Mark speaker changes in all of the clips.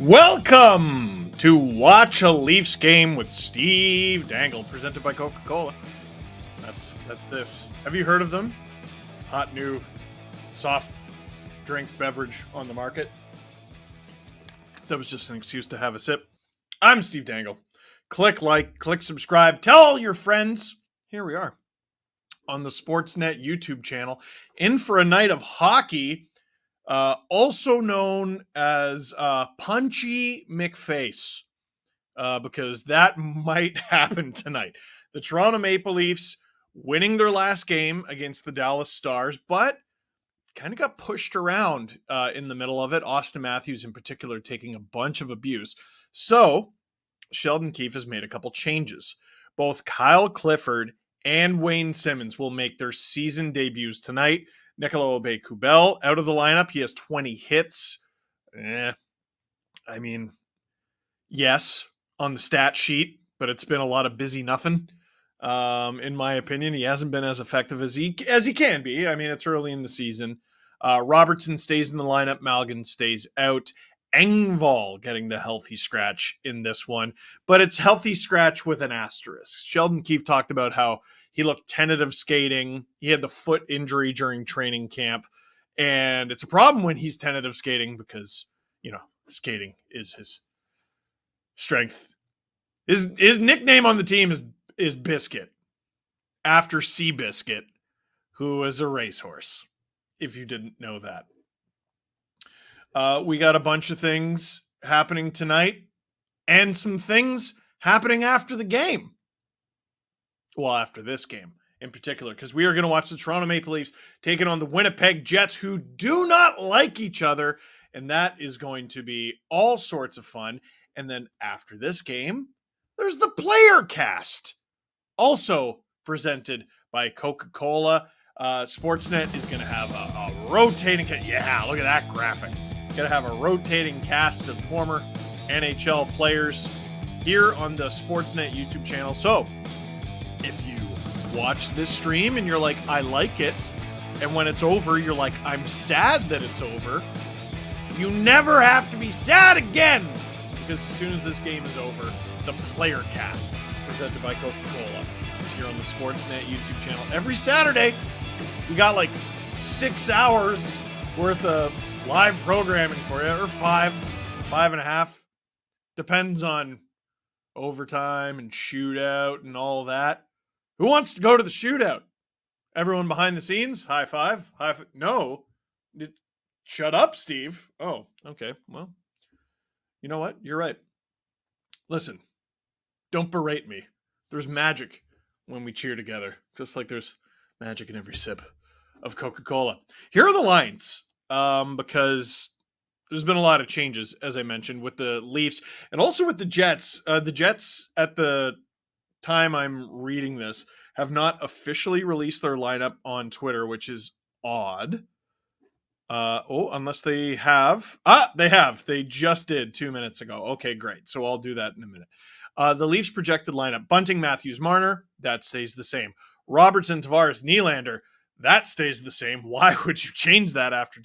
Speaker 1: Welcome to Watch a Leafs Game with Steve Dangle, presented by Coca-Cola. That's this. Have you heard of them? Hot new soft drink beverage on the market. That was just an excuse to have a sip. I'm Steve Dangle. Click like, click subscribe, tell all your friends. Here we are on the Sportsnet YouTube channel, in for a night of hockey. Also known as Punchy McFace, because that might happen tonight. The Toronto Maple Leafs winning their last game against the Dallas Stars, but kind of got pushed around in the middle of it. Austin Matthews in particular taking a bunch of abuse. So Sheldon Keefe has made a couple changes. Both Kyle Clifford and Wayne Simmons will make their season debuts tonight. Nicolas Aube-Kubel out of the lineup. He has 20 hits. Yes, on the stat sheet, but it's been a lot of busy nothing. In my opinion, he hasn't been as effective as he can be. I mean, it's early in the season. Robertson stays in the lineup. Malgin stays out. Engvall getting the healthy scratch in this one, but it's healthy scratch with an asterisk. Sheldon Keefe talked about how he looked tentative skating. He had the foot injury during training camp, and it's a problem when he's tentative skating because, skating is his strength. His nickname on the team is Biscuit, after Seabiscuit, who is a racehorse, if you didn't know that. We got a bunch of things happening tonight and some things happening after the game. Well, after this game in particular, because we are going to watch the Toronto Maple Leafs taking on the Winnipeg Jets, who do not like each other, and that is going to be all sorts of fun. And then after this game, there's the player cast, also presented by Coca-Cola. Sportsnet is going to have a rotating cast. Yeah, look at that graphic. Going to have a rotating cast of former NHL players here on the Sportsnet YouTube channel. So if you watch this stream and you're like, I like it, and when it's over, you're like, I'm sad that it's over, you never have to be sad again, because as soon as this game is over, the player cast presented by Coca-Cola is here on the Sportsnet YouTube channel. Every Saturday, we got like 6 hours worth of live programming for you, or 5.5. Depends on overtime and shootout and all that. Who wants to go to the shootout? Everyone behind the scenes? High five? No. Shut up, Steve. Oh, okay. Well, you know what? You're right. Listen, don't berate me. There's magic when we cheer together, just like there's magic in every sip of Coca-Cola. Here are the lines, because there's been a lot of changes, as I mentioned, with the Leafs and also with the Jets. The Jets, at the time I'm reading this, have not officially released their lineup on Twitter, which is odd. Unless they have. They have. They just did 2 minutes ago. Okay, great. So I'll do that in a minute. The Leafs projected lineup: Bunting, Matthews, Marner. That stays the same. Robertson, Tavares, Nylander. That stays the same. Why would you change that after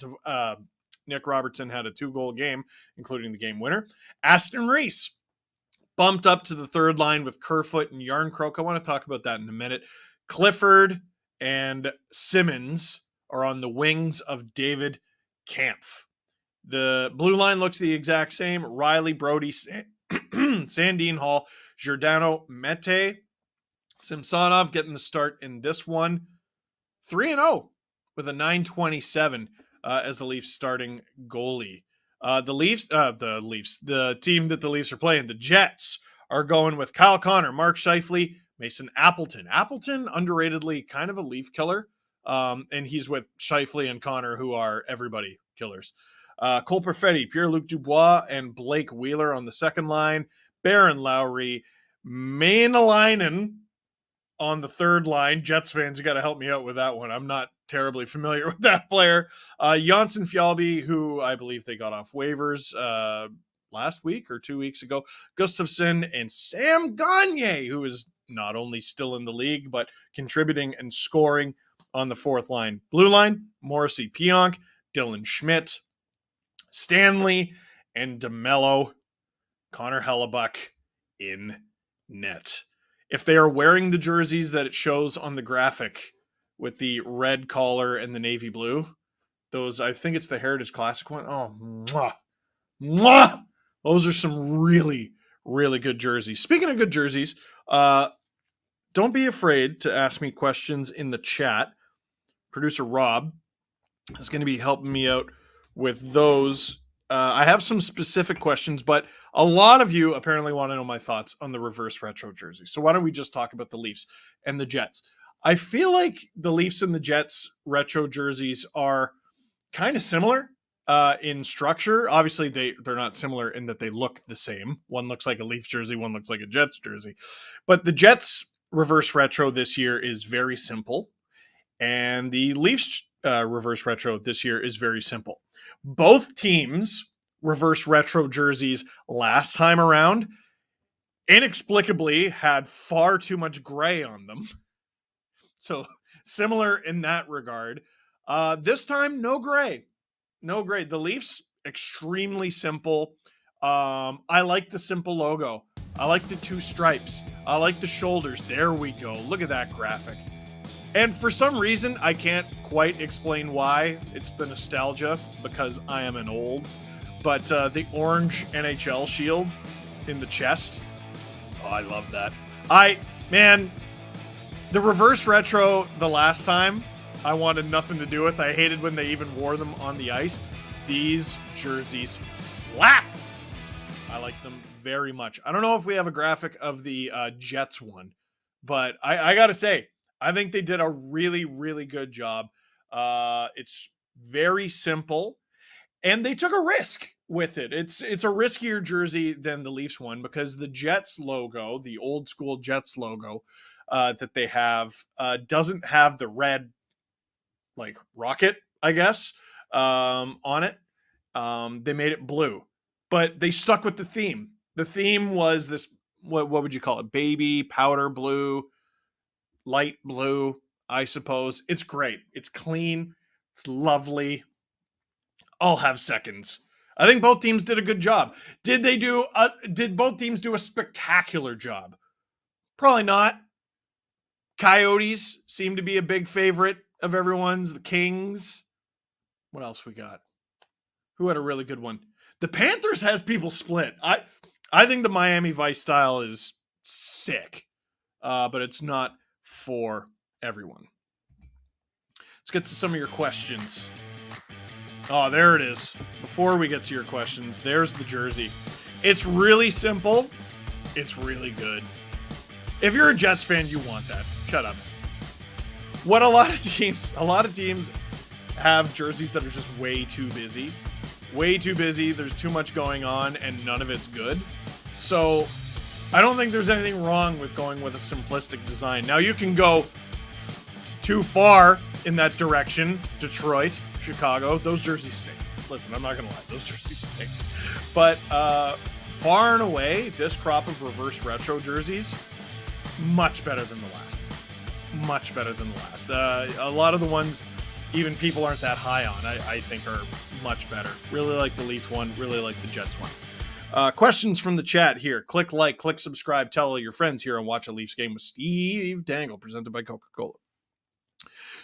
Speaker 1: Nick Robertson had a 2-goal game, including the game winner? Aston Reese bumped up to the third line with Kerfoot and Yarncroke. I want to talk about that in a minute. Clifford and Simmons are on the wings of David Kampf. The blue line looks the exact same. Riley, Brody, Sandine Hall, Giordano, Mete, Samsonov getting the start in this one. 3-0 with a 927 as the Leafs starting goalie. The team that the Leafs are playing, the Jets, are going with Kyle Connor, Mark Scheifele, Mason Appleton. Appleton, underratedly, kind of a Leaf killer. And he's with Scheifele and Connor, who are everybody killers. Cole Perfetti, Pierre-Luc Dubois, and Blake Wheeler on the second line. Baron Lowry, Maenalainen on the third line. Jets fans, you got to help me out with that one. I'm not terribly familiar with that player. Janssen Fjallby, who I believe they got off waivers last week or 2 weeks ago. Gustafsson and Sam Gagner, who is not only still in the league, but contributing and scoring on the fourth line. Blue line, Morrissey, Pionk, Dylan Schmidt, Stanley, and DeMello, Connor Hellebuck in net. If they are wearing the jerseys that it shows on the graphic with the red collar and the navy blue, those, I think it's the Heritage Classic one. Oh, mwah, mwah! Those are some really, really good jerseys. Speaking of good jerseys, don't be afraid to ask me questions in the chat. Producer Rob is going to be helping me out with those. I have some specific questions, but a lot of you apparently want to know my thoughts on the reverse retro jersey. So why don't we just talk about the Leafs and the Jets? I feel like the Leafs and the Jets retro jerseys are kind of similar in structure. Obviously, they're not similar in that they look the same. One looks like a Leafs jersey, one looks like a Jets jersey. But the Jets reverse retro this year is very simple, and the Leafs reverse retro this year is very simple. Both teams' reverse retro jerseys last time around inexplicably had far too much gray on them. So similar in that regard. This time, no gray. No gray. The Leafs, extremely simple. I like the simple logo. I like the two stripes. I like the shoulders. There we go. Look at that graphic. And for some reason, I can't quite explain why. It's the nostalgia, because I am an old. But the orange NHL shield in the chest. Oh, I love that. The reverse retro the last time, I wanted nothing to do with. I hated when they even wore them on the ice. These jerseys slap. I like them very much. I don't know if we have a graphic of the Jets one, but I got to say, I think they did a really, really good job. It's very simple, and they took a risk with it. It's a riskier jersey than the Leafs one, because the Jets logo, the old school Jets logo that they have, doesn't have the red, like, rocket, I guess, on it. They made it blue, but they stuck with the theme. The theme was this, what would you call it? Baby powder blue, light blue, I suppose. It's great. It's clean. It's lovely. I'll have seconds. I think both teams did a good job. Did both teams do a spectacular job? Probably not. Coyotes seem to be a big favorite of everyone's. The Kings. What else we got? Who had a really good one? The Panthers has people split. I think the Miami Vice style is sick, but it's not for everyone. Let's get to some of your questions. Oh, there it is. Before we get to your questions, there's the jersey. It's really simple. It's really good. If you're a Jets fan, you want that. Shut up. What a lot of teams have jerseys that are just way too busy. Way too busy. There's too much going on, and none of it's good. So I don't think there's anything wrong with going with a simplistic design. Now, you can go too far in that direction. Detroit, Chicago, those jerseys stink. Listen, I'm not going to lie. Those jerseys stink. But far and away, this crop of reverse retro jerseys, much better than the last. Much better than the last. A lot of the ones even people aren't that high on, I think are much better. Really like the Leafs one. Really like the Jets one. Questions from the chat here. Click like, click subscribe, tell all your friends here, and watch a Leafs game with Steve Dangle, presented by Coca-Cola.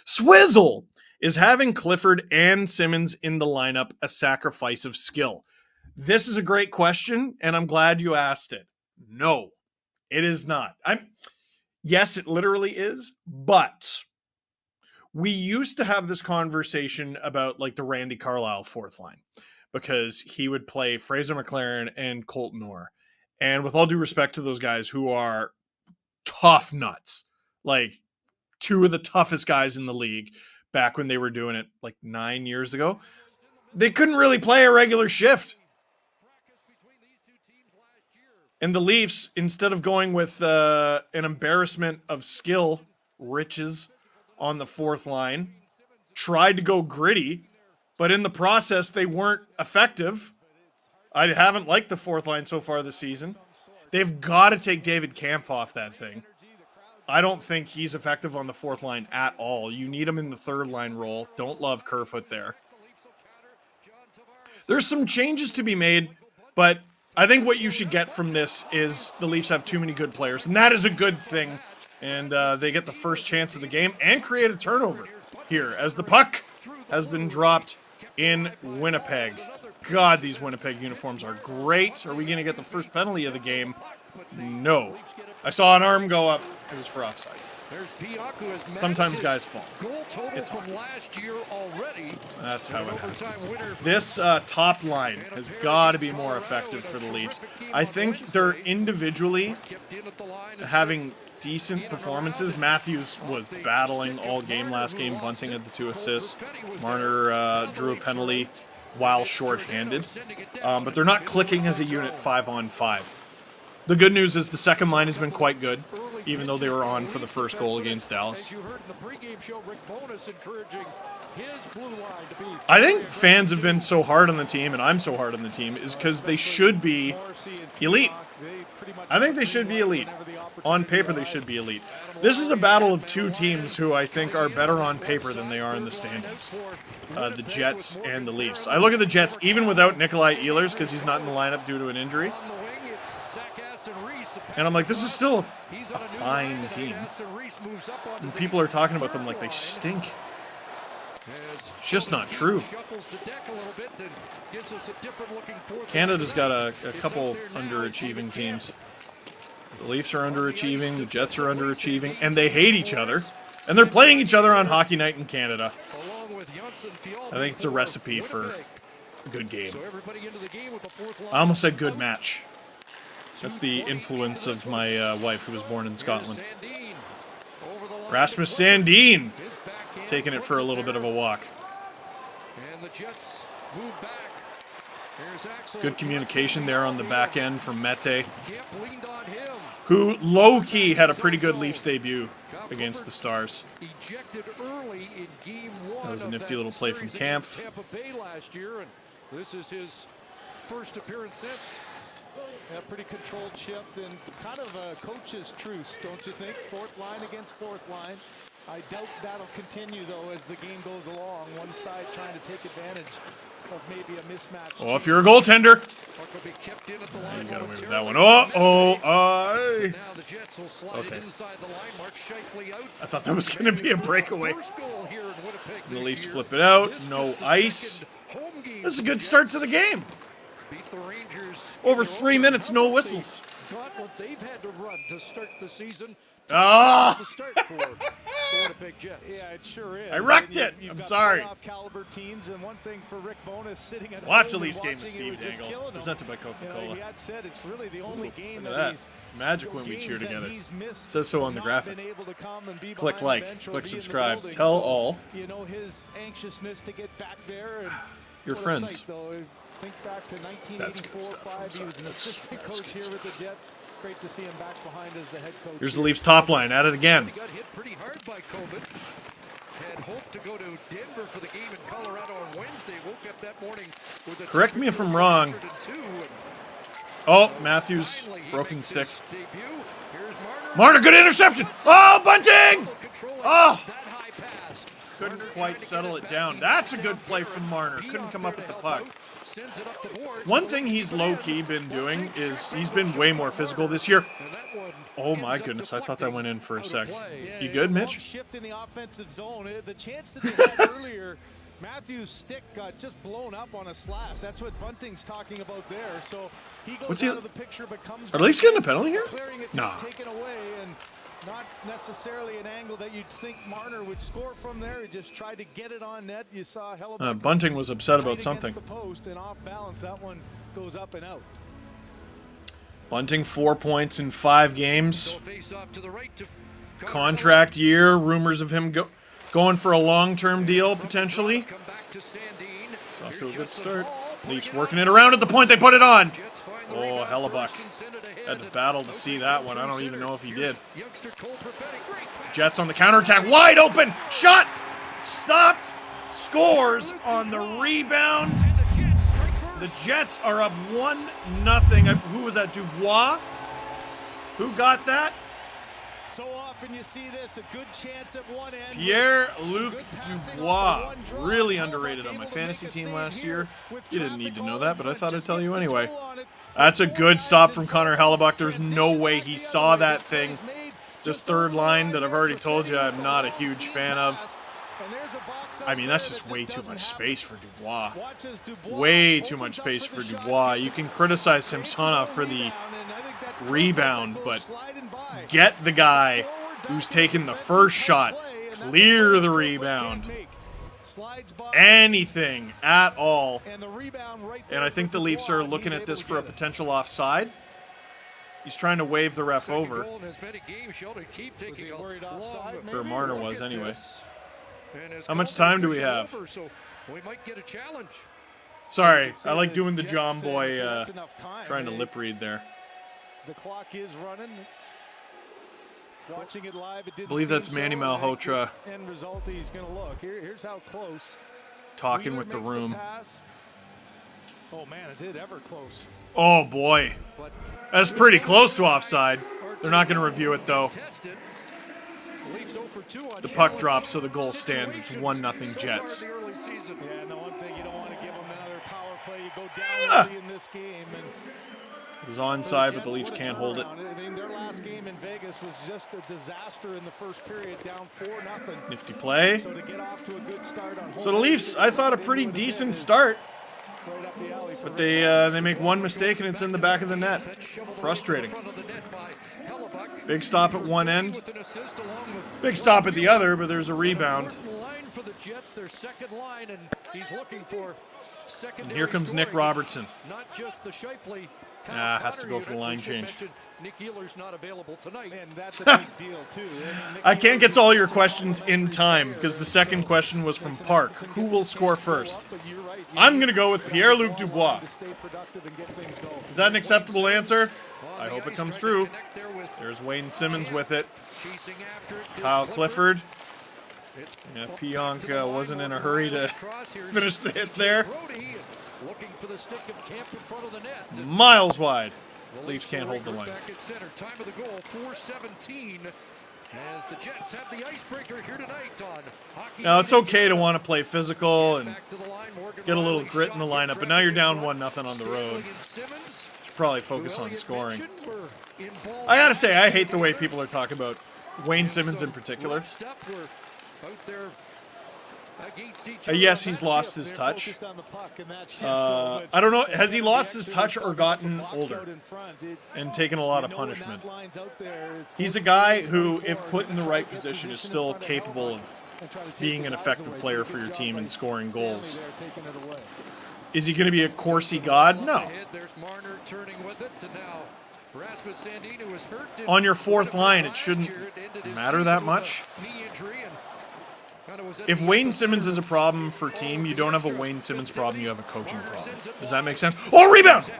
Speaker 1: Swizzle, is having Clifford and Simmons in the lineup a sacrifice of skill? This is a great question, and I'm glad you asked it. No, it is not. Yes, it literally is, but we used to have this conversation about like the Randy Carlyle fourth line, because he would play Fraser McLaren and Colton Orr. And with all due respect to those guys who are tough nuts, like two of the toughest guys in the league back when they were doing it like 9 years ago, they couldn't really play a regular shift. And the Leafs, instead of going with an embarrassment of skill riches on the fourth line, tried to go gritty, but in the process, they weren't effective. I haven't liked the fourth line so far this season. They've got to take David Kampf off that thing. I don't think he's effective on the fourth line at all. You need him in the third line role. Don't love Kerfoot there. There's some changes to be made But I think what you should get from this is the Leafs have too many good players, and that is a good thing. And they get the first chance of the game and create a turnover here as the puck has been dropped in Winnipeg. God, these Winnipeg uniforms are great. Are we going to get the first penalty of the game? No. I saw an arm go up. It was for offside. Sometimes guys fall. It's fine. That's how it happens. This top line has got to be more effective for the Leafs. I think they're individually having decent performances. Matthews was battling all game last game. Bunting had the 2 assists. Marner drew a penalty while shorthanded. But they're not clicking as a unit 5-on-5. The good news is the second line has been quite good, even though they were on for the first goal against Dallas. I think fans have been so hard on the team, and I'm so hard on the team, is because they should be elite. I think they should be elite. On paper, they should be elite. This is a battle of two teams who I think are better on paper than they are in the standings. The Jets and the Leafs. I look at the Jets, even without Nikolai Ehlers, because he's not in the lineup due to an injury. And I'm like, this is still a fine team. And people are talking about them like they stink. It's just not true. Canada's got a couple underachieving teams. The Leafs are underachieving, the Jets are underachieving, and they hate each other. And they're playing each other on Hockey Night in Canada. I think it's a recipe for a good game. I almost said good match. That's the influence of my wife, who was born in Scotland. Rasmus Sandin taking it for a little bit of a walk. Good communication there on the back end from Mete, who low-key had a pretty good Leafs debut against the Stars. That was a nifty little play from Kampf.
Speaker 2: This is his first appearance since. A pretty controlled shift and kind of a coach's truce, don't you think? Fourth line against fourth line. I doubt that'll continue, though, as the game goes along. One side trying to take advantage of maybe a mismatch.
Speaker 1: Oh, if you're a goaltender. You got away with that one. Okay. I thought that was going to be a breakaway. The Leafs flip it out. No ice. This is a good start to the game. Over 3 minutes, no whistles.
Speaker 2: They've had to run to start the season.
Speaker 1: Ah!
Speaker 2: Yeah, it sure is.
Speaker 1: I wrecked it. I'm sorry. Watch the Leafs game with Steve Dangle, presented by Coca-Cola. Look at that. It's magic when we cheer together. It says so on the graphic. Click like, click subscribe, tell all your friends.
Speaker 2: Think back to 1984.
Speaker 1: That's good stuff.
Speaker 2: He was an assistant coach here with the Jets. Great to see him back behind as the head coach.
Speaker 1: Here's the Leafs top line at it again.
Speaker 3: He got hit pretty hard by COVID. Had hoped to go to Denver for the game in Colorado on Wednesday. Woke up that morning with a
Speaker 1: Correct me if I'm wrong. Oh, Matthews, broken stick. Marner, good interception. Oh, Bunting! Oh! Couldn't quite settle it down. That's a good play from Marner. Couldn't come up with the puck. One thing he's low-key been doing is he's been way more physical this year. Oh my goodness, I thought that went in for a sec. You good, Mitch?
Speaker 2: Shift in the offensive zone. The chance that they had earlier, Matthews' stick got just blown up on a slash. That's what Bunting's talking about there. So he goes out of the picture, but comes
Speaker 1: Are the Leafs getting a penalty here? No.
Speaker 2: Taken away and not necessarily an angle that you'd think Marner would score from there. He just tried to get it on net. You saw
Speaker 1: Bunting was upset about something.
Speaker 2: The post and off balance, that one goes up and out.
Speaker 1: Bunting 4 points in 5 games. Contract year. Rumors of him going for a long-term deal potentially. It's off to a good start. Leafs working it around at the point they put it on. Oh, Hellebuck. Had to battle to see that one. I don't even know if he did. Jets on the counterattack. Wide open. Shot. Stopped. Scores on the rebound. The Jets are up 1-0. Who was that? Dubois? Who got that?
Speaker 2: So often you see this, a good chance at one end.
Speaker 1: Pierre-Luc Dubois, really underrated on my fantasy team last year. You didn't need to know that, but I thought I'd tell you anyway. That's a good stop from Connor Hellebuck. There's no way he saw that thing. This third line that I've already told you I'm not a huge fan of. I mean, that's just way too much space for Dubois. Way too much space for Dubois. You can criticize Samsonov for the rebound, but get the guy who's taken the first shot, clear the rebound. Anything at all. And I think the Leafs are looking at this for a potential offside. He's trying to wave the ref over. Or Marner was, anyway. How much time do we have? Sorry, I like doing the John Boy trying to lip read there.
Speaker 2: The clock is running. Watching it live, it didn't
Speaker 1: I believe that's
Speaker 2: seem
Speaker 1: Manny
Speaker 2: so.
Speaker 1: Malhotra
Speaker 2: End result, he's going to look. Here's how close.
Speaker 1: talking
Speaker 2: Wheeler
Speaker 1: with the
Speaker 2: makes
Speaker 1: room.
Speaker 2: pass. Oh man, is it ever close?
Speaker 1: Oh boy, that's pretty close to offside. They're not going to review it though. The puck drops, so the goal stands. It's 1-0 Jets.
Speaker 2: Yeah, and the one thing you don't want to give them another power play. You go down early in this game, and
Speaker 1: It was onside, but the Leafs
Speaker 2: Jets,
Speaker 1: can't
Speaker 2: what a
Speaker 1: hold it.
Speaker 2: turnaround. I mean, their last game in Vegas was just a disaster in the first period, down 4-0.
Speaker 1: Nifty play.
Speaker 2: So to get off to a good start on
Speaker 1: So the Leafs, I thought a pretty decent start,
Speaker 2: right up the alley for
Speaker 1: but they make one mistake and it's in the back of the net. Frustrating. Big stop at one end, big stop at the other, but there's a rebound.
Speaker 3: For the Jets, their second line, and he's looking for
Speaker 1: And here comes Nick Robertson.
Speaker 3: Not just the Shifley.
Speaker 1: Has to go for the line change.
Speaker 3: Nick Ehlers not available tonight.
Speaker 2: And that's a big deal, too.
Speaker 1: I can't get to all your questions in time because the second question was from Park. Who will score first? I'm going to go with Pierre-Luc Dubois. Is that an acceptable answer? I hope it comes true. There's Wayne Simmons with it. Kyle Clifford. Yeah, Pionk wasn't in a hurry to finish the hit there.
Speaker 3: Looking for the stick of Camp in front of the net.
Speaker 1: Miles wide. Leafs can't hold the line.
Speaker 3: Back at center. Time of the goal, 4:17. As the Jets have the icebreaker here tonight on Hockey.
Speaker 1: Now, it's okay to want to play physical and get a little grit in the lineup, but now you're down 1-0 on the road. Should probably focus on scoring. I gotta say, I hate the way people are talking about Wayne Simmons in particular. Yes, he's lost his touch. I don't know. Has he lost his touch or gotten older and taken a lot of punishment? He's a guy who, if put in the right position, is still capable of being an effective player for your team and scoring goals. Is he going to be a Corsi god? No. On your fourth line, it shouldn't matter that much. If Wayne Simmons is a problem for team, you don't have a Wayne Simmons problem, you have a coaching problem. Does that make sense? Oh, rebound!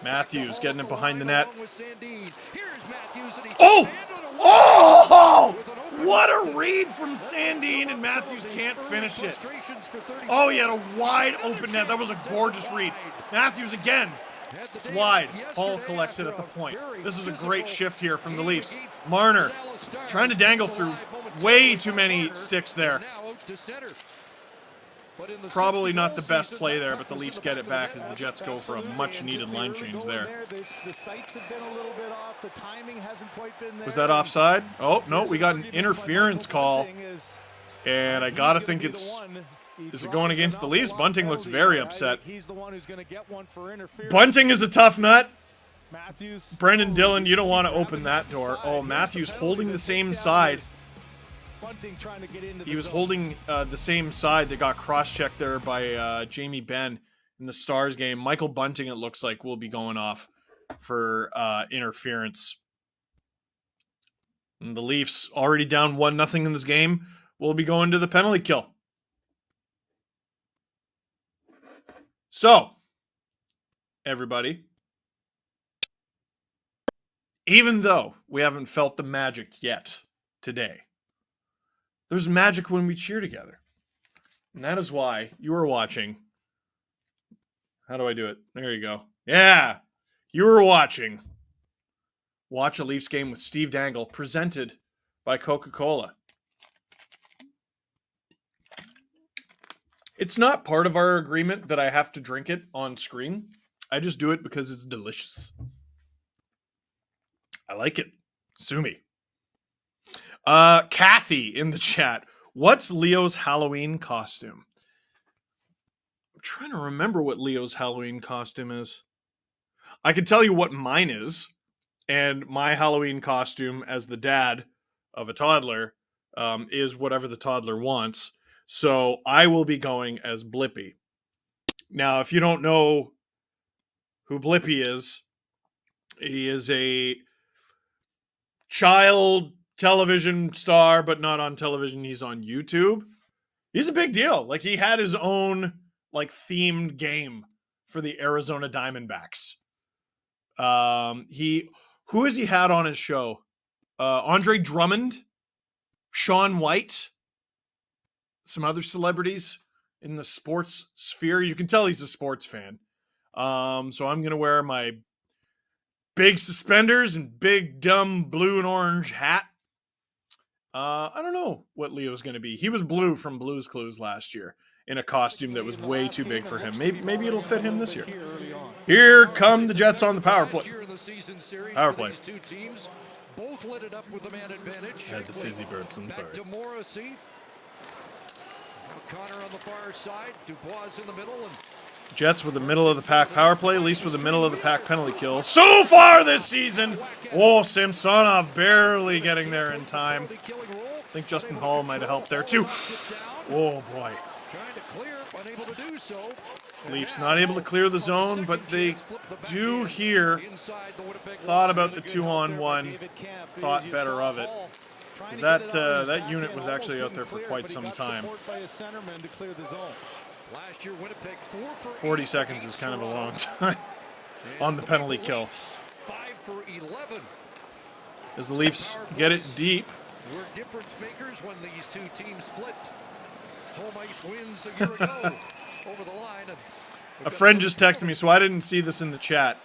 Speaker 1: Matthews getting it behind the net. Oh! Oh! What a read from Sandin, and Matthews can't finish it. Oh, he had a wide open net. That was a gorgeous read. Matthews again. It's wide. Hall collects it at the point. This is a great shift here from the Leafs. Marner trying to dangle through way too many sticks there. Probably not the best play there, but the Leafs get it back as the Jets go for a much-needed line change there. Was that offside? Oh, no, we got an interference call. And I gotta think it's... Is it going against the Leafs? Bunting looks very upset. Bunting is a tough nut. Brendan Dillon, you don't want to open that door. Oh, Matthews holding the same side. He was holding the same side that got cross-checked there by Jamie Benn in the Stars game. Michael Bunting, it looks like, will be going off for interference. And the Leafs, already down 1-0 in this game, will be going to the penalty kill. So, everybody, even though we haven't felt the magic yet today, there's magic when we cheer together. And that is why you are watching. How do I do it? There you go. Yeah, you are watching watch a Leafs game with Steve Dangle, presented by Coca-Cola. It's not part of our agreement that I have to drink it on screen. I just do it because it's delicious. I like it. Sue me. Kathy in the chat. What's Leo's Halloween costume? I'm trying to remember what Leo's Halloween costume is. I can tell you what mine is. And my Halloween costume as the dad of a toddler is whatever the toddler wants. So I will be going as Blippi. Now, if you don't know who Blippi is, he is a child television star, but not on television. He's on YouTube. He's a big deal. Like, he had his own themed game for the Arizona Diamondbacks. Who has he had on his show? Andre Drummond, Shaun White, some other celebrities in the sports sphere. You can tell he's a sports fan. So I'm going to wear my big suspenders and big dumb blue and orange hat. I don't know what Leo's going to be. He was Blue from Blue's Clues last year in a costume that was way too big for him. Maybe it'll fit him this year. Here come the Jets on the power play. Power play.
Speaker 3: Both lit it up with the man advantage.
Speaker 1: I had the fizzy burps, I'm sorry.
Speaker 3: To Morrissey. Connor on the far side. Dubois in the middle. And
Speaker 1: Jets with the middle of the pack power play. Leafs with the middle of the pack penalty kill. So far this season. Oh, Samsonov barely getting there in time. I think Justin Hall might have helped there too. Oh boy.
Speaker 3: trying to clear, unable to do so.
Speaker 1: Leafs not able to clear the zone, but they do here thought about the 2-on-1, thought better of it. That unit was actually out there for quite some time.
Speaker 3: Last year, Winnipeg
Speaker 1: 40 seconds is kind of a long time on the penalty kill.
Speaker 3: 5 for 11.
Speaker 1: As the Leafs get it deep.
Speaker 3: We're difference makers when these two teams split. Home ice wins a year ago over the line.
Speaker 1: A friend just texted me, so I didn't see this in the chat.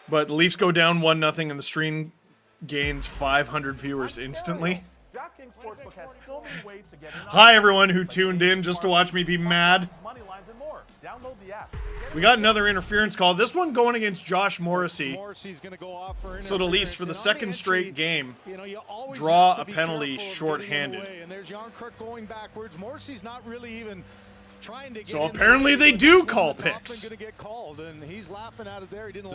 Speaker 1: But the Leafs go down 1-0 and the stream gains 500 viewers instantly. Hi, everyone who tuned in just to watch me be mad. We got another interference call. This one going against Josh Morrissey. So the Leafs, for the second straight game, draw a penalty shorthanded. So apparently they do call picks. Does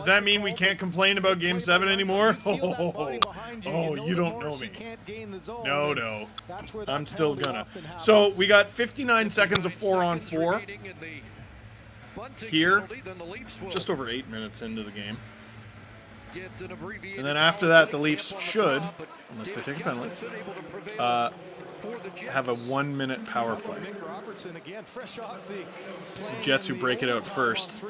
Speaker 1: that mean we can't complain about Game 7 anymore? Oh, you don't know me. No. I'm still gonna. So we got 59 seconds of 4-on-4 here, just over 8 minutes into the game. And then after that, the Leafs should, unless they take a penalty, have a 1-minute power play. It's the Jets who break it out first.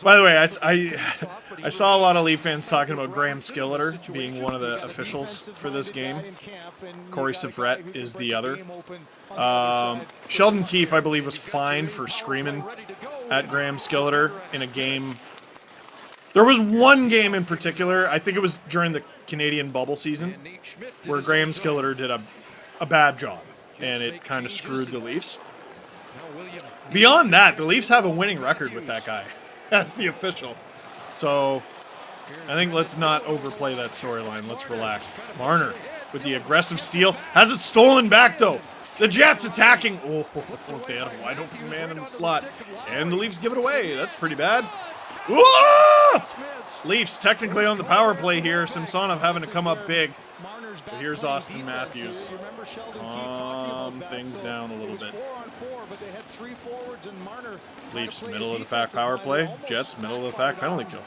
Speaker 1: By the way, I saw a lot of Leaf fans talking about Graham Skilleter being one of the officials for this game. Corey Savret is the other. Sheldon Keefe, I believe, was fined for screaming at Graham Skilleter in a game. There was one game in particular, I think it was during the Canadian bubble season, where Graham Skilleter did a bad job, and it kind of screwed the Leafs. Beyond that, the Leafs have a winning record with that guy as the official. So I think let's not overplay that storyline. Let's relax. Marner with the aggressive steal. Has it stolen back, though. The Jets attacking. Oh, they had a wide open man in the slot. And the Leafs give it away. That's pretty bad. Ah! Leafs technically on the power play here. Samsonov having to come up big. But here's Austin Matthews. Calm things down a little bit. Leafs middle of the pack power play. Jets middle of the pack penalty kill.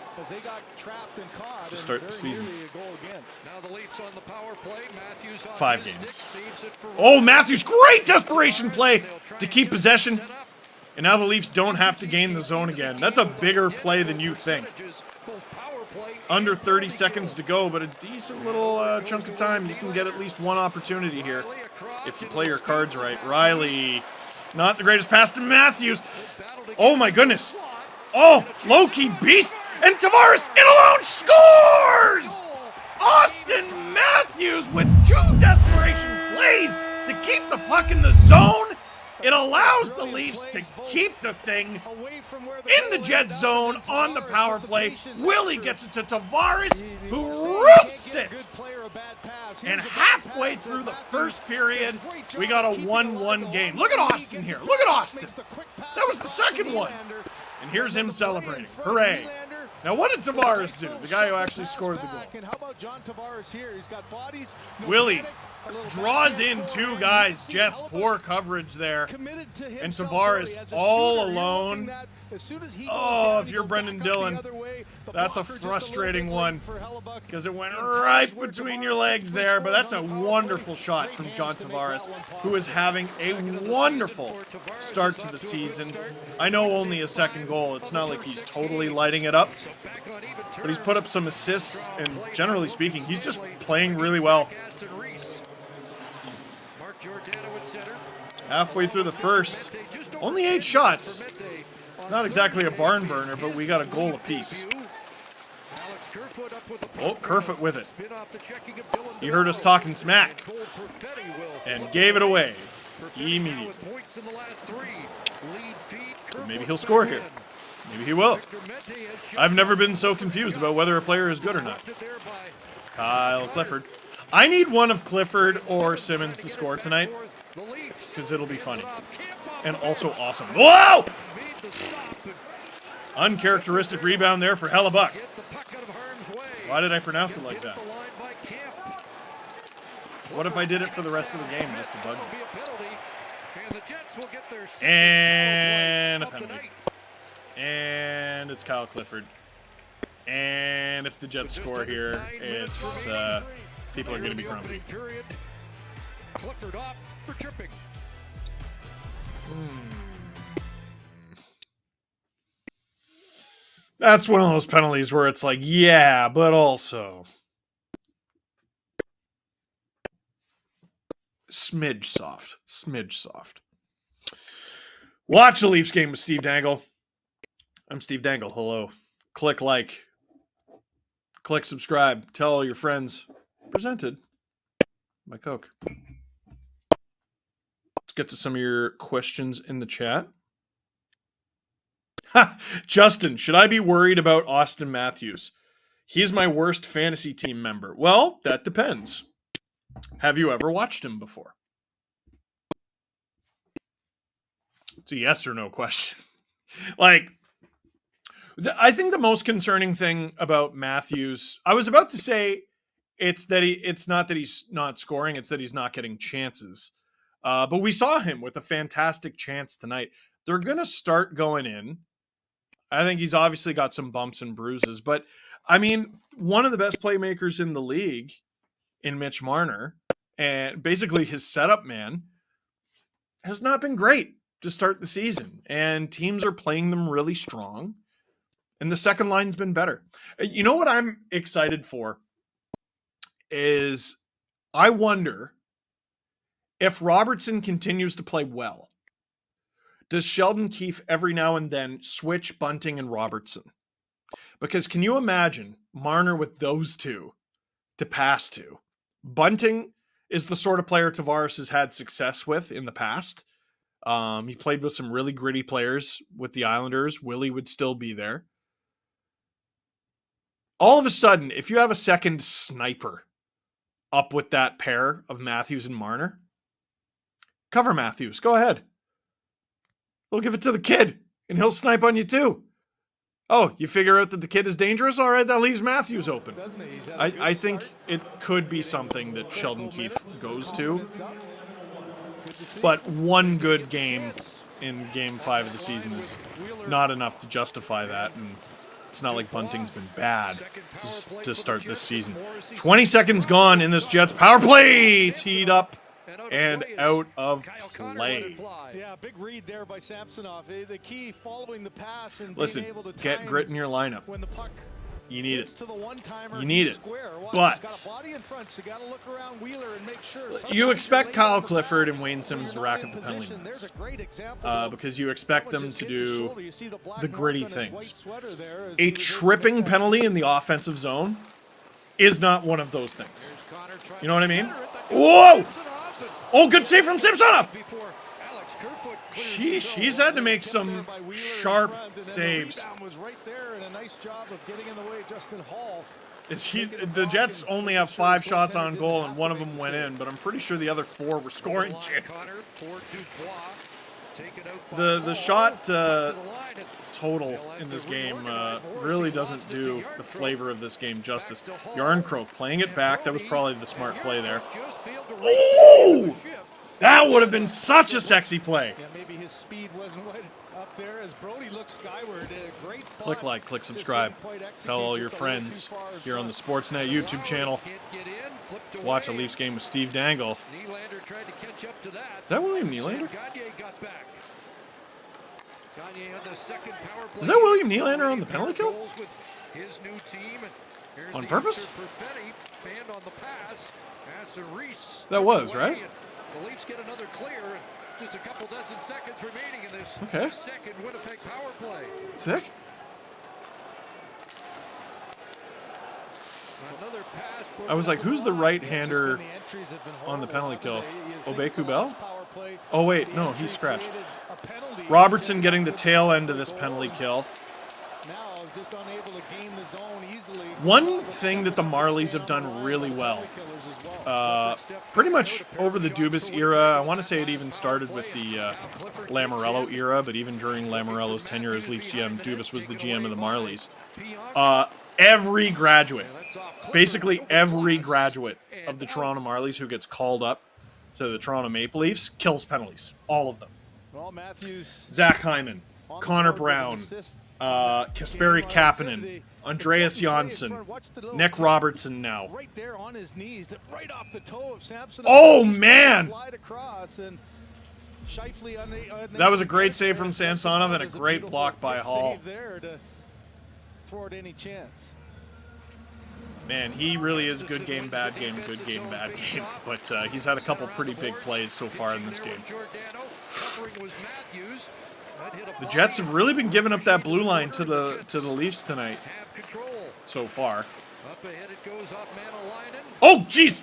Speaker 1: To start the season. 5 games. Oh, Matthews, great desperation play to keep possession. And now the Leafs don't have to gain the zone again. That's a bigger play than you think. Under 30 seconds to go, but a decent little chunk of time. You can get at least one opportunity here if you play your cards right. Riley Not the greatest pass to Matthews. Oh my goodness. Oh, low-key beast. And Tavares in alone scores! Austin Matthews with 2 desperation plays to keep the puck in the zone. It allows the Leafs to keep the thing in the Jet zone on the power play. Willie gets it to Tavares, who roofs it. And halfway through the first period, we got a 1-1 game. Look at Austin here. Look at Austin. That was the second one. And here's him celebrating. Hooray. Now, what did Tavares do? The guy who actually scored the goal. Willie draws in 2 guys. Jets, poor coverage there. And Tavares all alone. Oh, if you're Brendan Dillon, that's a frustrating one because it went right between your legs there. But that's a wonderful shot from John Tavares, who is having a wonderful start to the season. I know only a second goal. It's not like he's totally lighting it up, but he's put up some assists, and generally speaking, he's just playing really well. Halfway through the first, only 8 shots. Not exactly a barn burner, but we got a goal apiece. Oh, Kerfoot with it. He heard us talking smack and gave it away immediately. Maybe he'll score here. Maybe he will. I've never been so confused about whether a player is good or not. Kyle Clifford. I need one of Clifford or Simmons to score tonight because it'll be funny and also awesome. Whoa! Uncharacteristic rebound there for Hellebuck. Why did I pronounce it like that? What if I did it for the rest of the game just to bug me? And a penalty. And it's Kyle Clifford. And if the Jets score here, it's people are going to be grumpy. Clifford off for tripping. That's one of those penalties where it's like, yeah, but also smidge soft. Smidge soft. Watch the Leafs game with Steve Dangle. I'm Steve Dangle. Hello. Click like. Click subscribe. Tell all your friends. Presented by Coke. Let's get to some of your questions in the chat. Justin, should I be worried about Austin Matthews? He's my worst fantasy team member. Well, that depends. Have you ever watched him before? It's a yes or no question. Like, I think the most concerning thing about Matthews, I was about to say it's not that he's not scoring, it's that he's not getting chances. But we saw him with a fantastic chance tonight. They're going to start going in. I think he's obviously got some bumps and bruises, but I mean, one of the best playmakers in the league in Mitch Marner, and basically his setup man, has not been great to start the season, and teams are playing them really strong, and the second line's been better. You know what I'm excited for is I wonder if Robertson continues to play well. Does Sheldon Keefe every now and then switch Bunting and Robertson? Because can you imagine Marner with those two to pass to? Bunting is the sort of player Tavares has had success with in the past. He played with some really gritty players with the Islanders. Willie would still be there. All of a sudden, if you have a second sniper up with that pair of Matthews and Marner, cover Matthews. Go ahead. They'll give it to the kid, and he'll snipe on you too. Oh, you figure out that the kid is dangerous? All right, that leaves Matthews open. I think it could be something that Sheldon Keefe goes to. But one good game in Game 5 of the season is not enough to justify that, and it's not like Bunting's been bad to start this season. 20 seconds gone in this Jets power play. Teed up and out of play.
Speaker 2: Yeah, big read there by Samsonov. The key following the pass and
Speaker 1: listen,
Speaker 2: being able to
Speaker 1: get grit in your lineup.
Speaker 2: When the puck
Speaker 1: You need
Speaker 2: Gets
Speaker 1: it.
Speaker 2: to the one-timer,
Speaker 1: You need
Speaker 2: he's
Speaker 1: it.
Speaker 2: square. Watch,
Speaker 1: But
Speaker 2: he's got a body in front, so you got to look around Wheeler and make sure.
Speaker 1: you
Speaker 2: Sometimes
Speaker 1: expect
Speaker 2: you're late
Speaker 1: Kyle
Speaker 2: on the
Speaker 1: Clifford
Speaker 2: pass,
Speaker 1: and Wayne
Speaker 2: so
Speaker 1: Simmons to
Speaker 2: you're
Speaker 1: rack
Speaker 2: not
Speaker 1: up the
Speaker 2: in
Speaker 1: penalty
Speaker 2: position.
Speaker 1: minutes.
Speaker 2: There's a great example
Speaker 1: because you expect
Speaker 2: someone
Speaker 1: them
Speaker 2: just
Speaker 1: to
Speaker 2: hits his
Speaker 1: do
Speaker 2: shoulder. You see the black
Speaker 1: the
Speaker 2: mark
Speaker 1: gritty
Speaker 2: on his white
Speaker 1: things.
Speaker 2: sweater there as
Speaker 1: A
Speaker 2: he was able to
Speaker 1: tripping
Speaker 2: make that
Speaker 1: penalty
Speaker 2: save.
Speaker 1: in the offensive zone is not one of those things.
Speaker 3: Here's Connor trying
Speaker 1: You know what I
Speaker 3: to
Speaker 1: mean?
Speaker 3: center it.
Speaker 1: Whoa!
Speaker 3: Samsonov,
Speaker 1: Oh, good save from Samsonov!
Speaker 3: before Alex Kerfoot clears the
Speaker 1: Sheesh,
Speaker 3: zone.
Speaker 1: he's had to make
Speaker 2: Tipped
Speaker 1: some
Speaker 2: there by Wheeler in
Speaker 1: sharp
Speaker 2: front, and then
Speaker 1: saves.
Speaker 2: The rebound was right there, and a nice job of getting in the way of Justin Hall.
Speaker 1: The Jets only have 5 shots on goal, and one of them went in, but I'm pretty sure the other 4 were scoring
Speaker 3: Line,
Speaker 1: chances.
Speaker 3: Connor for Dubois. Taken out by
Speaker 1: The
Speaker 3: Hall.
Speaker 1: shot
Speaker 3: Up to the line, and
Speaker 1: total in this game really doesn't do the flavor of this game justice. Yarncroke playing it back. That was probably the smart play there.
Speaker 3: just failed to reach
Speaker 1: Oh!
Speaker 3: the shift.
Speaker 1: That would have been such a sexy play.
Speaker 2: Yeah, maybe his speed wasn't right up there as Brody looks skyward. A great
Speaker 1: Click
Speaker 2: thought,
Speaker 1: like, click
Speaker 2: just
Speaker 1: subscribe.
Speaker 2: didn't quite execute,
Speaker 1: Tell all
Speaker 2: just
Speaker 1: your
Speaker 2: a little
Speaker 1: friends
Speaker 2: too far in
Speaker 1: here on the
Speaker 2: front.
Speaker 1: Sportsnet YouTube channel.
Speaker 3: Can't get in, flipped
Speaker 1: Watch a
Speaker 3: away.
Speaker 1: Leafs game with Steve Dangle.
Speaker 3: Nylander tried to catch up to that.
Speaker 1: Is that William Nylander?
Speaker 3: Gagne got back. Gagne on the second power play.
Speaker 1: Is that William Nylander on the penalty kill?
Speaker 3: Goals with his new team. And here's
Speaker 1: On
Speaker 3: the
Speaker 1: purpose?
Speaker 3: answer. Perfetti fanned on the pass. Aston Reese.
Speaker 1: That
Speaker 3: took
Speaker 1: was,
Speaker 3: away,
Speaker 1: right?
Speaker 3: and the Leafs get another clear. And just a couple dozen seconds remaining in this
Speaker 1: Okay.
Speaker 3: second Winnipeg power play.
Speaker 1: Sick.
Speaker 3: Another pass.
Speaker 1: I was like, who's the right-hander
Speaker 2: The entries have been
Speaker 1: on the
Speaker 2: horrible,
Speaker 1: penalty kill?
Speaker 2: haven't they? You
Speaker 1: Obey
Speaker 2: think the
Speaker 1: Kubel?
Speaker 2: last power play,
Speaker 1: Oh, wait,
Speaker 2: the
Speaker 1: no,
Speaker 2: entry
Speaker 1: he scratched.
Speaker 2: created a penalty.
Speaker 1: Robertson getting the tail end of this penalty kill.
Speaker 2: Now just unable to gain the zone easily.
Speaker 1: One thing that the Marlies have done really well, pretty much over the Dubas era, I want to say it even started with the Lamoriello era, but even during Lamoriello's tenure as Leafs GM, Dubas was the GM of the Marlies. Every graduate, basically every graduate of the Toronto Marlies who gets called up to the Toronto Maple Leafs kills penalties. All of them.
Speaker 2: Well, Matthews,
Speaker 1: Zach Hyman, Connor Brown, Kasperi Kapanen, Andreas Janssen, Nick Robertson now.
Speaker 2: right there on his knees, right off the toe of Samson.
Speaker 1: Oh, man!
Speaker 2: Slide across and Scheifele
Speaker 1: That was a great save from Samsonov and a great block by Hall.
Speaker 2: Save there to thwart any chance.
Speaker 1: Man, he really is good game, bad game, good game, bad game. But he's had a couple pretty big plays so far in this game. The Jets have really been giving up that blue line to the Leafs tonight so far.
Speaker 3: Up ahead it goes off Manalainen.
Speaker 1: Oh, jeez!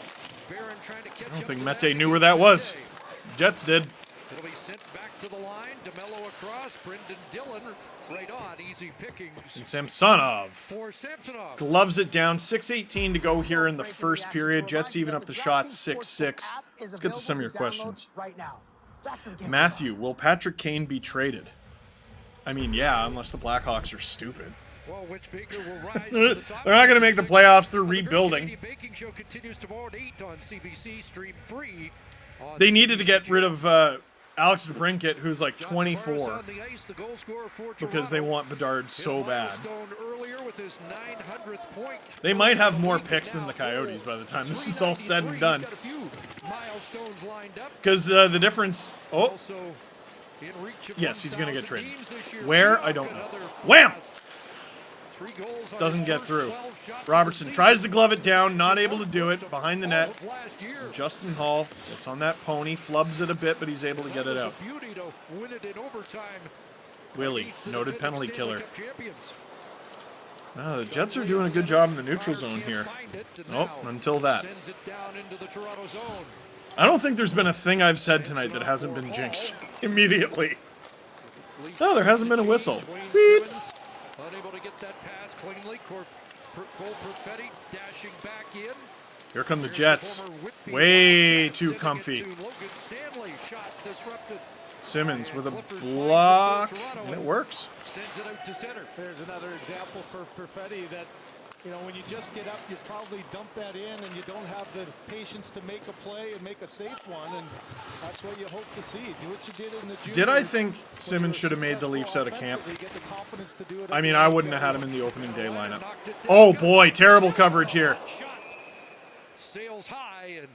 Speaker 3: Barron trying to catch
Speaker 1: I don't
Speaker 3: up
Speaker 1: think
Speaker 3: to
Speaker 1: Mete
Speaker 3: that.
Speaker 1: knew where that was. Jets did.
Speaker 3: It'll be sent back to the line. DeMello across. Brendan Dillon right on. Easy pickings
Speaker 1: And Samsonov
Speaker 3: for Samsonov.
Speaker 1: gloves it down. 6:18 to go here in the first period. Jets even up the shot 6-6. Let's get to some of your questions. Matthew, will Patrick Kane be traded? I mean, yeah, unless the Blackhawks are stupid.
Speaker 3: Well, which Baker will rise to the top.
Speaker 1: They're not going to make the playoffs. They're rebuilding.
Speaker 3: The Baking Show continues tomorrow at 8 on CBC. Stream free. On
Speaker 1: They needed to
Speaker 3: CBC.
Speaker 1: get rid of Alex DeBrincat, who's like
Speaker 3: John Tavares
Speaker 1: 24,
Speaker 3: on the ice, the goal scorer for
Speaker 1: because they
Speaker 3: Toronto.
Speaker 1: want Bedard so
Speaker 3: Hit
Speaker 1: bad.
Speaker 3: milestone earlier with his 900th point.
Speaker 1: They might have more picks than the Coyotes by the time this is all said and done.
Speaker 3: He's got a few milestones lined up.
Speaker 1: Because the difference... Oh,
Speaker 3: Also in reach of
Speaker 1: yes, he's going to get
Speaker 3: 1,000
Speaker 1: traded.
Speaker 3: games this year.
Speaker 1: Where? I don't know. Wham!
Speaker 3: 3 goals on
Speaker 1: Doesn't
Speaker 3: his
Speaker 1: get
Speaker 3: first
Speaker 1: through.
Speaker 3: 12 shots of the
Speaker 1: Robertson
Speaker 3: season.
Speaker 1: tries to glove it down, not able to do it. Behind the net.
Speaker 3: All of last year.
Speaker 1: Justin Hall gets on that pony, flubs it a bit, but he's able to get
Speaker 3: That
Speaker 1: it
Speaker 3: was
Speaker 1: out.
Speaker 3: a beauty to win it in overtime.
Speaker 1: Willie,
Speaker 3: against the
Speaker 1: noted
Speaker 3: defending
Speaker 1: penalty
Speaker 3: Stanley
Speaker 1: killer.
Speaker 3: Cup champions.
Speaker 1: The Jets are doing a good job in the neutral zone here. Oh, until that.
Speaker 3: Sends it down into the Toronto zone.
Speaker 1: I don't think there's been a thing I've said tonight that hasn't been jinxed immediately. No, there hasn't been a whistle.
Speaker 3: Dwayne
Speaker 1: Beep.
Speaker 3: Simmons, unable to get that pass cleanly. Cole Perfetti dashing back in.
Speaker 1: Here come the
Speaker 3: Here's
Speaker 1: Jets.
Speaker 3: former Whitby
Speaker 1: Way
Speaker 3: Wildcat
Speaker 1: too
Speaker 3: sending it
Speaker 1: comfy.
Speaker 3: to Logan Stanley. Shot disrupted.
Speaker 1: Simmons
Speaker 3: And
Speaker 1: with a
Speaker 3: Clifford
Speaker 1: block,
Speaker 3: finds it for Toronto
Speaker 1: and it works.
Speaker 3: Sends it out to center.
Speaker 2: There's another example for Perfetti that, you know, when you just get up, you probably dump that in and you don't have the patience to make a play and make a safe one, and that's what you hope to see. Do what you did in the junior.
Speaker 1: Did I think
Speaker 2: when you
Speaker 1: Simmons
Speaker 2: were
Speaker 1: should have made the
Speaker 2: successful
Speaker 1: Leafs out of camp?
Speaker 2: offensively, get the confidence to do it
Speaker 1: I
Speaker 2: at
Speaker 1: mean,
Speaker 2: the
Speaker 1: I
Speaker 2: end.
Speaker 1: wouldn't have had him in the opening day lineup.
Speaker 3: Knocked it down.
Speaker 1: Oh boy, terrible coverage here.
Speaker 3: Shot sails high and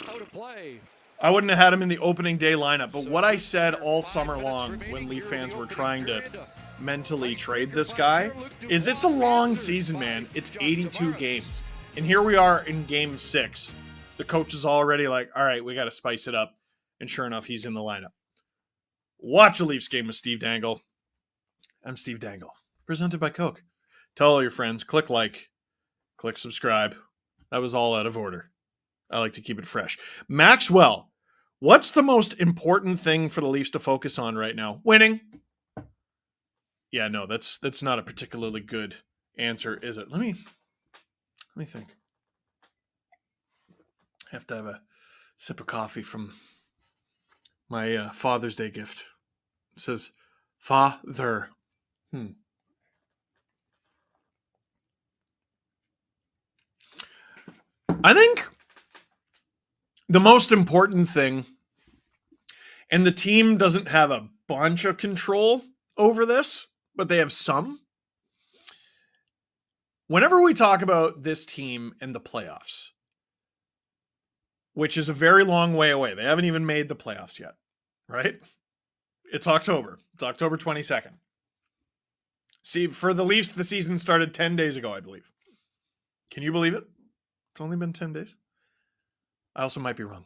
Speaker 3: out of play.
Speaker 1: I wouldn't have had him in the opening day lineup, but what I said all summer long when Leaf fans were trying to mentally trade this guy is it's a long season, man. It's 82 games. And here we are in game 6. The coach is already like, all right, we got to spice it up. And sure enough, he's in the lineup. Watch a Leafs game with Steve Dangle. I'm Steve Dangle, presented by Coke. Tell all your friends, click like, click subscribe. That was all out of order. I like to keep it fresh. Maxwell, what's the most important thing for the Leafs to focus on right now? Winning. Yeah, no, that's not a particularly good answer, is it? Let me think. I have to have a sip of coffee from my Father's Day gift. It says, Father. I think the most important thing, and the team doesn't have a bunch of control over this, but they have some. Whenever we talk about this team and the playoffs, which is a very long way away. They haven't even made the playoffs yet, right? It's October. It's October 22nd. See, for the Leafs, the season started 10 days ago, I believe. Can you believe it? It's only been 10 days. I also might be wrong.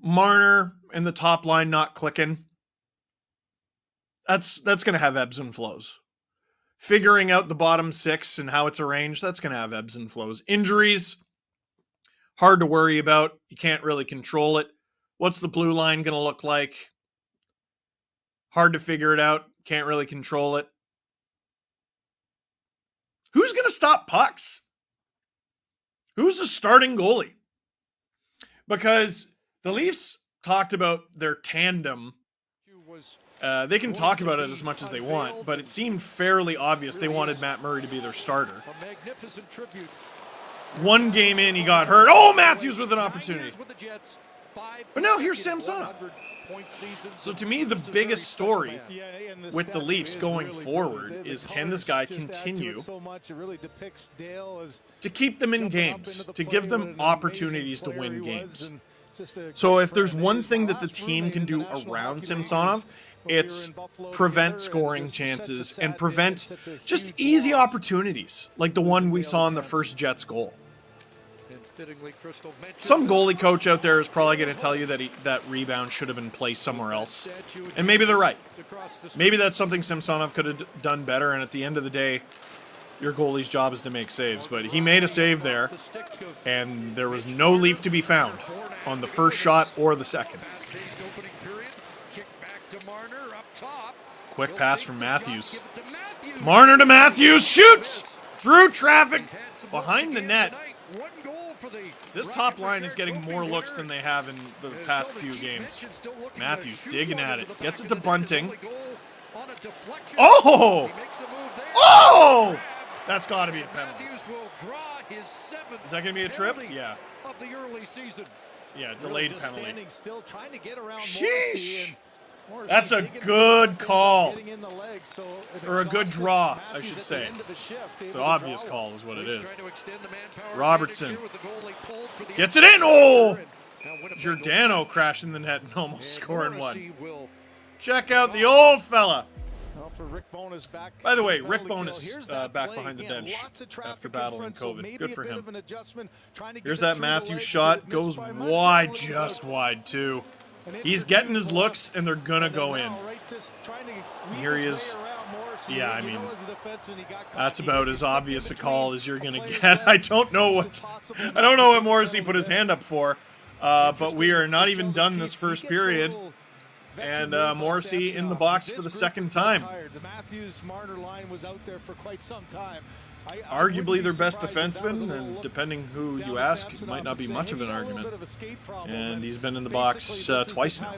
Speaker 1: Marner and the top line not clicking. That's going to have ebbs and flows. Figuring out the bottom 6 and how it's arranged, that's going to have ebbs and flows. Injuries, hard to worry about. You can't really control it. What's the blue line going to look like? Hard to figure it out. Can't really control it. Who's going to stop pucks? Who's the starting goalie? Because the Leafs talked about their tandem. They can talk about it as much as they want, but it seemed fairly obvious they wanted Matt Murray to be their starter. One game in, he got hurt. Oh, Matthews with an opportunity. But now here's Samsonov. So to me, the biggest story with the Leafs going forward is, can this guy continue to keep them in games, to give them opportunities to win games? So if there's one thing that the team can do around Samsonov, it's prevent scoring chances and prevent just easy opportunities like the one we saw in the first Jets goal. Some goalie coach out there is probably going to tell you that that rebound should have been placed somewhere else. And maybe they're right. Maybe that's something Samsonov could have done better, and at the end of the day, your goalie's job is to make saves. But he made a save there, and there was no Leaf to be found on the first shot or the second. Quick pass from Matthews. Marner to Matthews, shoots through traffic behind the net. This top line is getting more looks than they have in the past few games. Matthews digging at it. Gets it to Bunting. Oh! Oh! That's got to be a penalty. Is that going to be a trip? Yeah. Yeah, delayed penalty. Sheesh! That's a good call. Or a good draw, I should say. It's an obvious call is what it is. Robertson gets it in. Oh! Giordano crashing the net and almost scoring one. Check out the old fella. By the way, Rick Bowness back behind the bench after battling COVID. Good for him. Here's that Matthews shot. Goes wide, just wide, too. He's getting his looks, and they're going to go in. Here he is. Yeah, I mean, that's about as obvious a call as you're going to get. I don't know what Morrissey put his hand up for, but we are not even done this first period. And Morrissey in the box for the second time.
Speaker 2: The Matthews-Marner line was out there for quite some time.
Speaker 1: Arguably their best defenseman, and depending who you ask, it might not be much of an argument. And he's been in the box twice now.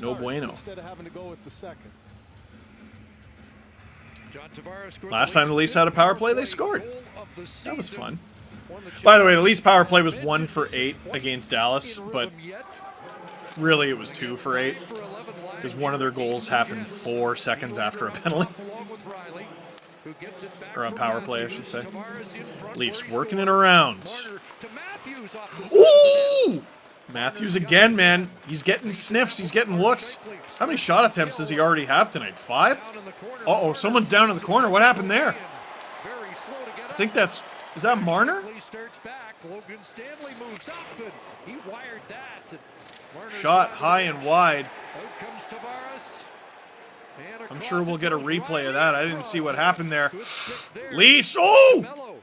Speaker 1: No bueno. Last time the Leafs had a power play, they scored. That was fun. By the way, the Leafs power play was 1 for 8 against Dallas, but really it was 2 for 8 because one of their goals happened 4 seconds after a penalty. Or a power play, I should say. Leafs working it around. Ooh! Matthews again, man. He's getting sniffs. He's getting looks. How many shot attempts does he already have tonight? 5? Uh-oh, someone's down in the corner. What happened there? I think that's... Is that Marner? Shot high and wide. I'm sure we'll get a replay of that. I didn't see what happened there. Leafs. Oh!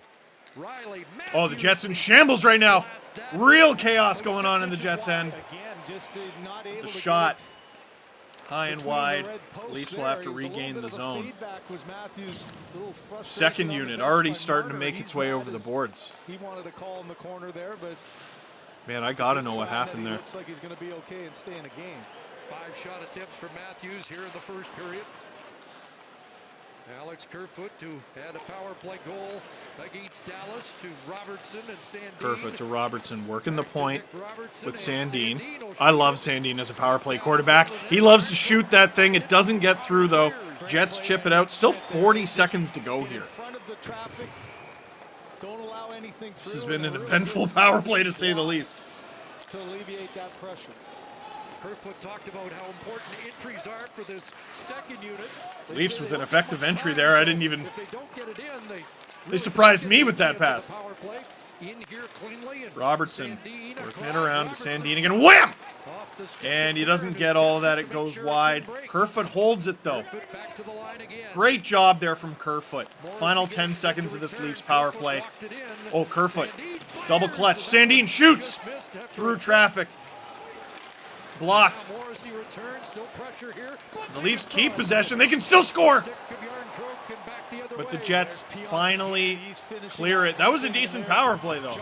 Speaker 1: Oh, the Jets in shambles right now. Real chaos going on in the Jets' end. The shot high and wide. Leafs will have to regain the zone. Second unit already starting to make its way over the boards. Man, I gotta know what happened there.
Speaker 2: Looks like he's going to be okay and stay in the game.
Speaker 3: 5 shot attempts for Matthews here in the first period. Alex Kerfoot to add a power play goal against Dallas to Robertson and Sandin.
Speaker 1: Kerfoot to Robertson, working the point with Sandin. I love Sandin as a power play quarterback. He loves to shoot that thing. It doesn't get through, though. Jets chip it out. Still 40 seconds to go here. This has been an eventful power play, to say the least.
Speaker 2: To alleviate that pressure.
Speaker 3: Kerfoot talked about how important entries are for this second unit.
Speaker 1: Leafs with an effective entry there. I didn't even... They surprised me with that pass. Robertson working it around to Sandin again. Wham! And he doesn't get all that. It goes wide. Kerfoot holds it, though. Great job there from Kerfoot. Final 10 seconds of this Leafs power play. Oh, Kerfoot. Double clutch. Sandin shoots through traffic. Blocked. The Leafs keep possession. They can still score. But the Jets finally clear it. That was a decent power play, though.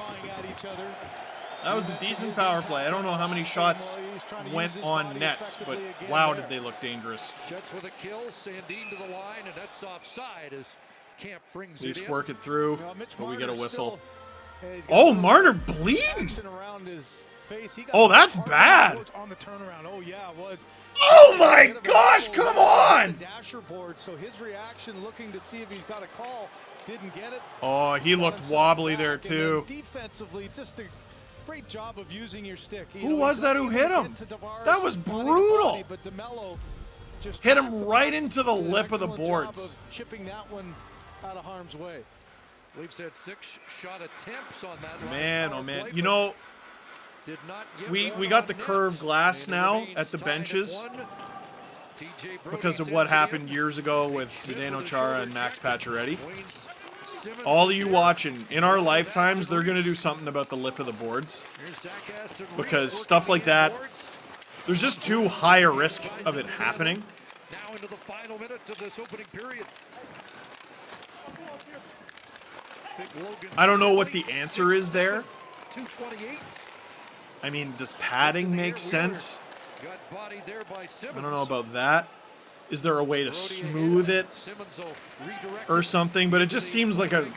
Speaker 1: That was a decent power play. I don't know how many shots went on nets, but wow, did they look dangerous.
Speaker 3: Jets with a kill. Sandin to the line, and that's offside as Camp brings it in.
Speaker 1: Leafs work it through, but we get a whistle. Oh, Marner bleeding. Oh, that's bad. Oh my gosh, come on.
Speaker 2: So his reaction, looking to see if he's got a call, didn't get it.
Speaker 1: Oh, he looked wobbly there too.
Speaker 2: Defensively, just a great job of using your stick.
Speaker 1: Who was that who hit him? That was brutal. Hit him right into the lip of the boards.
Speaker 2: Chipping that one out of harm's way.
Speaker 3: Leafs had 6 shot attempts on that.
Speaker 1: Man, oh man. You know, we got the curved glass now at the benches because of what happened years ago with Zdeno Chara and Max Pacioretty. All of you watching, in our lifetimes, they're going to do something about the lip of the boards because stuff like that, there's just too high a risk of it happening.
Speaker 3: Now into the final minute of this opening period.
Speaker 1: I don't know what the answer is there.
Speaker 3: 2:28.
Speaker 1: I mean, does padding make sense? I don't know about that. Is there a way to smooth it or something? But it just seems like a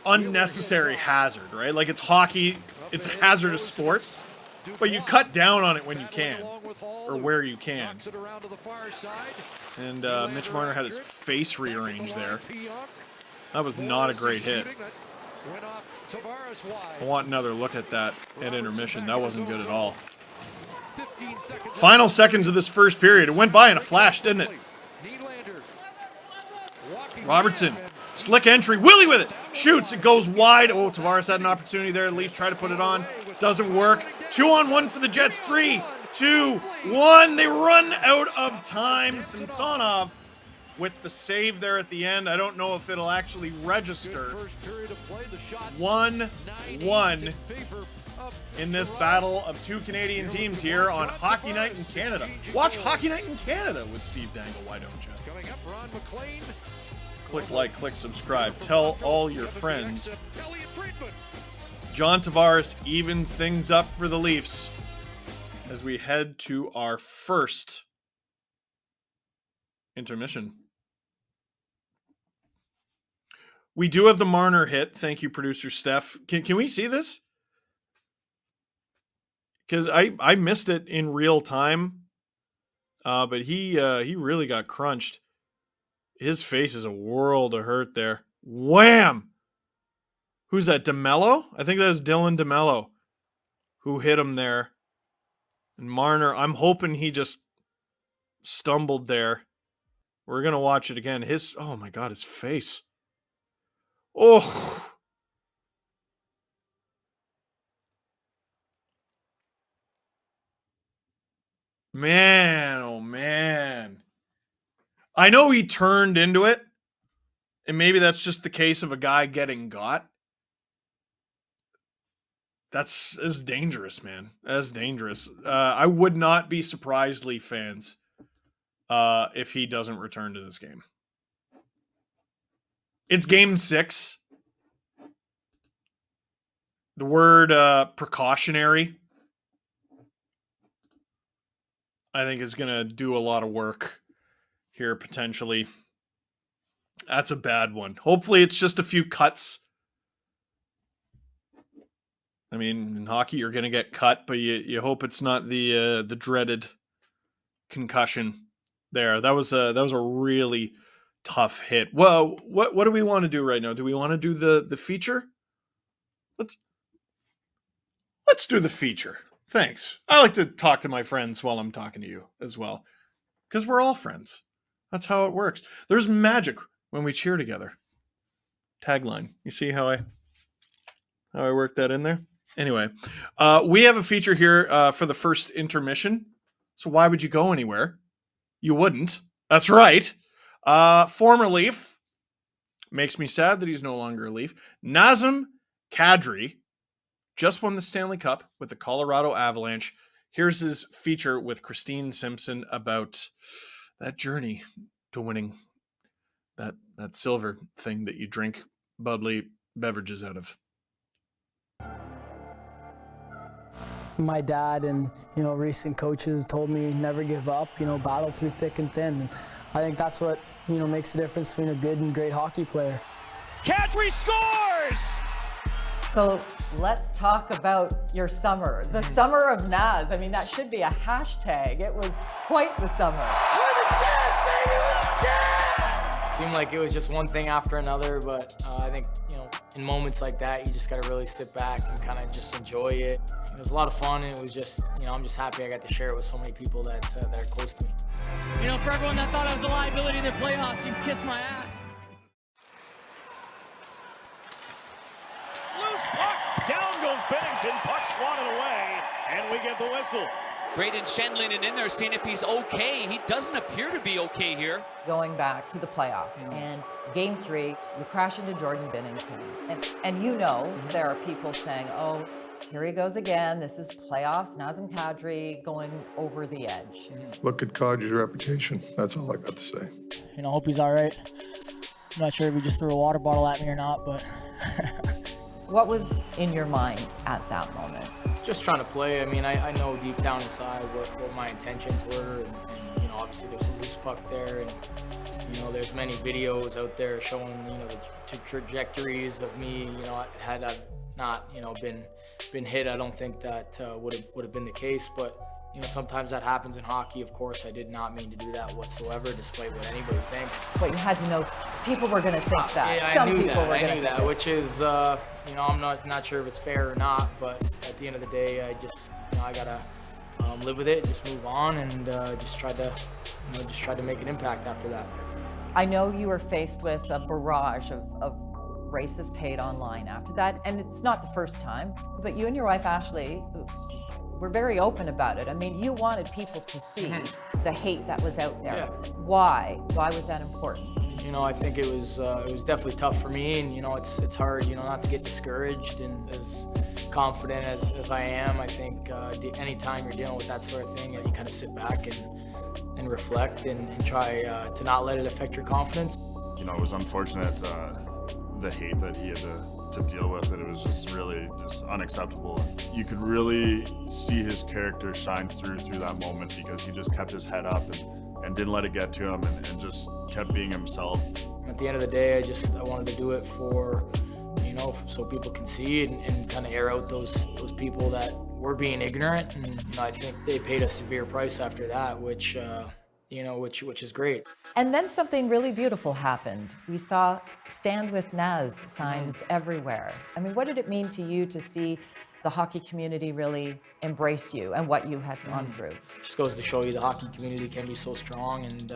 Speaker 1: unnecessary hazard, right? Like, it's hockey, it's a hazardous sport, but you cut down on it when you can, or where you can. And Mitch Marner had his face rearranged there. That was not a great hit. I want another look at that at intermission. That wasn't good at all. Final seconds of this first period. It went by in a flash, didn't it? Robertson, slick entry. Willie with it. Shoots. It goes wide. Oh, Tavares had an opportunity there. At least try to put it on. Doesn't work. 2-on-1 for the Jets. 3, 2, 1. They run out of time. Samsonov with the save there at the end. I don't know if it'll actually register. 1-1 in this battle of two Canadian teams here on Hockey Night in Canada. Watch Hockey Night in Canada with Steve Dangle, why don't you?
Speaker 3: Coming up, Ron McLean.
Speaker 1: Click like, click subscribe. Tell all your friends. John Tavares evens things up for the Leafs as we head to our first intermission. We do have the Marner hit. Thank you, producer Steph. Can we see this? Because I missed it in real time, but he really got crunched. His face is a world of hurt there. Wham! Who's that, DeMello? I think that was Dylan DeMello. who hit him there. And Marner, I'm hoping he just stumbled there. We're going to watch it again. Oh my God, his face. Oh. Man, oh man. I know he turned into it, and maybe that's just the case of a guy getting got. That's dangerous, man. That's dangerous. I would not be surprised, Leaf fans, if he doesn't return to this game. It's game 6. The word precautionary, I think, is going to do a lot of work here, potentially. That's a bad one. Hopefully it's just a few cuts. I mean, in hockey, you're going to get cut, but you hope it's not the dreaded concussion there. That was a really tough hit. Well, what do we want to do right now? Do we want to do the feature? Let's do the feature. Thanks. I like to talk to my friends while I'm talking to you as well, because we're all friends. That's how it works. There's magic when we cheer together. Tagline. You see how I work that in there? Anyway, we have a feature here for the first intermission. So why would you go anywhere? You wouldn't. That's right. Former Leaf. Makes me sad that he's no longer a Leaf. Nazem Kadri just won the Stanley Cup with the Colorado Avalanche. Here's his feature with Christine Simpson about that journey to winning that silver thing that you drink bubbly beverages out of.
Speaker 4: My dad and, recent coaches have told me never give up, battle through thick and thin. And I think that's what, makes the difference between a good and great hockey player.
Speaker 5: Kadri scores!
Speaker 6: So let's talk about your summer, the summer of Naz. I mean, that should be a hashtag. It was quite the summer.
Speaker 5: We're the champs, baby, we're the champs!
Speaker 7: Seemed like it was just one thing after another, but I think, in moments like that, you just got to really sit back and kind of just enjoy it. It was a lot of fun, and it was just, I'm just happy I got to share it with so many people that are close to me.
Speaker 8: For everyone that thought I was a liability in the playoffs, you can kiss my ass.
Speaker 5: Loose puck, down goes Bennington, puck swatted away, and we get the whistle.
Speaker 9: Braden Shenlin in there seeing if he's okay. He doesn't appear to be okay here.
Speaker 6: Going back to the playoffs and game 3, you crash into Jordan Binnington. And there are people saying, oh, here he goes again. This is playoffs. Nazem Kadri going over the edge.
Speaker 10: Look at Kadri's reputation. That's all I got to say.
Speaker 4: I hope he's all right. I'm not sure if he just threw a water bottle at me or not, but...
Speaker 6: What was in your mind at that moment?
Speaker 7: Just trying to play. I mean, I know deep down inside what my intentions were, and obviously there's a loose puck there, and there's many videos out there showing the trajectories of me. Had I not been hit, I don't think that would have been the case. But sometimes that happens in hockey. Of course, I did not mean to do that whatsoever, despite what anybody thinks.
Speaker 6: But you had to know people were going to think that.
Speaker 7: Yeah, I knew that, which is, I'm not sure if it's fair or not, but at the end of the day, I just, I gotta live with it, just move on, and just try to make an impact after that.
Speaker 6: I know you were faced with a barrage of racist hate online after that, and it's not the first time, but you and your wife, Ashley, were very open about it. I mean, you wanted people to see the hate that was out there.
Speaker 7: Yeah.
Speaker 6: Why? Why was that important?
Speaker 7: I think it was definitely tough for me, and it's hard, not to get discouraged. And as confident as I am, I think anytime you're dealing with that sort of thing, you kind of sit back and reflect and try to not let it affect your confidence.
Speaker 11: It was unfortunate the hate that he had to deal with, and it was just really unacceptable. You could really see his character shine through that moment, because he just kept his head up and didn't let it get to him, and just kept being himself.
Speaker 7: At the end of the day, I wanted to do it for, so people can see and kind of air out those people that were being ignorant. And I think they paid a severe price after that, which is great.
Speaker 6: And then something really beautiful happened. We saw Stand With Naz signs everywhere. I mean, what did it mean to you to see the hockey community really embrace you and what you had gone through?
Speaker 7: Just goes to show you the hockey community can be so strong, and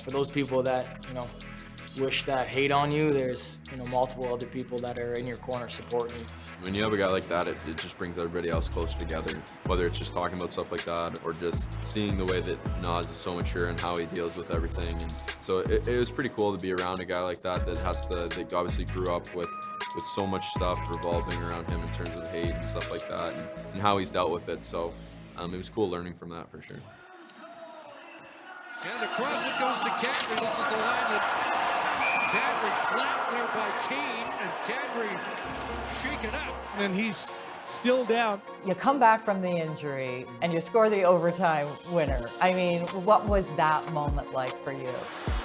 Speaker 7: for those people that wish that hate on you, there's multiple other people that are in your corner supporting you.
Speaker 12: When you have a guy like that, it just brings everybody else closer together, whether it's just talking about stuff like that or just seeing the way that Nas is so mature and how he deals with everything. And so it was pretty cool to be around a guy like that that obviously grew up with so much stuff revolving around him in terms of hate and stuff like that, and how he's dealt with it. So it was cool learning from that for sure.
Speaker 3: And across it goes to Kadri. This is the line that Kadri flat there by Kane, and Kadri shaken up.
Speaker 2: And he's still down.
Speaker 6: You come back from the injury and you score the overtime winner. I mean, what was that moment like for you?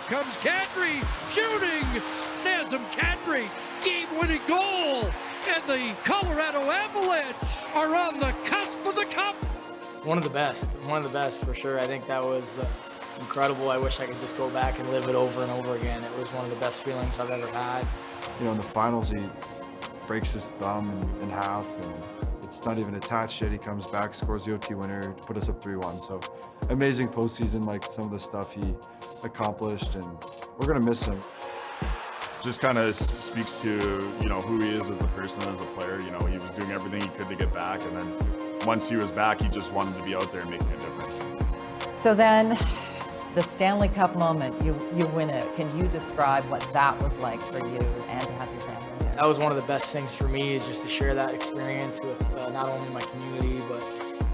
Speaker 3: Comes Kadri shooting. Nazem Kadri, game-winning goal. And the Colorado Avalanche are on the cusp of the cup.
Speaker 7: One of the best for sure. I think that was incredible. I wish I could just go back and live it over and over again. It was one of the best feelings I've ever had.
Speaker 13: In the finals, he breaks his thumb in half, and it's not even attached yet. He comes back, scores the OT winner to put us up 3-1. So amazing postseason, like some of the stuff he accomplished, and we're gonna miss him.
Speaker 11: Just kind of speaks to who he is as a person, as a player. He was doing everything he could to get back, and then once he was back, he just wanted to be out there and making a difference.
Speaker 6: So then, the Stanley Cup moment, you win it. Can you describe what that was like for you and to have your family there?
Speaker 7: That was one of the best things for me, is just to share that experience with not only my community, but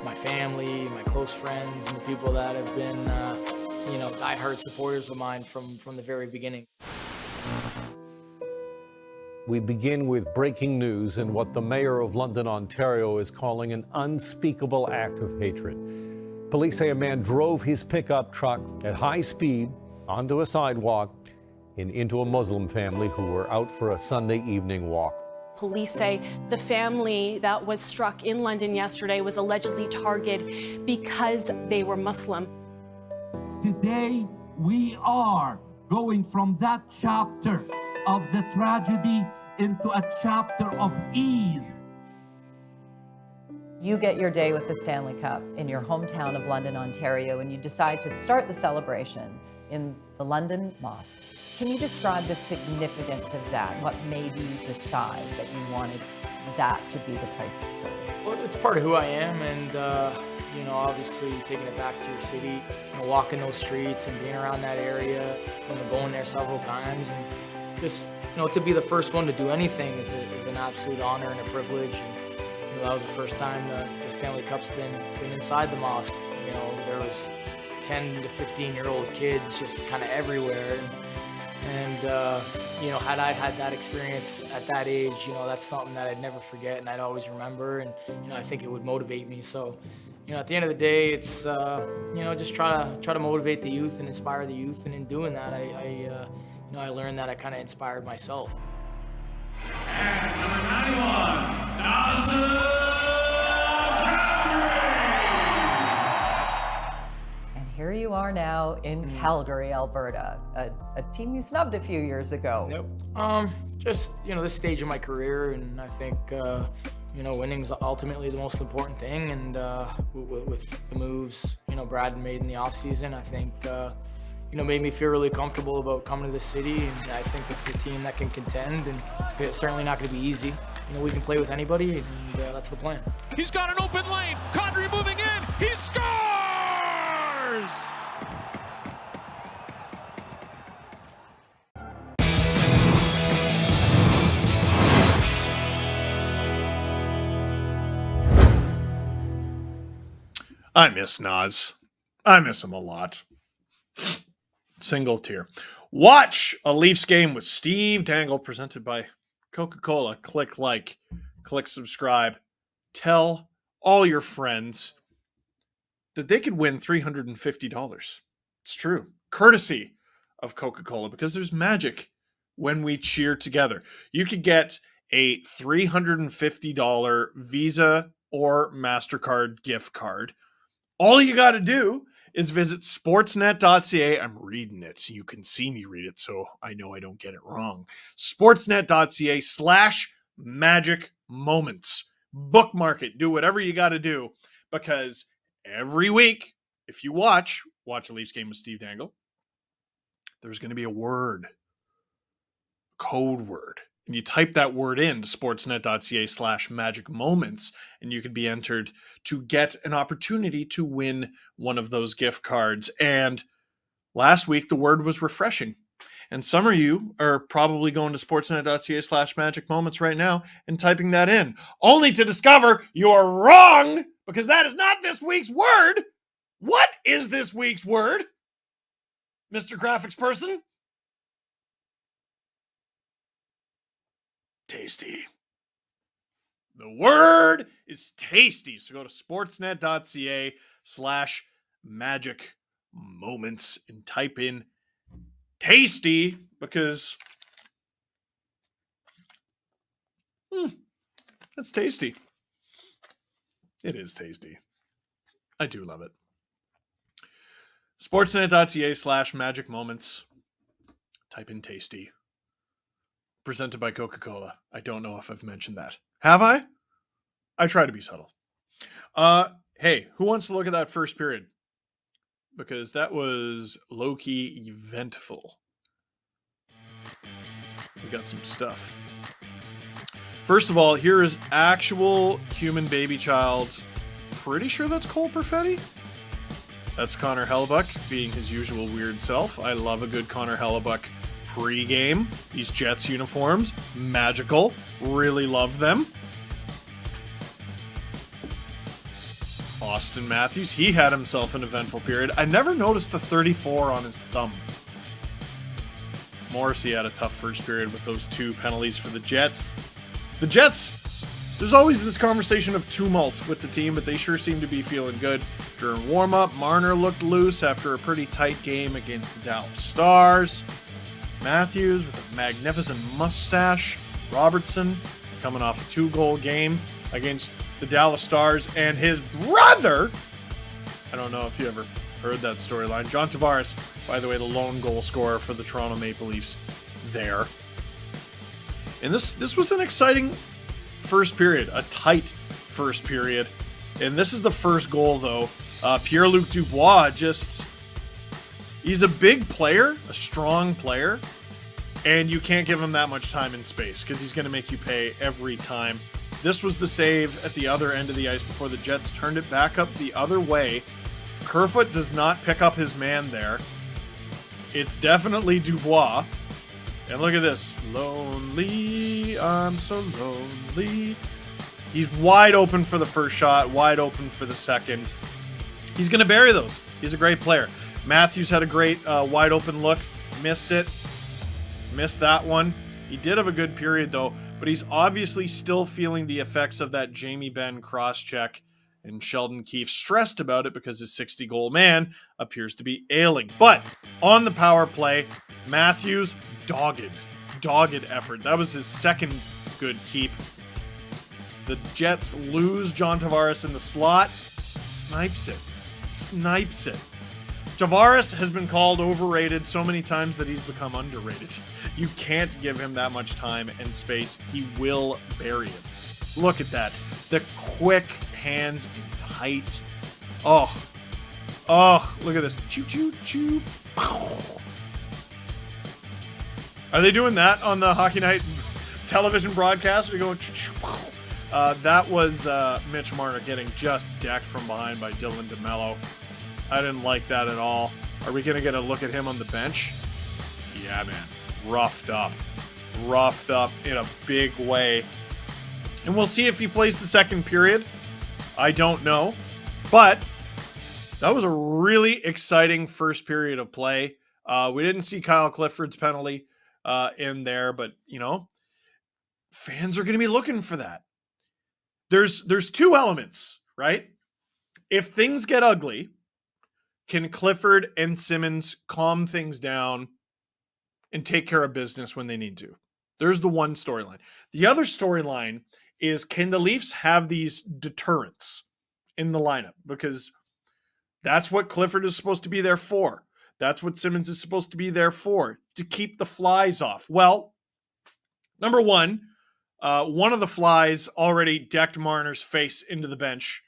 Speaker 7: my family, my close friends, and the people that have been, diehard supporters of mine from the very beginning.
Speaker 14: We begin with breaking news and what the mayor of London, Ontario is calling an unspeakable act of hatred. Police say a man drove his pickup truck at high speed onto a sidewalk and into a Muslim family who were out for a Sunday evening walk.
Speaker 15: Police say the family that was struck in London yesterday was allegedly targeted because they were Muslim.
Speaker 16: Today, we are going from that chapter of the tragedy into a chapter of ease.
Speaker 6: You get your day with the Stanley Cup in your hometown of London, Ontario, and you decide to start the celebration in the London Mosque. Can you describe the significance of that? What made you decide that you wanted that to be the place it started?
Speaker 7: Well, it's part of who I am, and obviously taking it back to your city, walking those streets and being around that area, going there several times, and just to be the first one to do anything is an absolute honor and a privilege. And that was the first time the Stanley Cup's been inside the mosque. There was 10 to 15-year-old kids just kind of everywhere, and had I had that experience at that age, that's something that I'd never forget and I'd always remember, and I think it would motivate me. So at the end of the day, it's just try to motivate the youth and inspire the youth, and in doing that, I learned that I kind of inspired myself.
Speaker 5: And number 91,
Speaker 6: And here you are now in Calgary, Alberta, a team you snubbed a few years ago.
Speaker 7: Yep. Just this stage of my career, and I think winning's ultimately the most important thing. And with the moves Brad made in the offseason, I think made me feel really comfortable about coming to this city, and I think this is a team that can contend, and it's certainly not going to be easy. We can play with anybody, and that's the plan.
Speaker 2: He's got an open lane. Kadri moving in. He scores!
Speaker 1: I miss Nas. I miss him a lot. Single tier. Watch a Leafs game with Steve Dangle, presented by Coca-Cola. Click like, click subscribe. Tell all your friends that they could win $350. It's true. Courtesy of Coca-Cola, because there's magic when we cheer together. You could get a $350 Visa or MasterCard gift card. All you got to do is visit sportsnet.ca. I'm reading it. You can see me read it, so I know I don't get it wrong. Sportsnet.ca/magic moments. bookmark it, do whatever you got to do, because every week, if you watch the Leafs game with Steve Dangle, there's going to be a word, code word. And you type that word in to sportsnet.ca/magic moments, and you could be entered to get an opportunity to win one of those gift cards. And last week, the word was refreshing. And some of you are probably going to sportsnet.ca/magic moments right now and typing that in, only to discover you're wrong, because that is not this week's word. What is this week's word, Mr. Graphics person? Tasty. The word is tasty. So go to sportsnet.ca/magic moments and type in tasty, because that's tasty. It is tasty. I do love it. Sportsnet.ca/magic moments. Type in tasty. Presented by Coca-Cola. I don't know if I've mentioned that. Have I? I try to be subtle. Hey, who wants to look at that first period? Because that was low-key eventful. We got some stuff. First of all, here is actual human baby child. Pretty sure that's Cole Perfetti. That's Connor Hellebuyck being his usual weird self. I love a good Connor Hellebuyck pre-game. These Jets uniforms, magical. Really love them. Austin Matthews, he had himself an eventful period. I never noticed the 34 on his thumb. Morrissey had a tough first period with those 2 penalties for the Jets. The Jets, there's always this conversation of tumult with the team, but they sure seem to be feeling good. During warm-up, Marner looked loose after a pretty tight game against the Dallas Stars. Matthews with a magnificent mustache. Robertson coming off a 2-goal game against the Dallas Stars, and his brother, I don't know if you ever heard that storyline, John Tavares, by the way, the lone goal scorer for the Toronto Maple Leafs there. And this was an exciting first period, a tight first period. And this is the first goal, though. Pierre-Luc Dubois he's a big player, a strong player, and you can't give him that much time and space because he's going to make you pay every time. This was the save at the other end of the ice before the Jets turned it back up the other way. Kerfoot does not pick up his man there. It's definitely Dubois. And look at this. Lonely, I'm so lonely. He's wide open for the first shot, wide open for the second. He's going to bury those. He's a great player. Matthews had a great wide open look. Missed it. Missed that one. He did have a good period, though, but he's obviously still feeling the effects of that Jamie Benn cross-check, and Sheldon Keefe stressed about it because his 60-goal man appears to be ailing. But on the power play, Matthews, dogged effort. That was his second good keep. The Jets lose John Tavares in the slot. Snipes it. Tavares has been called overrated so many times that he's become underrated. You can't give him that much time and space. He will bury it. Look at that. The quick hands and tight. Oh, look at this. Choo, choo, choo. Are they doing that on the Hockey Night television broadcast? Are you going choo, choo, that was Mitch Marner getting just decked from behind by Dylan DeMello. I didn't like that at all. Are we going to get a look at him on the bench? Yeah, man. Roughed up in a big way. And we'll see if he plays the second period. I don't know. But that was a really exciting first period of play. We didn't see Kyle Clifford's penalty in there, but, fans are going to be looking for that. There's 2 elements, right? If things get ugly, can Clifford and Simmons calm things down and take care of business when they need to? There's the one storyline. The other storyline is, can the Leafs have these deterrents in the lineup? Because that's what Clifford is supposed to be there for. That's what Simmons is supposed to be there for, to keep the flies off. Well, number one, One of the flies already decked Marner's face into the bench.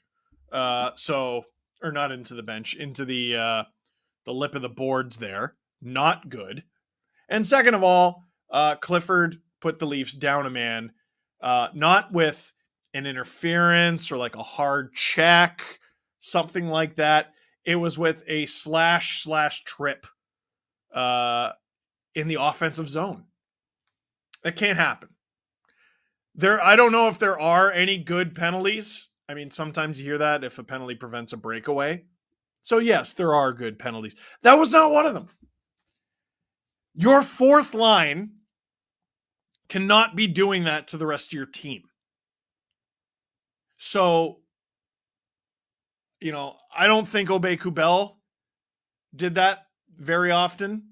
Speaker 1: Or not into the bench, into the lip of the boards there. Not good. And second of all, Clifford put the Leafs down a man, not with an interference or like a hard check, something like that. It was with a slash/trip in the offensive zone. That can't happen. I don't know if there are any good penalties. I mean, sometimes you hear that if a penalty prevents a breakaway. So yes, there are good penalties. That was not one of them. Your fourth line cannot be doing that to the rest of your team. So, I don't think Aubé-Kubel did that very often.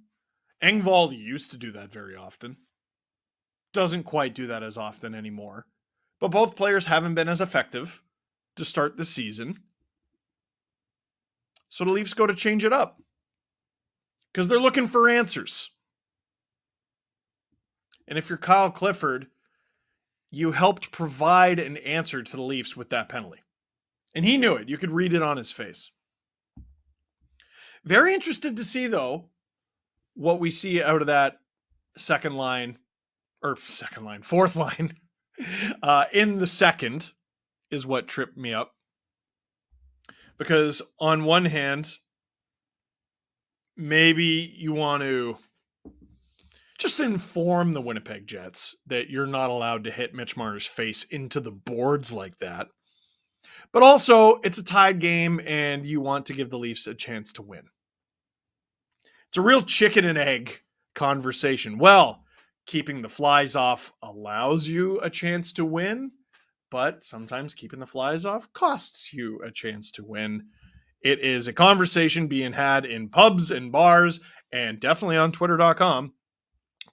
Speaker 1: Engvall used to do that very often. Doesn't quite do that as often anymore. But both players haven't been as effective to start the season. So the Leafs go to change it up. Because they're looking for answers. And if you're Kyle Clifford, you helped provide an answer to the Leafs with that penalty. And he knew it. You could read it on his face. Very interested to see, though, what we see out of that fourth line in the second is what tripped me up. Because on one hand, maybe you want to just inform the Winnipeg Jets that you're not allowed to hit Mitch Marner's face into the boards like that. But also, it's a tied game and you want to give the Leafs a chance to win. It's a real chicken and egg conversation. Well, keeping the flies off allows you a chance to win, but sometimes keeping the flies off costs you a chance to win. It is a conversation being had in pubs and bars and definitely on Twitter.com.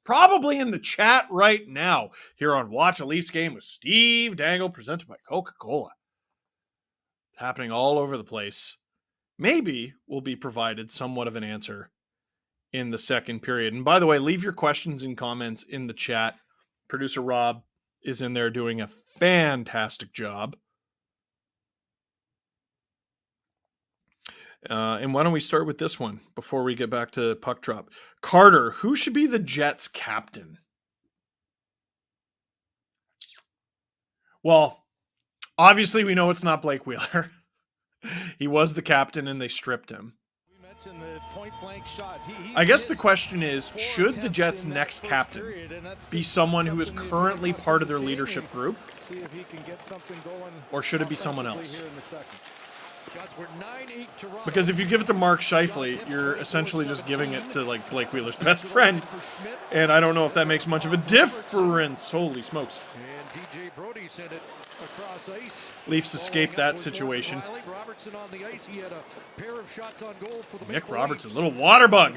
Speaker 1: Probably in the chat right now here on Watch a Leafs Game with Steve Dangle, presented by Coca-Cola. It's happening all over the place. Maybe we'll be provided somewhat of an answer in the second period. And by the way, leave your questions and comments in the chat. Producer Rob is in there doing a fantastic job. And why don't we start with this one before we get back to puck drop? Carter, who should be the Jets captain? Well, obviously we know it's not Blake Wheeler. He was the captain and they stripped him. I guess the question is, should the Jets' next captain be someone who is currently part of their leadership group? Or should it be someone else? Because if you give it to Mark Scheifele, you're essentially just giving it to like Blake Wheeler's best friend. And I don't know if that makes much of a difference. Holy smokes. Leafs escaped that situation. Nick Robertson, little water bug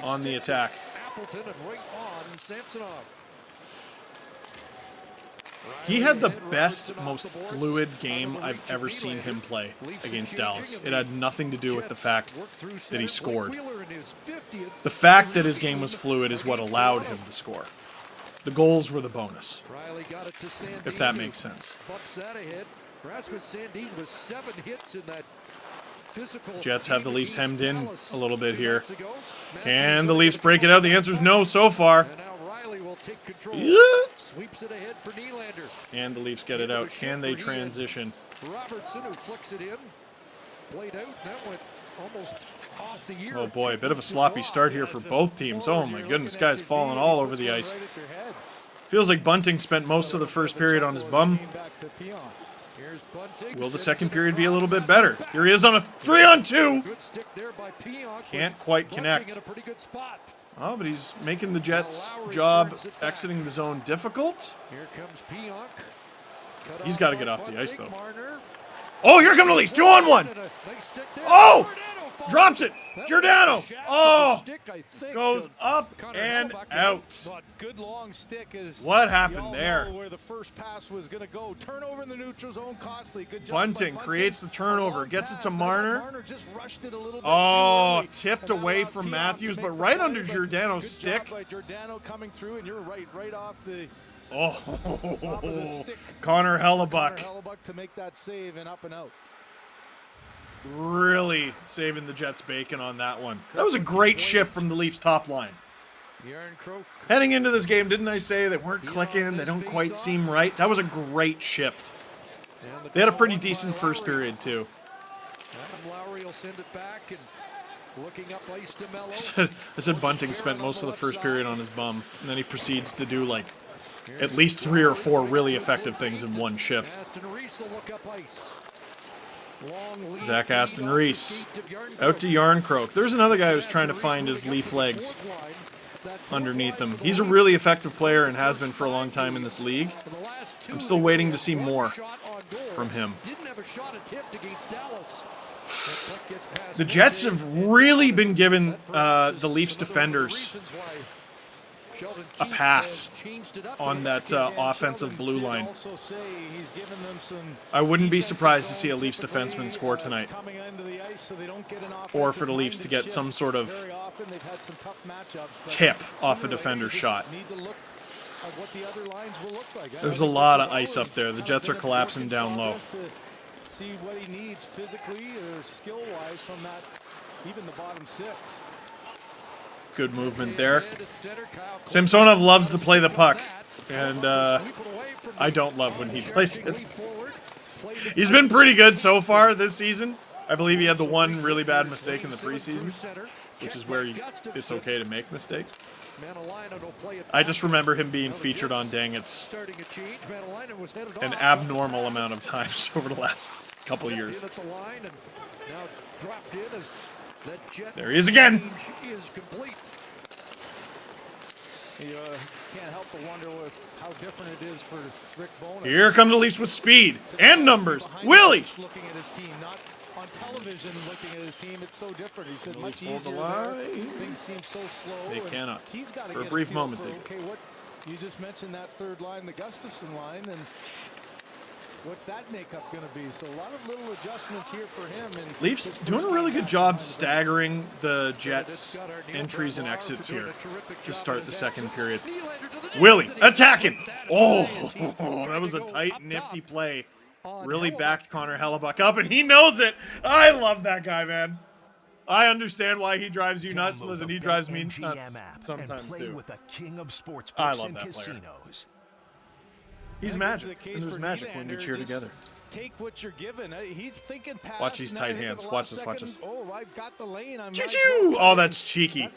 Speaker 1: on the attack. He had the best, most fluid game I've ever seen him play against Dallas. It had nothing to do with the fact that he scored. The fact that his game was fluid is what allowed him to score. The goals were the bonus, if that makes sense. Jets have the Leafs hemmed in a little bit here. Can the Leafs break it out? The answer is no so far. Yeah. And the Leafs get it out. Can they transition?
Speaker 2: Robertson, who flicks it in, played out. That went almost off the ear.
Speaker 1: Oh boy, a bit of a sloppy start here for both teams. Oh my goodness, guys falling all over the ice. Feels like Bunting spent most of the first period on his bum. Will the second period be a little bit better? Here he is on a 3-on-2. Can't quite connect. Oh, but he's making the Jets' job exiting the zone difficult. He's got to get off the ice, though. Oh, here come the Leafs. 2-on-1. Oh! Drops it. Giordano. Oh! Goes up and out.
Speaker 2: Good long stick is
Speaker 1: what happened there?
Speaker 2: Where the first pass was going to go. Turnover in the neutral zone, costly. Good job.
Speaker 1: Bunting creates the turnover, gets it to Marner. Oh, tipped away from Matthews, but right under Giordano's stick.
Speaker 2: Giordano coming through, and you're right off the
Speaker 1: Oh, Connor Hellebuck.
Speaker 2: To make that save and up and out.
Speaker 1: Really saving the Jets' bacon on that one. That was a great shift from the Leafs' top line. Heading into this game, didn't I say they weren't clicking? They don't quite seem right. That was a great shift. They had a pretty decent first period, too.
Speaker 3: Lowry will send it back and looking up ice to Mello.
Speaker 1: I said Bunting spent most of the first period on his bum, and then he proceeds to do like at least 3 or 4 really effective things in one shift. Zach Aston Reese out to Yarncroke. There's another guy who's trying to find his Leaf legs underneath him. He's a really effective player and has been for a long time in this league. I'm still waiting to see more from him. The Jets have really been giving the Leafs defenders a pass on that offensive blue line. I wouldn't be surprised to see a Leafs defenseman score tonight, or for the Leafs to get some sort of tip off a defender's shot. There's a lot of ice up there. The Jets are collapsing down low.
Speaker 2: See what he needs physically or skill-wise from that, even the bottom 6.
Speaker 1: Good movement there. Samsonov loves to play the puck, and I don't love when he plays it. He's been pretty good so far this season. I believe he had the one really bad mistake in the preseason, which is where it's okay to make mistakes. I just remember him being featured on Dangle's an abnormal amount of times over the last couple of years. There he is again.
Speaker 2: You can't help but wonder how different it is for Rick Bowness.
Speaker 1: Here come the Leafs with speed and numbers. Willie!
Speaker 2: Looking at his team, not on television looking at his team, it's so different. He said much
Speaker 1: Hold the
Speaker 2: easier
Speaker 1: line.
Speaker 2: there. Things seem so slow.
Speaker 1: They cannot.
Speaker 2: He's got to
Speaker 1: For a
Speaker 2: get
Speaker 1: brief
Speaker 2: feel
Speaker 1: moment,
Speaker 2: for,
Speaker 1: they
Speaker 2: okay, what you just mentioned, that third line, the Gustafsson line, and what's that makeup going to be? So a lot of little adjustments here for him. And
Speaker 1: Leafs doing a really good job staggering the Jets' entries and exits here to start the second period. Willie attacking. Oh, that was a tight, nifty play. Really backed Connor Hellebuck up, and he knows it. I love that guy, man. I understand why he drives you nuts. Listen, he drives me nuts sometimes too. I love that player. He's magic, and there's magic when you cheer together.
Speaker 2: Take what you're given. He's thinking pass.
Speaker 1: Watch these tight hands. Watch this. Watch this.
Speaker 2: Oh, I've got the lane.
Speaker 1: Choo-choo! Oh, that's cheeky.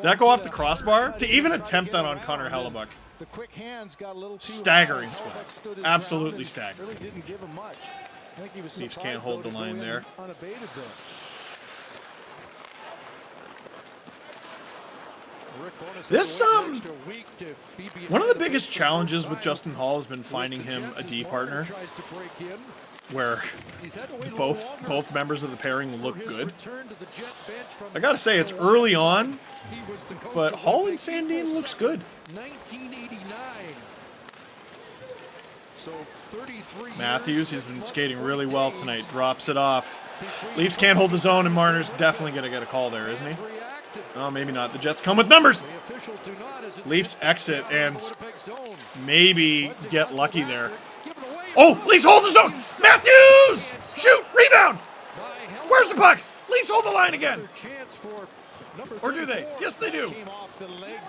Speaker 1: That go off the crossbar? To even attempt that on Connor Hellebuck.
Speaker 2: The quick hands got a little too
Speaker 1: staggering
Speaker 2: high.
Speaker 1: spot. Absolutely staggering.
Speaker 2: Really didn't give him much. I think he was
Speaker 1: Leafs can't hold the line there.
Speaker 2: Unabated there.
Speaker 1: This one of the biggest challenges with Justin Hall has been finding him a D partner where both members of the pairing look good. I gotta say, it's early on, but Hall and Sandin looks good.
Speaker 3: 1989. So 33
Speaker 1: Matthews, he's been skating really well tonight, drops it off. Leafs can't hold the zone, and Marner's definitely gonna get a call there, isn't he? Oh, maybe not. The Jets come with numbers. Leafs exit and maybe get lucky there. Oh, Leafs hold the zone. Matthews! Shoot! Rebound! Where's the puck? Leafs hold the line again. Or do they? Yes, they do.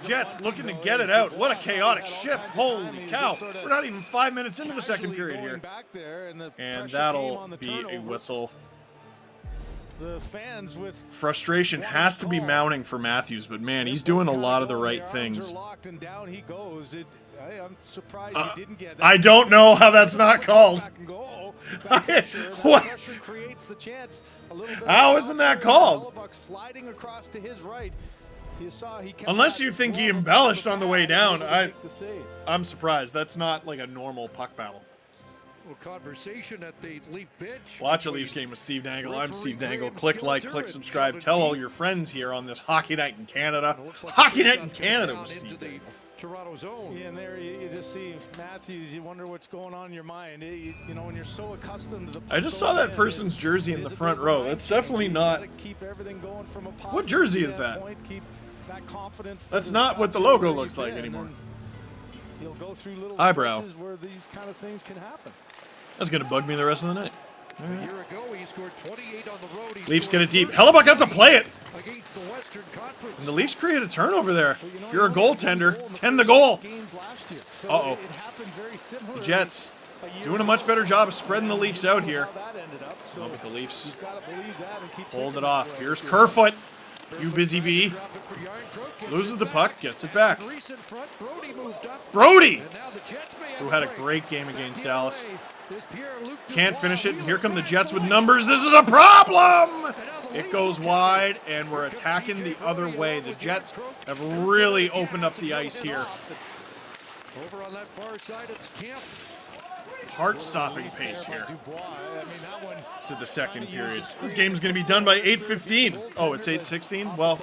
Speaker 1: Jets looking to get it out. What a chaotic shift. Holy cow. We're not even 5 minutes into the second period here. And that'll be a whistle.
Speaker 2: The fans with
Speaker 1: frustration has to be mounting for Matthews, but man, he's doing a lot of the right things.
Speaker 2: I'm surprised he didn't get that.
Speaker 1: I don't know how that's not called. What? How isn't that called?
Speaker 2: Sliding across to his right.
Speaker 1: Unless you think he embellished on the way down, I'm surprised. That's not like a normal puck battle.
Speaker 3: Conversation at the Leaf bench.
Speaker 1: Watch a Leafs game with Steve Dangle. I'm Steve Dangle. Click like, click subscribe. Tell all your friends here on this Hockey Night in Canada. Hockey Night in Canada with Steve Dangle.
Speaker 2: Toronto zone. Yeah, and there you just see Matthews. You wonder what's going on in your mind. You know, when you're so accustomed to the.
Speaker 1: I just saw that person's jersey in the front row. That's definitely not.
Speaker 2: Keep everything going from a
Speaker 1: what jersey is that?
Speaker 2: Keep that confidence.
Speaker 1: That's not what the logo looks like anymore.
Speaker 2: He'll go through little
Speaker 1: Eyebrow.
Speaker 2: stretches where these kind of things can happen.
Speaker 1: That's going to bug me the rest of the night.
Speaker 2: A year ago, he scored 28 on the road.
Speaker 1: Leafs get it deep. Hellebuck has to play it.
Speaker 2: Against the Western Conference.
Speaker 1: And the Leafs create a turnover there. If you're a goaltender, tend the goal. Uh-oh. The Jets doing a much better job of spreading the Leafs out here. Oh, but the Leafs hold it off. Here's Kerfoot. You busy bee. Loses the puck, gets it back. Brody, who had a great game against Dallas. Can't finish it. And here come the Jets with numbers. This is a problem. It goes wide, and we're attacking the other way. The Jets have really opened up the ice here.
Speaker 2: Over on that far side, it's Kemp.
Speaker 1: Heart-stopping pace here to the second period. This game's going to be done by 8:15. Oh, it's 8:16? Well,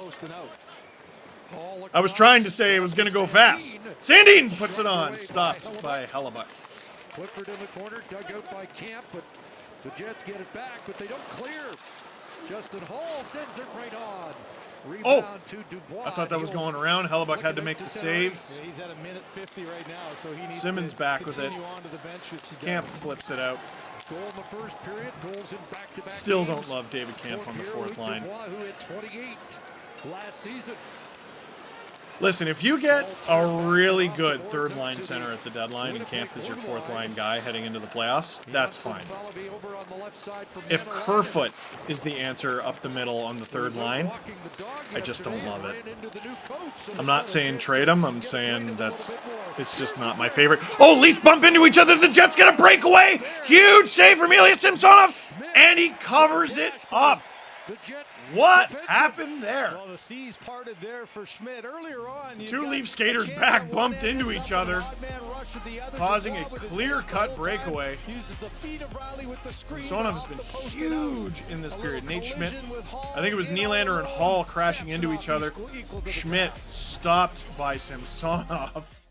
Speaker 1: I was trying to say it was going to go fast. Sandin puts it on. Stopped by Hellebuck.
Speaker 2: Clifford in the corner, dug out by Camp, but the Jets get it back, but they don't clear. Justin Hall sends it right on. Rebound to Dubois.
Speaker 1: I thought that was going around. Hellebuck had to make the save.
Speaker 2: Yeah, he's at a minute 50 right now, so he needs
Speaker 1: Simmons
Speaker 2: to
Speaker 1: back with it.
Speaker 2: continue on to the bench, which he
Speaker 1: Camp
Speaker 2: does.
Speaker 1: flips it out.
Speaker 2: Goal in the first period, goals in back-to-back
Speaker 1: Still
Speaker 2: games.
Speaker 1: don't love David Camp on the fourth line.
Speaker 2: Dubois, who hit 28 last season.
Speaker 1: Listen, if you get a really good third-line center at the deadline and Camp is your fourth-line guy heading into the playoffs, that's fine. If Kerfoot is the answer up the middle on the third line, I just don't love it. I'm not saying trade him. I'm saying it's just not my favorite. Oh, Leafs bump into each other. The Jets get a breakaway. Huge save from Ilya Samsonov, and he covers it up. What happened there?
Speaker 2: Well, the seas parted there for Schmidt. Earlier on,
Speaker 1: two Leaf skaters back bumped into each other, causing a clear-cut breakaway. Samsonov has been huge in this period. Nate Schmidt, I think it was Nylander and Hall crashing into each other. Schmidt stopped by Samsonov.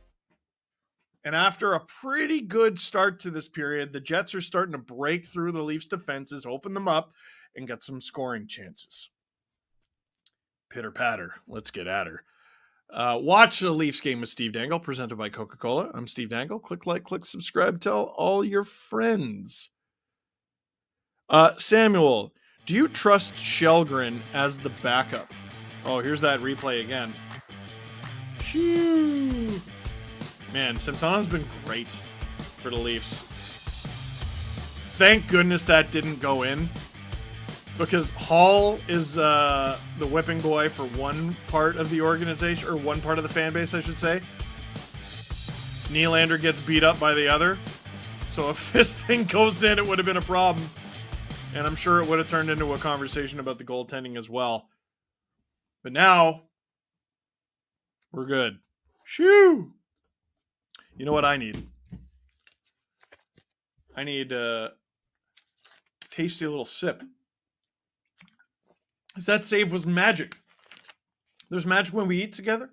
Speaker 1: And after a pretty good start to this period, the Jets are starting to break through the Leafs' defenses, open them up, and get some scoring chances. Pitter patter. Let's get at her. Watch the Leafs game with Steve Dangle, presented by Coca-Cola. I'm Steve Dangle. Click like, click subscribe, tell all your friends. Samuel, do you trust Shelgren as the backup? Oh, here's that replay again. Phew. Man, Samsonov's been great for the Leafs. Thank goodness that didn't go in. Because Hall is the whipping boy for one part of the organization, or one part of the fan base, I should say. Nylander gets beat up by the other. So if this thing goes in, it would have been a problem. And I'm sure it would have turned into a conversation about the goaltending as well. But now, we're good. Shoo! You know what I need? I need a tasty little sip. Because that save was magic. There's magic when we eat together.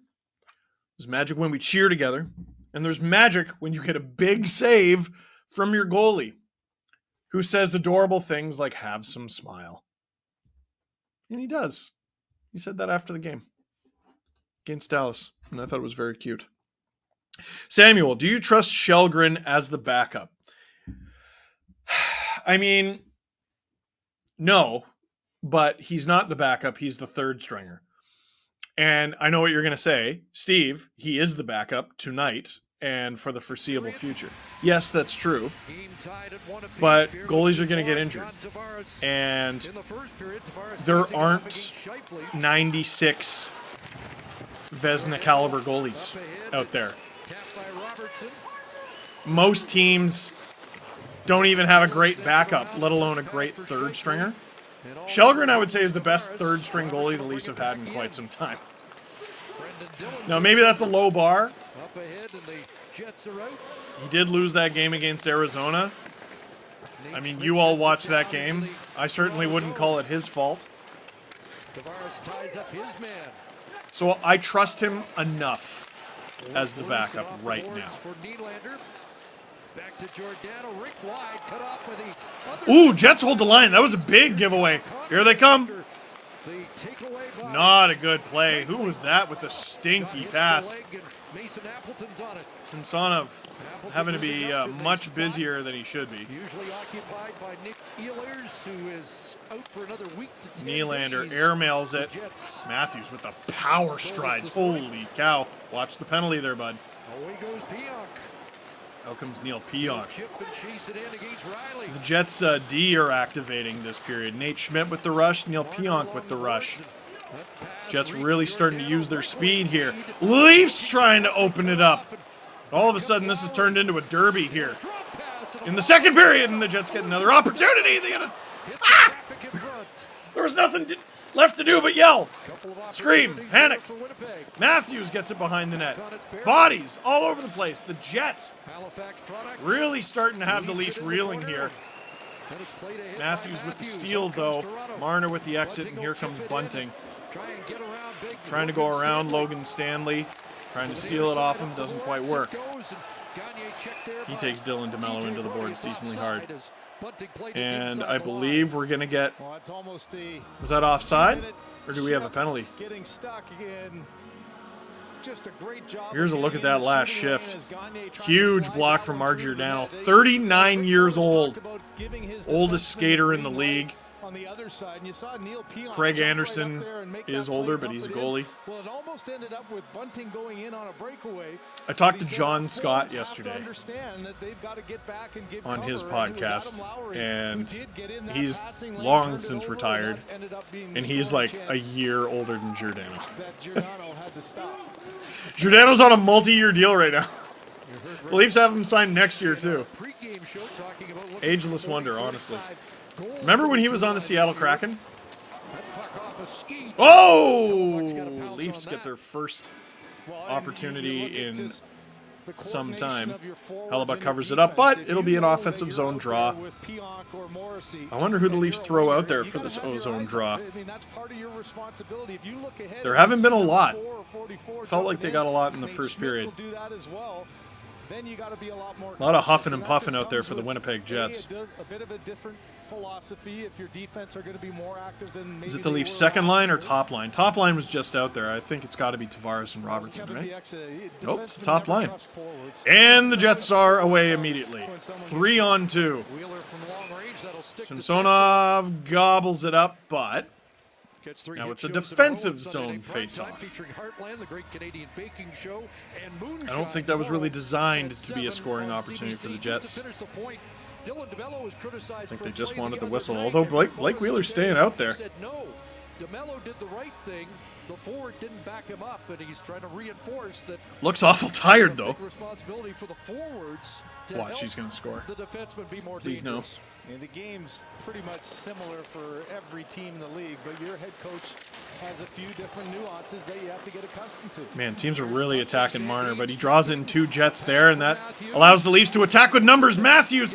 Speaker 1: There's magic when we cheer together. And there's magic when you get a big save from your goalie, who says adorable things like, have some smile. And he does. He said that after the game against Dallas. And I thought it was very cute. Samuel, do you trust Shelgren as the backup? I mean, no. But he's not the backup. He's the third stringer. And I know what you're going to say. Steve, he is the backup tonight and for the foreseeable future. Yes, that's true. But goalies are going to get injured. And there aren't 96 Vezina caliber goalies out there. Most teams don't even have a great backup, let alone a great third stringer. Shelgren, I would say, is the best third-string goalie the Leafs have had in quite some time. Now, maybe that's a low bar. He did lose that game against Arizona. I mean, you all watched that game. I certainly wouldn't call it his fault. So I trust him enough as the backup right now.
Speaker 2: Back to Giordano, Rick wide, cut off with the other.
Speaker 1: Ooh, Jets hold the line. That was a big giveaway. Here they come.
Speaker 2: The takeaway by
Speaker 1: Not a good play. Who was that with the stinky pass?
Speaker 2: Mason Appleton's on it.
Speaker 1: Samsonov having to be much busier than he should be.
Speaker 2: Usually occupied by Nick Ehlers, who is out for another week to 10
Speaker 1: Nylander
Speaker 2: days.
Speaker 1: airmails it.
Speaker 2: The Jets.
Speaker 1: Matthews with the power strides. Holy cow. Watch the penalty there, bud.
Speaker 2: Away goes Pionk.
Speaker 1: Out comes Neil Pionk.
Speaker 2: Chip and chase it in against Riley.
Speaker 1: The Jets D are activating this period. Nate Schmidt with the rush. Neil Pionk with the rush. Jets really starting to use their speed here. Leafs trying to open it up. All of a sudden, this has turned into a derby here. In the second period, and the Jets get another opportunity. They gotta, there was nothing left to do but yell, scream, panic. Matthews gets it behind the net. Bodies all over the place. The Jets really starting to have the Leafs reeling here. Matthews with the steal, though. Marner with the exit, and here comes Bunting. Trying to go around Logan Stanley. Trying to steal it off him. Doesn't quite work. He takes Dylan DeMello into the boards decently hard. And I believe we're going to get... Was that offside? Or do we have a penalty? Here's a look at that last shift. Huge block from Mark Giordano. 39 years old. Oldest skater in the league.
Speaker 2: On the other side, and you saw Neil Pionk.
Speaker 1: Craig Anderson is older, but he's a goalie.
Speaker 2: Well, it almost ended up with Bunting going in on a breakaway.
Speaker 1: I talked to John Scott yesterday
Speaker 2: on
Speaker 1: his podcast, and he's long since retired, and he's like a year older than Giordano. Giordano's on a multi-year deal right now. The Leafs have him signed next year, too. Ageless wonder, honestly. Remember when he was on the Seattle Kraken? Oh! Leafs get their first opportunity in some time. Hellebuck covers it up, but it'll be an offensive zone draw. I wonder who the Leafs throw out there for this O-zone draw. There haven't been a lot. Felt like they got a lot in the first period. A lot of huffing and puffing out there for the Winnipeg Jets.
Speaker 2: A bit of a different philosophy if your defense are going to be more active than maybe.
Speaker 1: Is it the Leafs' second line or top line? Top line was just out there. I think it's got to be Tavares and Robertson, right? Nope, it's the top line. And the Jets are away immediately. 3-on-2. Samsonov gobbles it up, but now it's a defensive zone face-off. I don't think that was really designed to be a scoring opportunity for the Jets. I think they just wanted the whistle, although Blake Wheeler's staying out there.
Speaker 2: DeMello did the right thing. The forward didn't back him up, and he's trying to reinforce that.
Speaker 1: Looks awful tired, though.
Speaker 2: Responsibility for the forwards.
Speaker 1: Watch, he's going to score.
Speaker 2: The defenseman be more
Speaker 1: Please no.
Speaker 5: And the game's pretty much similar for every team in the league, but your head coach has a few different nuances that you have to get accustomed to.
Speaker 1: Man, teams are really attacking Marner, but he draws in 2 Jets there, and that allows the Leafs to attack with numbers. Matthews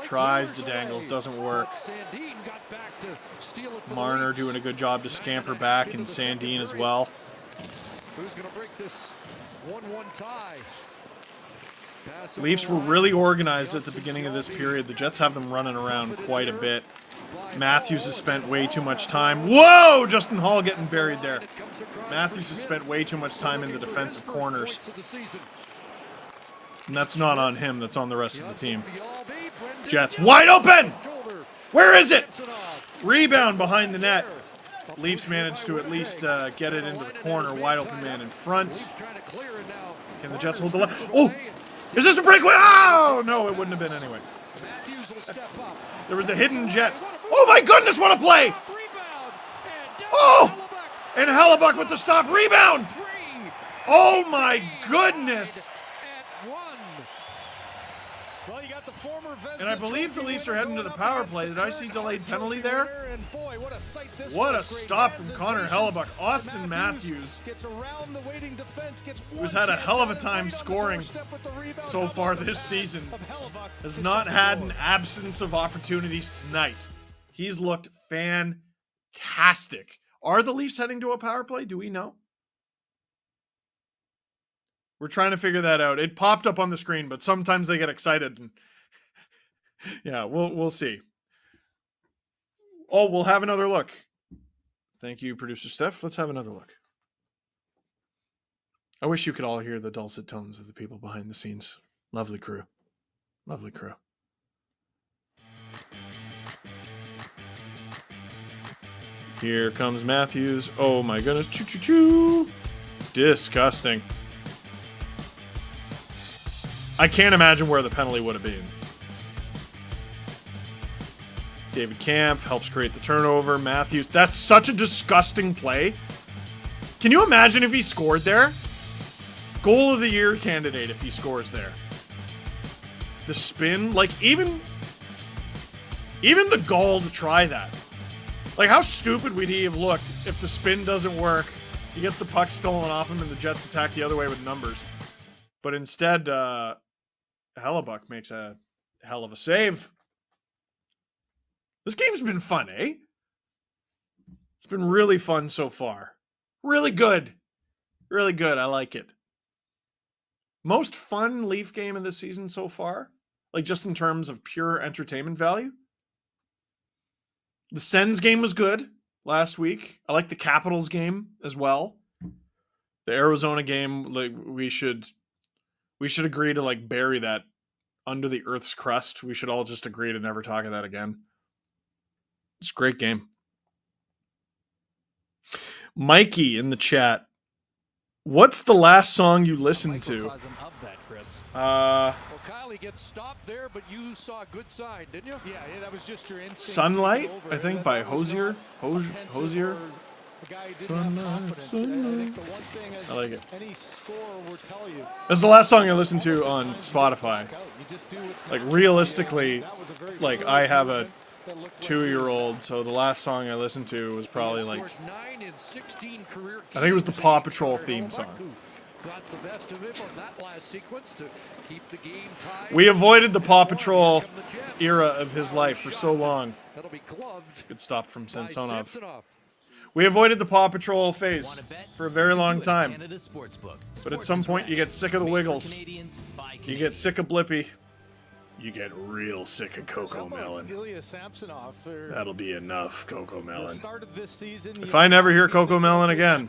Speaker 1: tries the dangles, doesn't work. Marner doing a good job to scamper back, and Sandin as well.
Speaker 2: Who's going to break this 1-1 tie?
Speaker 1: Leafs were really organized at the beginning of this period. The Jets have them running around quite a bit. Matthews has spent way too much time. Whoa! Justin Hall getting buried there. Matthews has spent way too much time in the defensive corners. And that's not on him, that's on the rest of the team. Jets wide open! Where is it? Rebound behind the net. Leafs managed to at least get it into the corner. Wide open man in front. Can the Jets hold the left? Oh! Is this a breakaway? Oh! No, it wouldn't have been anyway. There was a hidden Jet. Oh my goodness, what a play! Oh! And Hellebuck with the stop. Rebound! Oh my goodness! And I believe the Leafs are heading to the power play. Did I see delayed penalty there? What a stop from Connor Hellebuck. Austin Matthews, who's had a hell of a time scoring so far this season, has not had an absence of opportunities tonight. He's looked fantastic. Are the Leafs heading to a power play? Do we know? We're trying to figure that out. It popped up on the screen, but sometimes they get excited and yeah, we'll see. Oh, we'll have another look. Thank you, producer Steph. Let's have another look. I wish you could all hear the dulcet tones of the people behind the scenes. Lovely crew. Lovely crew. Here comes Matthews. Oh my goodness. Choo-choo-choo. Disgusting. I can't imagine where the penalty would have been. David Kampf helps create the turnover. Matthews. That's such a disgusting play. Can you imagine if he scored there? Goal of the year candidate if he scores there. The spin, like even the gall to try that. Like how stupid would he have looked if the spin doesn't work? He gets the puck stolen off him and the Jets attack the other way with numbers. But instead, Hellebuck makes a hell of a save. This game's been fun, eh? It's been really fun so far. Really good. Really good. I like it. Most fun Leaf game of the season so far? Like just in terms of pure entertainment value? The Sens game was good last week. I like the Capitals game as well. The Arizona game, like we should agree to like bury that under the earth's crust. We should all just agree to never talk of that again. It's a great game. Mikey in the chat. What's the last song you listened to?
Speaker 2: Well, Kylie gets stopped there, but you saw a good sign, didn't you? Yeah, that was just your instinct.
Speaker 1: Sunlight, I think, by Hosier. Hosier. Sunlight. I like it. That's the last song I listened to on Spotify. Like, realistically, like, I have a 2-year-old, so the last song I listened to was probably like, I think it was the Paw Patrol theme song. We avoided the Paw Patrol era of his life for so long. Good stop from Samsonov. We avoided the Paw Patrol phase for a very long time. But at some point you get sick of the Wiggles. You get sick of Blippi. You get real sick of Coco Melon. That'll be enough, Coco Melon. If I never hear Coco Melon again,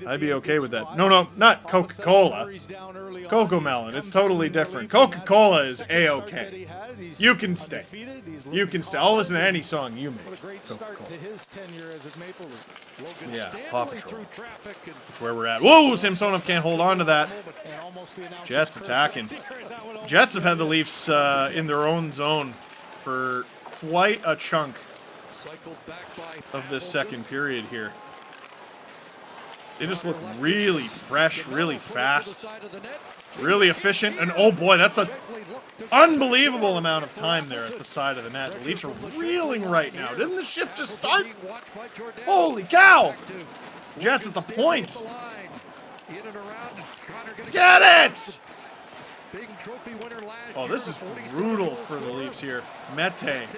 Speaker 1: I'd be okay with that. No, not Coca-Cola. Coco Melon, it's totally different. Coca-Cola is A-okay. You can stay. You can stay. I'll listen to any song you make. Coca-Cola. Yeah, Paw Patrol. That's where we're at. Whoa, Samsonov can't hold on to that. Jets attacking. Jets have had the Leafs in their own zone for quite a chunk of this second period here. They just look really fresh, really fast, really efficient, and oh boy, that's an unbelievable amount of time there at the side of the net. The Leafs are reeling right now. Didn't the shift just start? Holy cow! Jets at the point. Get it! Oh, this is brutal for the Leafs here. Mete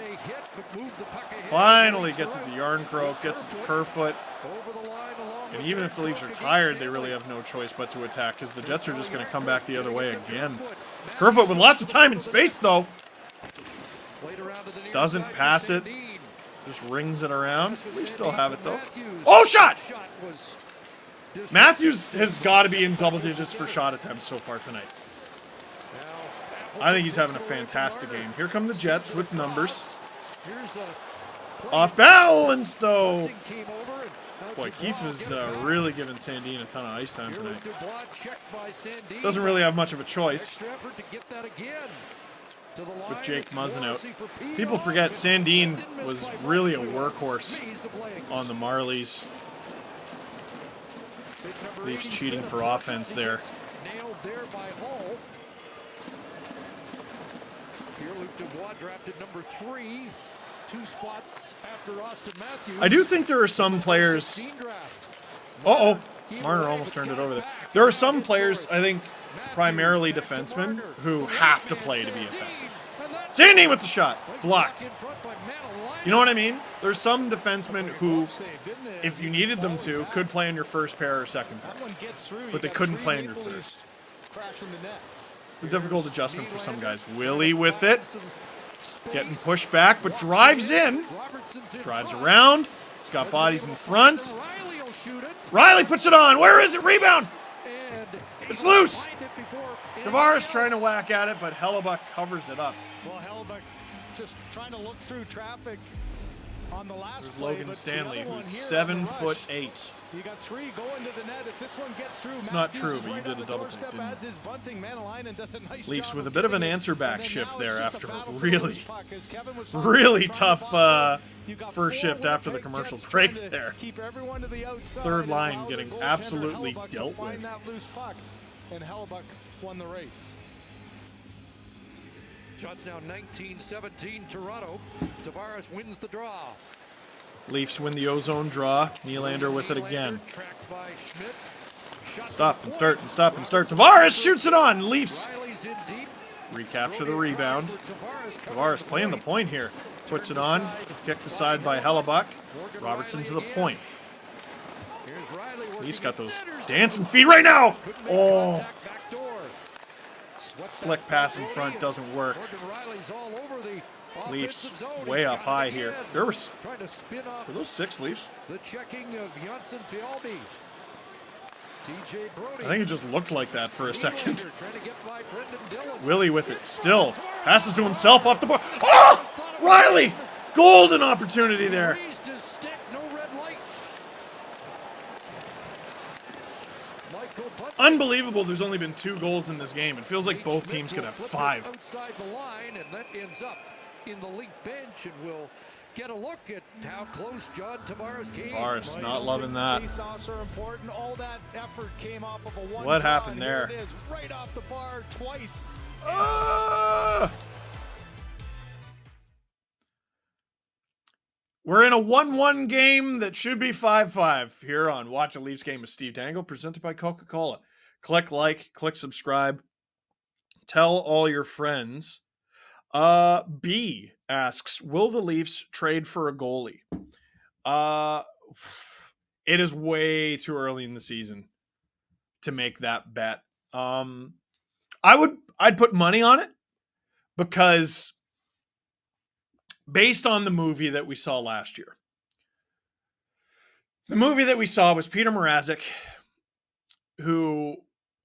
Speaker 1: finally gets it to Yarncroke, gets it to Kerfoot. And even if the Leafs are tired, they really have no choice but to attack because the Jets are just going to come back the other way again. Kerfoot with lots of time and space, though. Doesn't pass it. Just rings it around. We still have it, though. Oh, shot! Matthews has got to be in double digits for shot attempts so far tonight. I think he's having a fantastic game. Here come the Jets with numbers. Off balance, though. Boy, Keefe is really giving Sandin a ton of ice time tonight. Doesn't really have much of a choice with Jake Muzzin out. People forget Sandin was really a workhorse on the Marlies. Leafs cheating for offense there. I do think there are some players. Marner almost turned it over there. There are some players, I think, primarily defensemen, who have to play to be effective. Sandin with the shot. Blocked. You know what I mean? There's some defensemen who, if you needed them to, could play in your first pair or second pair. But they couldn't play in your third. It's a difficult adjustment for some guys. Willie with it. Getting pushed back, but drives in. Drives around. He's got bodies in front. Riley puts it on. Where is it? Rebound. It's loose. Tavares trying to whack at it, but Hellebuck covers it up.
Speaker 5: Well, Hellebuck just trying to look through traffic on the last
Speaker 1: There's
Speaker 5: play.
Speaker 1: Logan Stanley, who's 7'8".
Speaker 5: You got 3 going to the net. If this one gets through,
Speaker 1: It's not true, but you did a double take, didn't you? Leafs with a bit of an answer back shift there after a really tough first shift after the commercial break there. Third line getting absolutely dealt with.
Speaker 5: And Hellebuck won the race.
Speaker 3: Shots now 19-17 Toronto. Tavares wins the draw.
Speaker 1: Leafs win the ozone draw. Nylander with it again. Stop and start and stop and start. Tavares shoots it on. Leafs recapture the rebound. Tavares playing the point here. Puts it on. Kicked aside by Hellebuck. Robertson to the point. Leafs got those dancing feet right now. Oh. Slick pass in front doesn't work. Leafs way up high here. Were those 6 Leafs?
Speaker 3: The checking of Janssen Fjallby.
Speaker 1: I think it just looked like that for a second. Willie with it still. Passes to himself off the bar. Oh! Riley! Golden opportunity there. Unbelievable there's only been 2 goals in this game. It feels like both teams could have 5.
Speaker 3: Outside the line, and that ends up in the link bench, and we'll get a look at how close John Tavares came.
Speaker 1: Tavares not loving that.
Speaker 5: All that effort came off of a one.
Speaker 1: What happened there?
Speaker 5: It is right off the bar twice.
Speaker 1: We're in a 1-1 game that should be 5-5 here on Watch a Leafs Game with Steve Dangle, presented by Coca-Cola. Click like, click subscribe, tell all your friends. B asks, will the Leafs trade for a goalie? It is way too early in the season to make that bet. I'd put money on it because based on the movie that we saw last year. The movie that we saw was Peter Mrazek, who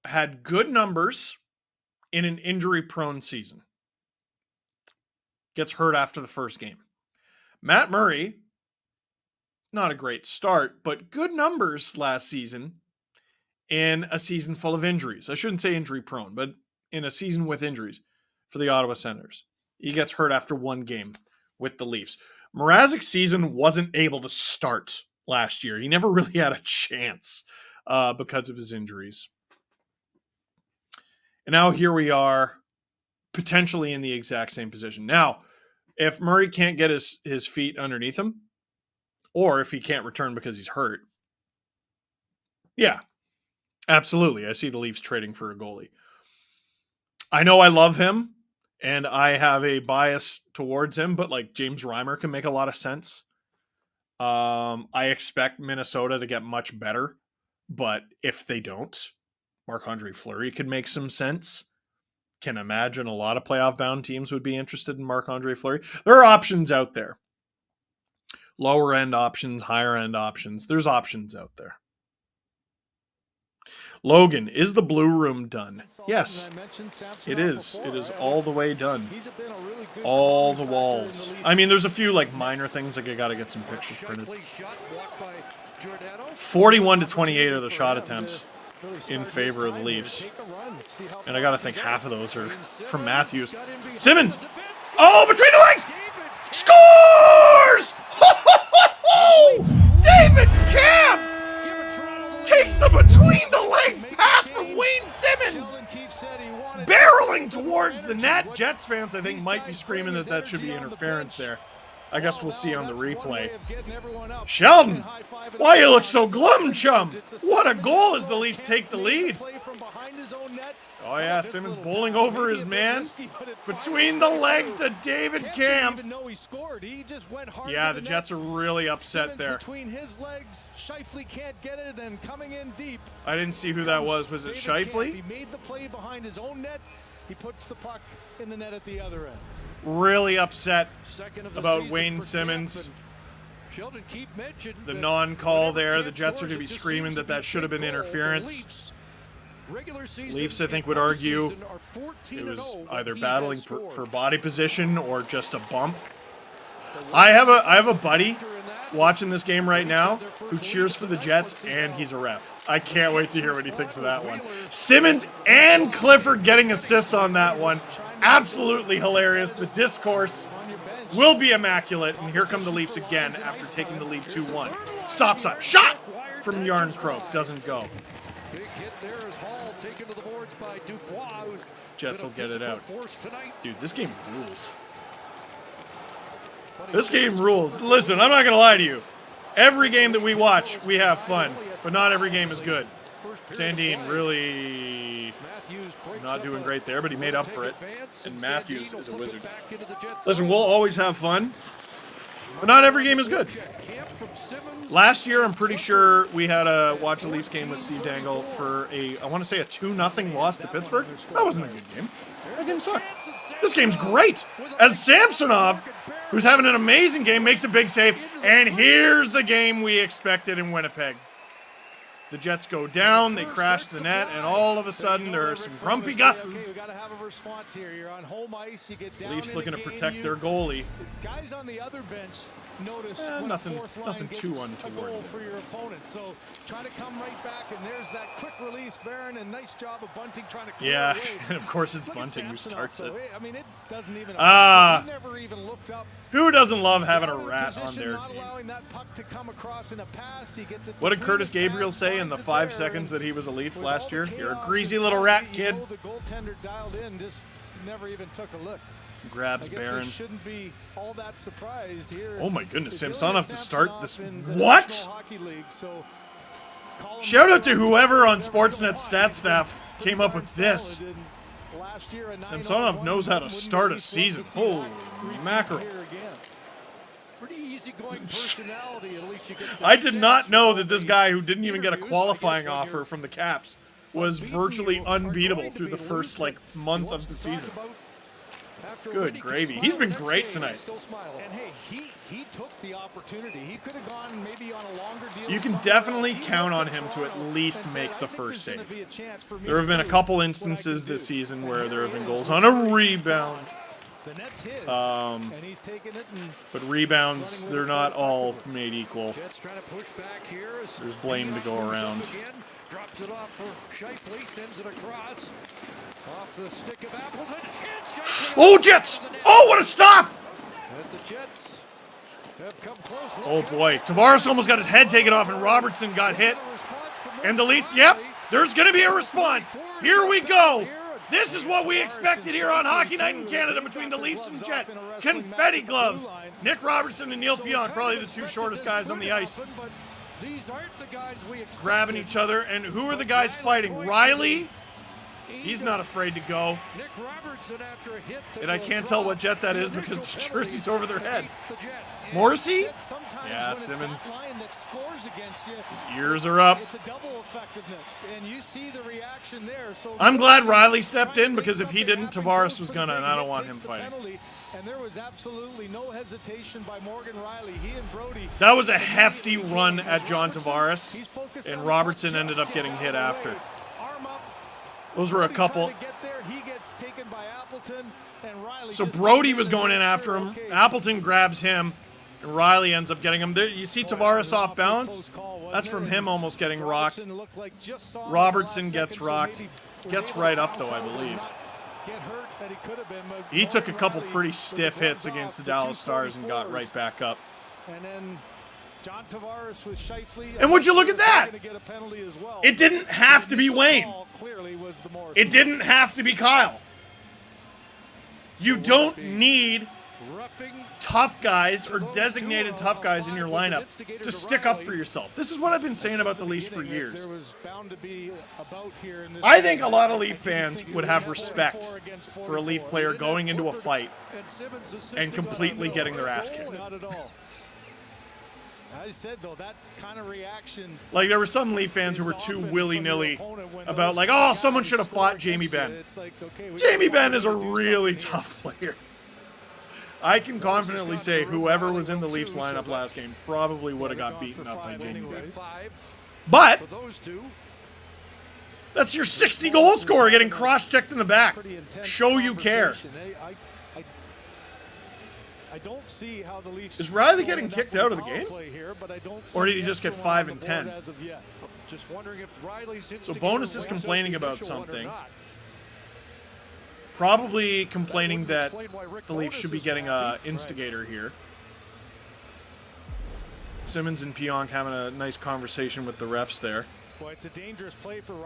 Speaker 1: had good numbers in an injury-prone season. Gets hurt after the first game. Matt Murray, not a great start, but good numbers last season in a season full of injuries. I shouldn't say injury-prone, but in a season with injuries for the Ottawa Senators. He gets hurt after 1 game with the Leafs. Mrazek's season wasn't able to start last year. He never really had a chance because of his injuries. And now here we are, potentially in the exact same position. Now, if Murray can't get his feet underneath him, or if he can't return because he's hurt, yeah, absolutely. I see the Leafs trading for a goalie. I know I love him, and I have a bias towards him, but like James Reimer can make a lot of sense. I expect Minnesota to get much better, but if they don't, Marc-Andre Fleury could make some sense. Can imagine a lot of playoff-bound teams would be interested in Marc-Andre Fleury. There are options out there. Lower-end options, higher-end options. There's options out there. Logan, is the Blue Room done? Yes, it is. It is all the way done. All the walls. I mean, there's a few like minor things like I got to get some pictures printed. 41-28 are the shot attempts in favor of the Leafs. And I got to think half of those are from Matthews. Simmons! Oh, between the legs! Scores! David Camp takes the between the legs pass from Wayne Simmons! Barreling towards the net. Jets fans, I think, might be screaming that that should be interference there. I guess we'll see on the replay. Sheldon, why you look so glum, chum? What a goal as the Leafs take the lead. Oh yeah, Simmons bowling over his man. Between the legs to David Camp. Yeah, the Jets are really upset there.
Speaker 5: Between his legs, Scheifele can't get it and coming in deep.
Speaker 1: I didn't see who that was. Was it Scheifele?
Speaker 5: He made the play behind his own net. He puts the puck in the net at the other end.
Speaker 1: really upset
Speaker 2: Second of the
Speaker 1: about
Speaker 2: season
Speaker 1: Wayne
Speaker 2: for
Speaker 1: Simmons.
Speaker 2: Kemp, and Sheldon Keefe mentioned
Speaker 1: The
Speaker 2: that
Speaker 1: non-call
Speaker 2: whenever
Speaker 1: there.
Speaker 2: Kemp
Speaker 1: The Jets are
Speaker 2: scores,
Speaker 1: going to be
Speaker 2: it just
Speaker 1: screaming
Speaker 2: seems to
Speaker 1: that
Speaker 2: be a
Speaker 1: that should have been
Speaker 2: big goal. The
Speaker 1: interference.
Speaker 2: Regular season
Speaker 1: Leafs, I think,
Speaker 2: and
Speaker 1: would argue
Speaker 2: postseason are 14
Speaker 1: it
Speaker 2: and
Speaker 1: was
Speaker 2: 0
Speaker 1: either
Speaker 2: when he
Speaker 1: battling
Speaker 2: has
Speaker 1: for
Speaker 2: scored.
Speaker 1: body position or just a bump. I have a buddy watching this game right now who cheers for the Jets, and he's a ref. I can't wait to hear what he thinks of that one. Simmons and Clifford getting assists on that one. Absolutely hilarious. The discourse will be immaculate, and here come the Leafs again after taking the lead 2-1. Stop sign. Shot from Yarncroke. Doesn't go.
Speaker 2: Big hit there is Hall taken to the boards by Dubois. who's
Speaker 1: Jets
Speaker 2: been
Speaker 1: will
Speaker 2: a
Speaker 1: get it out.
Speaker 2: physical force tonight.
Speaker 1: Dude, this game rules. This game rules. Listen, I'm not going to lie to you. Every game that we watch, we have fun, but not every game is good. Sandin really not doing great there, but he made up for it. And Matthews is a wizard. Listen, we'll always have fun, but not every game is good. Last year, I'm pretty sure we had a watch a Leafs game with Steve Dangle for I want to say a 2-0 loss to Pittsburgh. That wasn't a good game. That game sucked. This game's great. As Samsonov, who's having an amazing game, makes a big save, and here's the game we expected in Winnipeg. The Jets go down, they crash the net, and all of a sudden there are some grumpy gusses. Leafs looking to protect their goalie.
Speaker 5: Guys on the other bench notice
Speaker 1: nothing too
Speaker 5: a
Speaker 1: untoward.
Speaker 5: goal for your opponent. So trying to come right back, and there's that quick release, Barron, and nice job of Bunting trying to clear
Speaker 1: Yeah,
Speaker 5: away.
Speaker 1: and of course it's Bunting who starts it.
Speaker 5: I mean, it doesn't even.
Speaker 1: Ah,
Speaker 5: He never even looked up.
Speaker 1: who doesn't love having a rat on their
Speaker 5: Not
Speaker 1: team?
Speaker 5: allowing that puck to come across in a pass. He gets it
Speaker 1: What did
Speaker 5: between
Speaker 1: Curtis
Speaker 5: his
Speaker 1: Gabriel
Speaker 5: pads,
Speaker 1: say in the
Speaker 5: finds it
Speaker 1: 5
Speaker 5: there,
Speaker 1: seconds
Speaker 5: and
Speaker 1: that he was a Leaf
Speaker 5: with
Speaker 1: last
Speaker 5: all the
Speaker 1: year? You're a
Speaker 5: chaos
Speaker 1: greasy
Speaker 5: and
Speaker 1: little
Speaker 5: frenzy,
Speaker 1: rat, kid.
Speaker 5: The goaltender dialed in, just never even took a look.
Speaker 1: Grabs
Speaker 5: I guess
Speaker 1: Barron.
Speaker 5: they shouldn't be all that surprised here.
Speaker 1: Oh my goodness,
Speaker 5: It's
Speaker 1: Samsonov
Speaker 5: Ilya
Speaker 1: to start
Speaker 5: Samsonov
Speaker 1: this.
Speaker 5: in the
Speaker 1: What?
Speaker 5: National Hockey League, so call him
Speaker 1: Shout out to
Speaker 5: Samsonov.
Speaker 1: whoever on Sportsnet stat staff came up with this.
Speaker 5: Last year, a 9-0
Speaker 1: Samsonov knows how to start a season. Holy mackerel.
Speaker 2: Pretty easygoing personality. At least you get the
Speaker 1: I did not
Speaker 2: sense
Speaker 1: know
Speaker 2: from
Speaker 1: that this
Speaker 2: the
Speaker 1: guy who didn't even get a
Speaker 2: interviews,
Speaker 1: qualifying
Speaker 2: I guess, when
Speaker 1: offer
Speaker 2: you're
Speaker 1: from the Caps was virtually unbeatable through the first month of the season. Good gravy. He's been great tonight.
Speaker 5: And hey, he took the opportunity. He could have gone maybe on a longer deal.
Speaker 1: You can definitely count on him to at least make the first save. There have been a couple instances this season where there have been goals on a rebound.
Speaker 5: The net's his, and he's taking it.
Speaker 1: But rebounds, they're not all made equal.
Speaker 2: Jets trying to push back here.
Speaker 1: There's blame to go around.
Speaker 2: Again, drops it off for Shifley, sends it across. Off the stick of Appleton.
Speaker 1: Oh, Jets! Oh, what a stop!
Speaker 2: And the Jets have come close.
Speaker 1: Oh boy, Tavares almost got his head taken off and Robertson got hit. And the Leafs, yep, there's going to be a response. Here we go. This is what we expected here on Hockey Night in Canada between the Leafs and Jets. Confetti gloves. Nick Robertson and Neil Pionk, probably the two shortest guys on the ice.
Speaker 2: These aren't the guys we expected.
Speaker 1: Grabbing each other. And who are the guys fighting? Riley? He's not afraid to go.
Speaker 2: Nick Robertson after a hit.
Speaker 1: And I can't tell what Jet that is because the jersey's over their head. Morrissey? Yeah, Simmons. His ears are up.
Speaker 5: It's a double effectiveness, and you see the reaction there. So
Speaker 1: I'm glad Riley stepped in because if he didn't, Tavares was gonna, and I don't want him fighting.
Speaker 5: And there was absolutely no hesitation by Morgan Riley. He and Brody.
Speaker 1: That was a hefty run at John Tavares, and Robertson ended up getting hit after. Those were a couple. So Brody was going in after him. Appleton grabs him, and Riley ends up getting him. There, you see Tavares off balance? That's from him almost getting rocked. Robertson gets rocked. Gets right up, though, I believe. He took a couple pretty stiff hits against the Dallas Stars and got right back up.
Speaker 5: And then John Tavares with Shifley.
Speaker 1: And would you look at that? It didn't have to be Wayne. It didn't have to be Kyle. You don't need tough guys or designated tough guys in your lineup to stick up for yourself. This is what I've been saying about the Leafs for years. I think a lot of Leaf fans would have respect for a Leaf player going into a fight and completely getting their ass kicked.
Speaker 5: I said, though, that kind of reaction.
Speaker 1: Like, there were some Leaf fans who were too willy-nilly about, like, oh, someone should have fought Jamie Benn. Jamie Benn is a really tough player. I can confidently say whoever was in the Leafs lineup last game probably would have got beaten up by Jamie Benn. But that's your 60-goal scorer getting cross-checked in the back. Show you care.
Speaker 5: I don't see how the Leafs
Speaker 1: is Riley getting kicked out of the game? Or did he just get 5 and 10?
Speaker 2: Just wondering if Riley's
Speaker 1: so Bonus is complaining about something. Probably complaining that the Leafs should be getting an instigator here. Simmons and Pionk having a nice conversation with the refs there.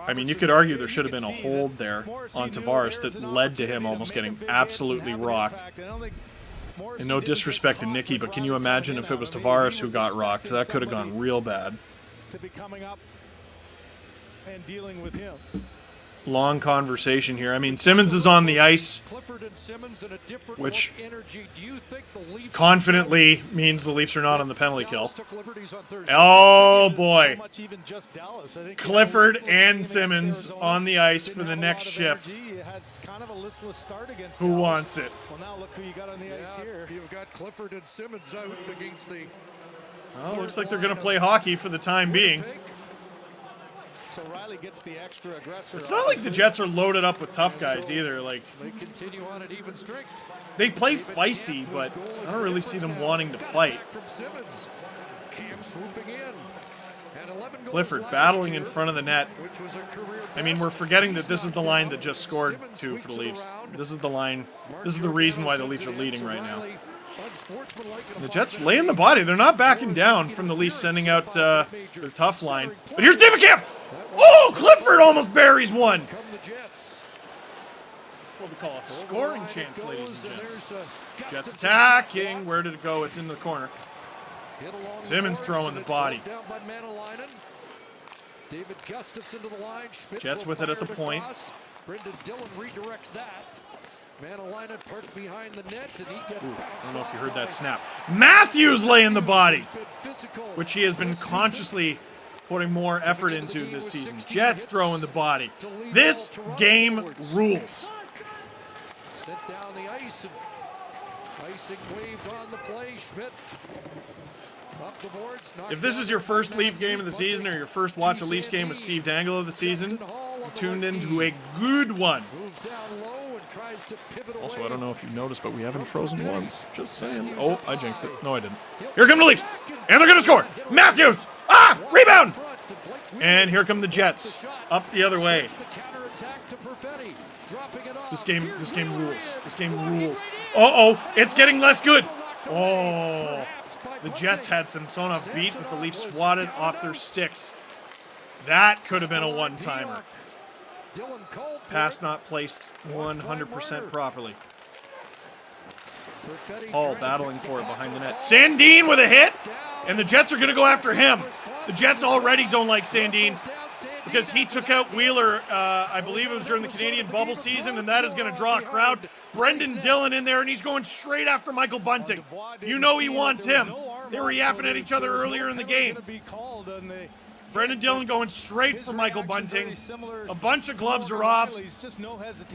Speaker 1: I mean, you could argue there should have been a hold there on Tavares that led to him almost getting absolutely rocked. And no disrespect to Nicky, but can you imagine if it was Tavares who got rocked? That could have gone real bad.
Speaker 5: To be coming up and dealing with him.
Speaker 1: Long conversation here. I mean, Simmons is on the ice, which confidently means the Leafs are not on the penalty kill. Oh, boy. Clifford and Simmons on the ice for the next shift. Who wants it?
Speaker 5: Well, now look who you got on the ice here.
Speaker 2: You've got Clifford and Simmons out against the...
Speaker 1: Well, looks like they're going to play hockey for the time being.
Speaker 5: So Riley gets the extra aggressor.
Speaker 1: It's not like the Jets are loaded up with tough guys either. Like,
Speaker 2: they continue on at even strength.
Speaker 1: They play feisty, but I don't really see them wanting to fight. Clifford battling in front of the net. I mean, we're forgetting that this is the line that just scored 2 for the Leafs. This is the line. This is the reason why the Leafs are leading right now. The Jets laying the body. They're not backing down from the Leafs sending out the tough line. But here's David Kampf. Oh, Clifford almost buries one. What we call a scoring chance, ladies and gents. Jets attacking. Where did it go? It's in the corner. Simmons throwing the body.
Speaker 2: David Gustafson to the line.
Speaker 1: Jets with it at the point.
Speaker 2: Brendan Dillon redirects that. Manalainen parked behind the net. Did he get
Speaker 1: I don't know if you heard that snap. Matthews laying the body, which he has been consciously putting more effort into this season. Jets throwing the body. This game rules.
Speaker 2: Sent down the ice and icing waved on the play. Schmidt up the boards.
Speaker 1: If this is your first Leaf game of the season or your first watch a Leafs game with Steve Dangle of the season, you tuned into a good one. Also, I don't know if you've noticed, but we haven't frozen once. Just saying. Oh, I jinxed it. No, I didn't. Here come the Leafs. And they're going to score. Matthews. Ah, rebound. And here come the Jets. Up the other way. This game rules. This game rules. Uh-oh, it's getting less good. Oh, the Jets had Samsonov beat, but the Leafs swatted off their sticks. That could have been a one-timer. Pass not placed 100% properly. Hall battling for it behind the net. Sandin with a hit, and the Jets are going to go after him. The Jets already don't like Sandin because he took out Wheeler, I believe it was during the Canadian bubble season, and that is going to draw a crowd. Brendan Dillon in there, and he's going straight after Michael Bunting. You know he wants him. They were yapping at each other earlier in the game. Brendan Dillon going straight for Michael Bunting. A bunch of gloves are off.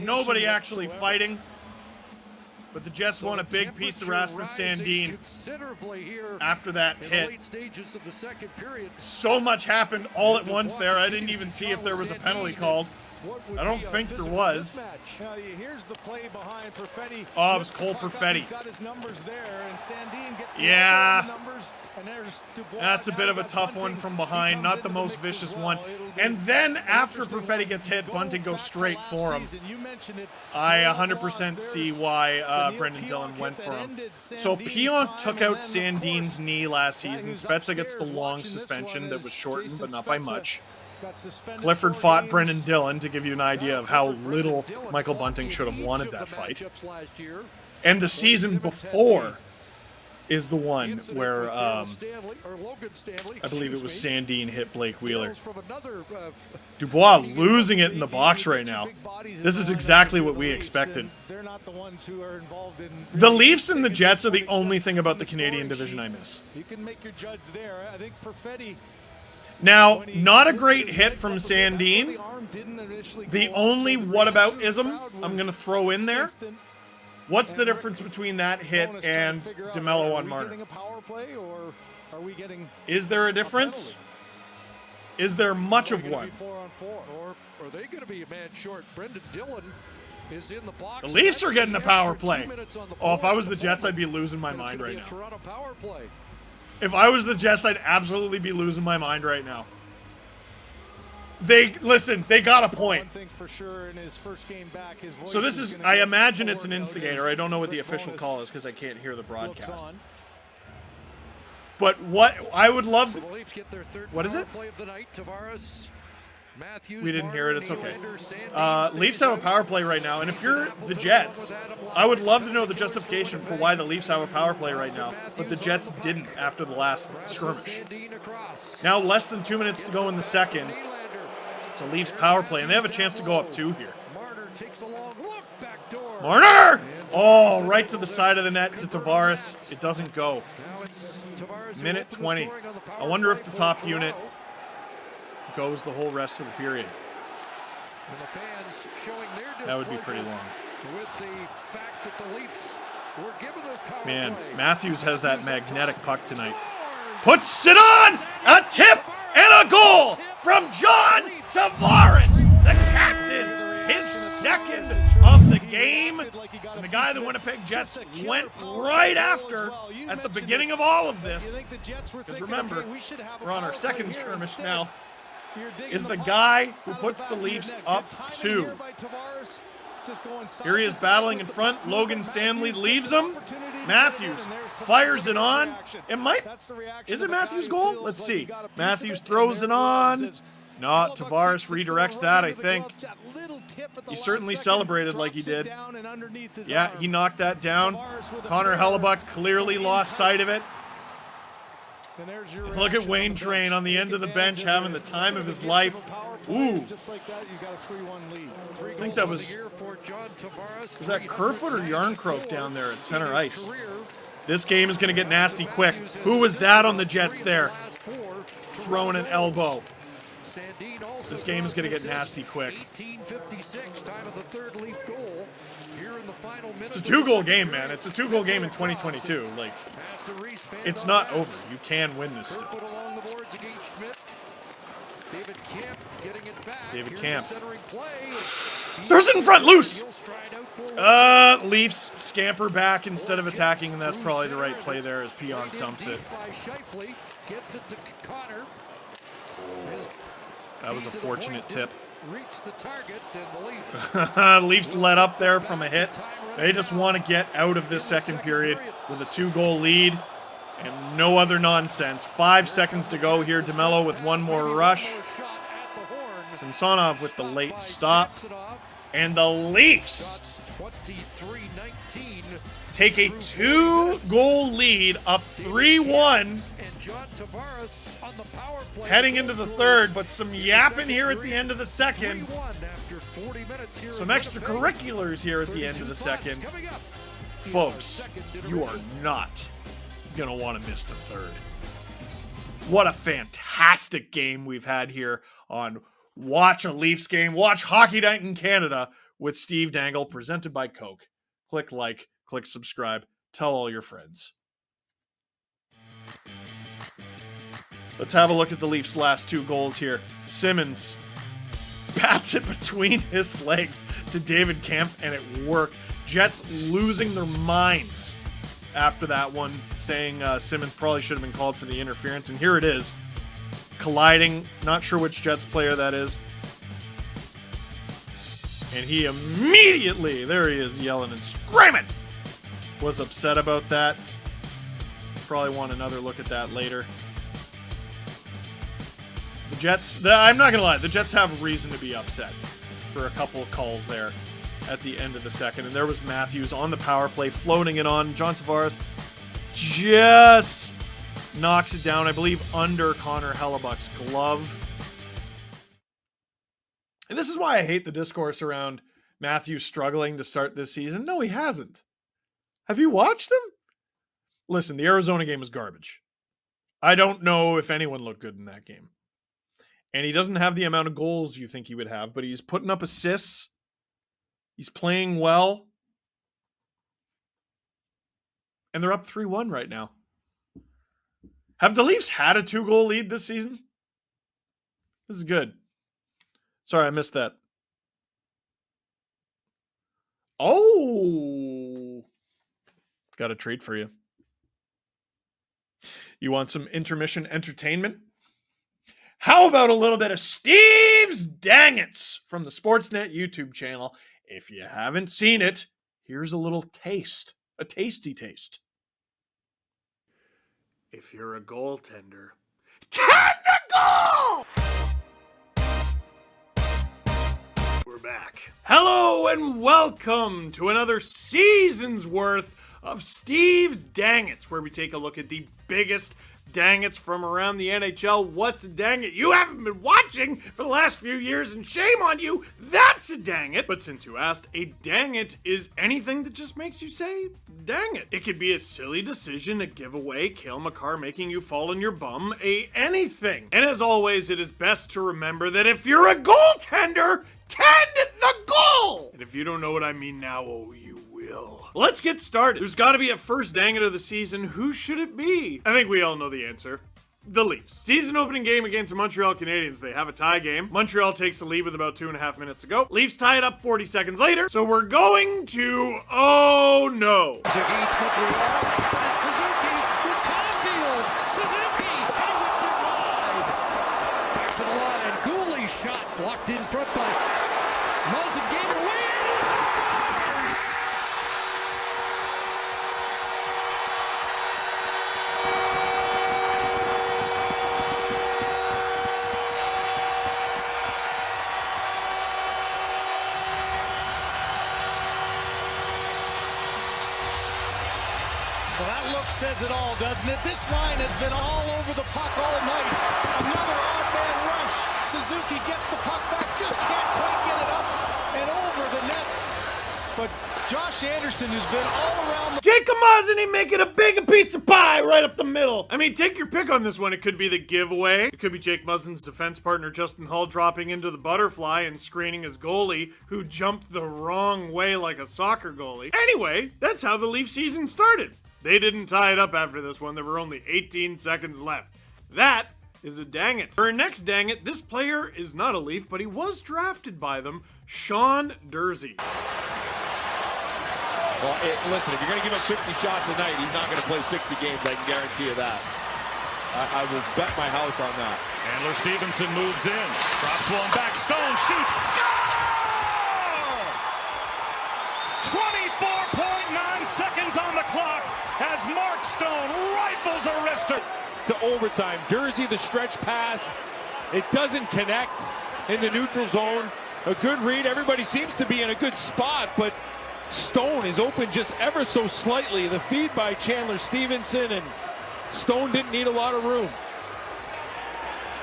Speaker 1: Nobody actually fighting. But the Jets won a big piece of Rasmus Sandin after that hit. So much happened all at once there. I didn't even see if there was a penalty called. I don't think there was. Oh, it was Cole Perfetti. Yeah. That's a bit of a tough one from behind. Not the most vicious one. And then after Perfetti gets hit, Bunting goes straight for him. I 100% see why Brendan Dillon went for him. So Pionk took out Sandin's knee last season. Spezza gets the long suspension that was shortened, but not by much. Clifford fought Brendan Dillon to give you an idea of how little Michael Bunting should have wanted that fight. And the season before is the one where I believe it was Sandin hit Blake Wheeler. Dubois losing it in the box right now. This is exactly what we expected. The Leafs and the Jets are the only thing about the Canadian division I miss.
Speaker 5: You can make your judge there. I think Perfetti.
Speaker 1: Now, not a great hit from Sandin. The only whataboutism I'm going to throw in there What's the difference between that hit and DeMello on Marner?
Speaker 5: A power play, or are we getting
Speaker 1: Is there a difference? Is there much of one?
Speaker 2: 4-on-4, or are they going to be a man short? Brendan Dillon is in the box.
Speaker 1: The Leafs are getting a power play.
Speaker 2: 2 minutes on the
Speaker 1: Oh, if I
Speaker 2: board.
Speaker 1: was the Jets, I'd be losing my
Speaker 2: And it's
Speaker 1: mind
Speaker 2: gonna
Speaker 1: right
Speaker 2: be a
Speaker 1: now.
Speaker 2: Toronto power play.
Speaker 1: If I was the Jets, I'd absolutely be losing my mind right now. They got a point.
Speaker 5: One thing for sure, in his first game back, his voice
Speaker 1: So this is,
Speaker 5: gonna
Speaker 1: I
Speaker 5: get
Speaker 1: imagine it's an
Speaker 5: poured out
Speaker 1: instigator.
Speaker 5: as
Speaker 1: I don't know what the
Speaker 5: Rick
Speaker 1: official
Speaker 5: Bowness
Speaker 1: call is because I can't hear the
Speaker 5: looks
Speaker 1: broadcast.
Speaker 5: on.
Speaker 1: But what I would love
Speaker 2: So
Speaker 1: to,
Speaker 2: the Leafs get their third
Speaker 1: what is
Speaker 2: power
Speaker 1: it?
Speaker 2: play of the night. Tavares, Matthews,
Speaker 1: We didn't hear it. It's okay.
Speaker 2: Nylander, Sandin,
Speaker 1: Leafs have a power play right now, and if you're the Jets, I would love to know the justification for why the Leafs have a power play right now, but the Jets didn't after the last skirmish.
Speaker 2: Sandin across.
Speaker 1: Now less than 2 minutes to go in the second. It's a Leafs power play, and they have a chance to go up 2 here.
Speaker 2: Marner takes a long look, back door.
Speaker 1: Marner! Oh, right to the side of the net to Tavares. It doesn't go.
Speaker 2: Now it's Tavares who
Speaker 1: Minute
Speaker 2: opened the
Speaker 1: 20.
Speaker 2: scoring on the power
Speaker 1: I wonder if
Speaker 2: play
Speaker 1: the
Speaker 2: for
Speaker 1: top
Speaker 2: Toronto.
Speaker 1: unit goes the whole rest of the period.
Speaker 2: And the fans showing their
Speaker 1: That would be pretty
Speaker 2: displeasure
Speaker 1: long.
Speaker 2: with the fact that the Leafs were given this power
Speaker 1: Man,
Speaker 2: play.
Speaker 1: Matthews has that magnetic puck tonight. Puts it on! A tip and a goal from John Tavares, the captain. His second of the game. And the guy the Winnipeg Jets went right after at the beginning of all of this. Because remember, we're on our second skirmish now. Is the guy who puts the Leafs up 2. Here he is battling in front. Logan Stanley leaves him. Matthews fires it on. It might. Is it Matthews' goal? Let's see. Matthews throws it on. No, Tavares redirects that, I think. He certainly celebrated like he did. Yeah, he knocked that down. Connor Hellebuck clearly lost sight of it. Look at Wayne Train on the end of the bench having the time of his life. Ooh. I think that was that Kerfoot or Yarncroke down there at center ice? This game is going to get nasty quick. Who was that on the Jets there? Throwing an elbow. This game is going to get nasty quick.
Speaker 2: 18:56, time of the third Leaf goal. Here in the final minute.
Speaker 1: It's a 2-goal game, man. It's a 2-goal game in 2022. Like, it's not over. You can win this still.
Speaker 2: Along the boards against Schmidt. David Camp getting it back.
Speaker 1: David
Speaker 2: Here's
Speaker 1: Camp.
Speaker 2: a centering play.
Speaker 1: There's it in front, loose! Leafs scamper back instead of attacking, and that's probably the right play there as Pionk dumps it.
Speaker 2: By Scheifele, gets it to Connor.
Speaker 1: That was a fortunate tip.
Speaker 2: Reached the target, and the
Speaker 1: Leafs let up there from a hit. They just want to get out of this second period with a 2-goal lead and no other nonsense. 5 seconds to go here. DeMello with one more rush. Samsonov with the late stop. And the Leafs take a 2-goal lead, up 3-1. Heading into the third, but some yapping here at the end of the second. Some extracurriculars here at the end of the second. Folks, you are not going to want to miss the third. What a fantastic game we've had here on Watch a Leafs Game. Watch Hockey Night in Canada with Steve Dangle, presented by Coke. Click like, click subscribe, tell all your friends. Let's have a look at the Leafs' last 2 goals here. Simmons bats it between his legs to David Kampf, and it worked. Jets losing their minds after that one, saying Simmons probably should have been called for the interference, and here it is. Colliding, not sure which Jets player that is. And he immediately, there he is, yelling and screaming. Was upset about that. Probably want another look at that later. The Jets, I'm not going to lie, the Jets have reason to be upset for a couple of calls there at the end of the second. And there was Matthews on the power play, floating it on. John Tavares just knocks it down, I believe, under Connor Hellebuck's glove. And this is why I hate the discourse around Matthews struggling to start this season. No, he hasn't. Have you watched them? Listen, the Arizona game was garbage. I don't know if anyone looked good in that game. And he doesn't have the amount of goals you think he would have, but he's putting up assists. He's playing well. And they're up 3-1 right now. Have the Leafs had a 2-goal lead this season? This is good. Sorry, I missed that. Oh! Got a treat for you. You want some intermission entertainment? How about a little bit of Steve's Dangits from the Sportsnet YouTube channel? If you haven't seen it, here's a little taste. A tasty taste. If you're a goaltender, tend the goal! We're back. Hello and welcome to another season's worth of Steve's Dangits, where we take a look at the biggest dangits from around the NHL. What's a dangit you haven't been watching for the last few years, and shame on you, that's a dangit. But since you asked, a dangit is anything that just makes you say, dang it. It could be a silly decision, a giveaway, Cale Makar making you fall on your bum, anything. And as always, it is best to remember that if you're a goaltender, tend the goal! And if you don't know what I mean now, oh, you will. Let's get started. There's got to be a first dangit of the season. Who should it be? I think we all know the answer. The Leafs. Season opening game against the Montreal Canadiens. They have a tie game. Montreal takes the lead with about 2.5 minutes to go. Leafs tie it up 40 seconds later. So we're going to... oh no.
Speaker 3: Against Montreal. And Suzuki with Caulfield. Suzuki. He whipped it wide. Back to the line. Goalie shot blocked in front by Muzzin. Gave it away.
Speaker 2: Well, that look says it all, doesn't it? This line has been all over the puck all night. Another odd man rush. Suzuki gets the puck back, just can't quite get it up and over the net. But Josh Anderson, who's been all around the...
Speaker 1: Jacob Muzzin making a big pizza pie right up the middle. I mean, take your pick on this one. It could be the giveaway. It could be Jake Muzzin's defense partner, Justin Hull, dropping into the butterfly and screening his goalie, who jumped the wrong way like a soccer goalie. Anyway, that's how the Leaf season started. They didn't tie it up after this one. There were only 18 seconds left. That is a dangit. For our next dangit, this player is not a Leaf, but he was drafted by them, Sean Durzi.
Speaker 17: Well, listen, if you're going to give him 50 shots a night, he's not going to play 60 games. I can guarantee you that. I will bet my house on that.
Speaker 18: Handler Stevenson moves in. Drops one back. Stone shoots. Score! 24.9 seconds on the clock as Mark Stone rifles a wrister.
Speaker 17: To overtime. Durzi, the stretch pass. It doesn't connect in the neutral zone. A good read. Everybody seems to be in a good spot, but Stone is open just ever so slightly. The feed by Chandler Stevenson, and Stone didn't need a lot of room.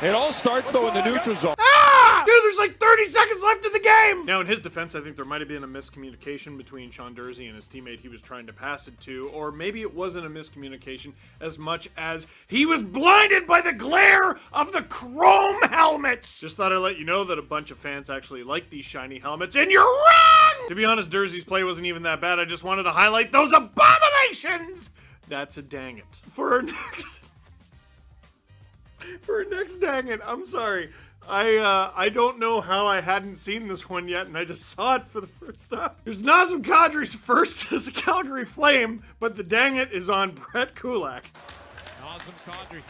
Speaker 17: It all starts, though, in the neutral zone.
Speaker 1: Ah! Dude, there's like 30 seconds left in the game! Now, in his defense, I think there might have been a miscommunication between Sean Durzi and his teammate he was trying to pass it to, or maybe it wasn't a miscommunication as much as he was blinded by the glare of the chrome helmets! Just thought I'd let you know that a bunch of fans actually like these shiny helmets, and you're wrong! To be honest, Durzi's play wasn't even that bad. I just wanted to highlight those abominations! That's a dangit. For our next dangit, I'm sorry. I don't know how I hadn't seen this one yet, and I just saw it for the first time. There's Nazem Kadri's first as a Calgary Flame, but the dangit is on Brett Kulak.
Speaker 3: Nazem Kadri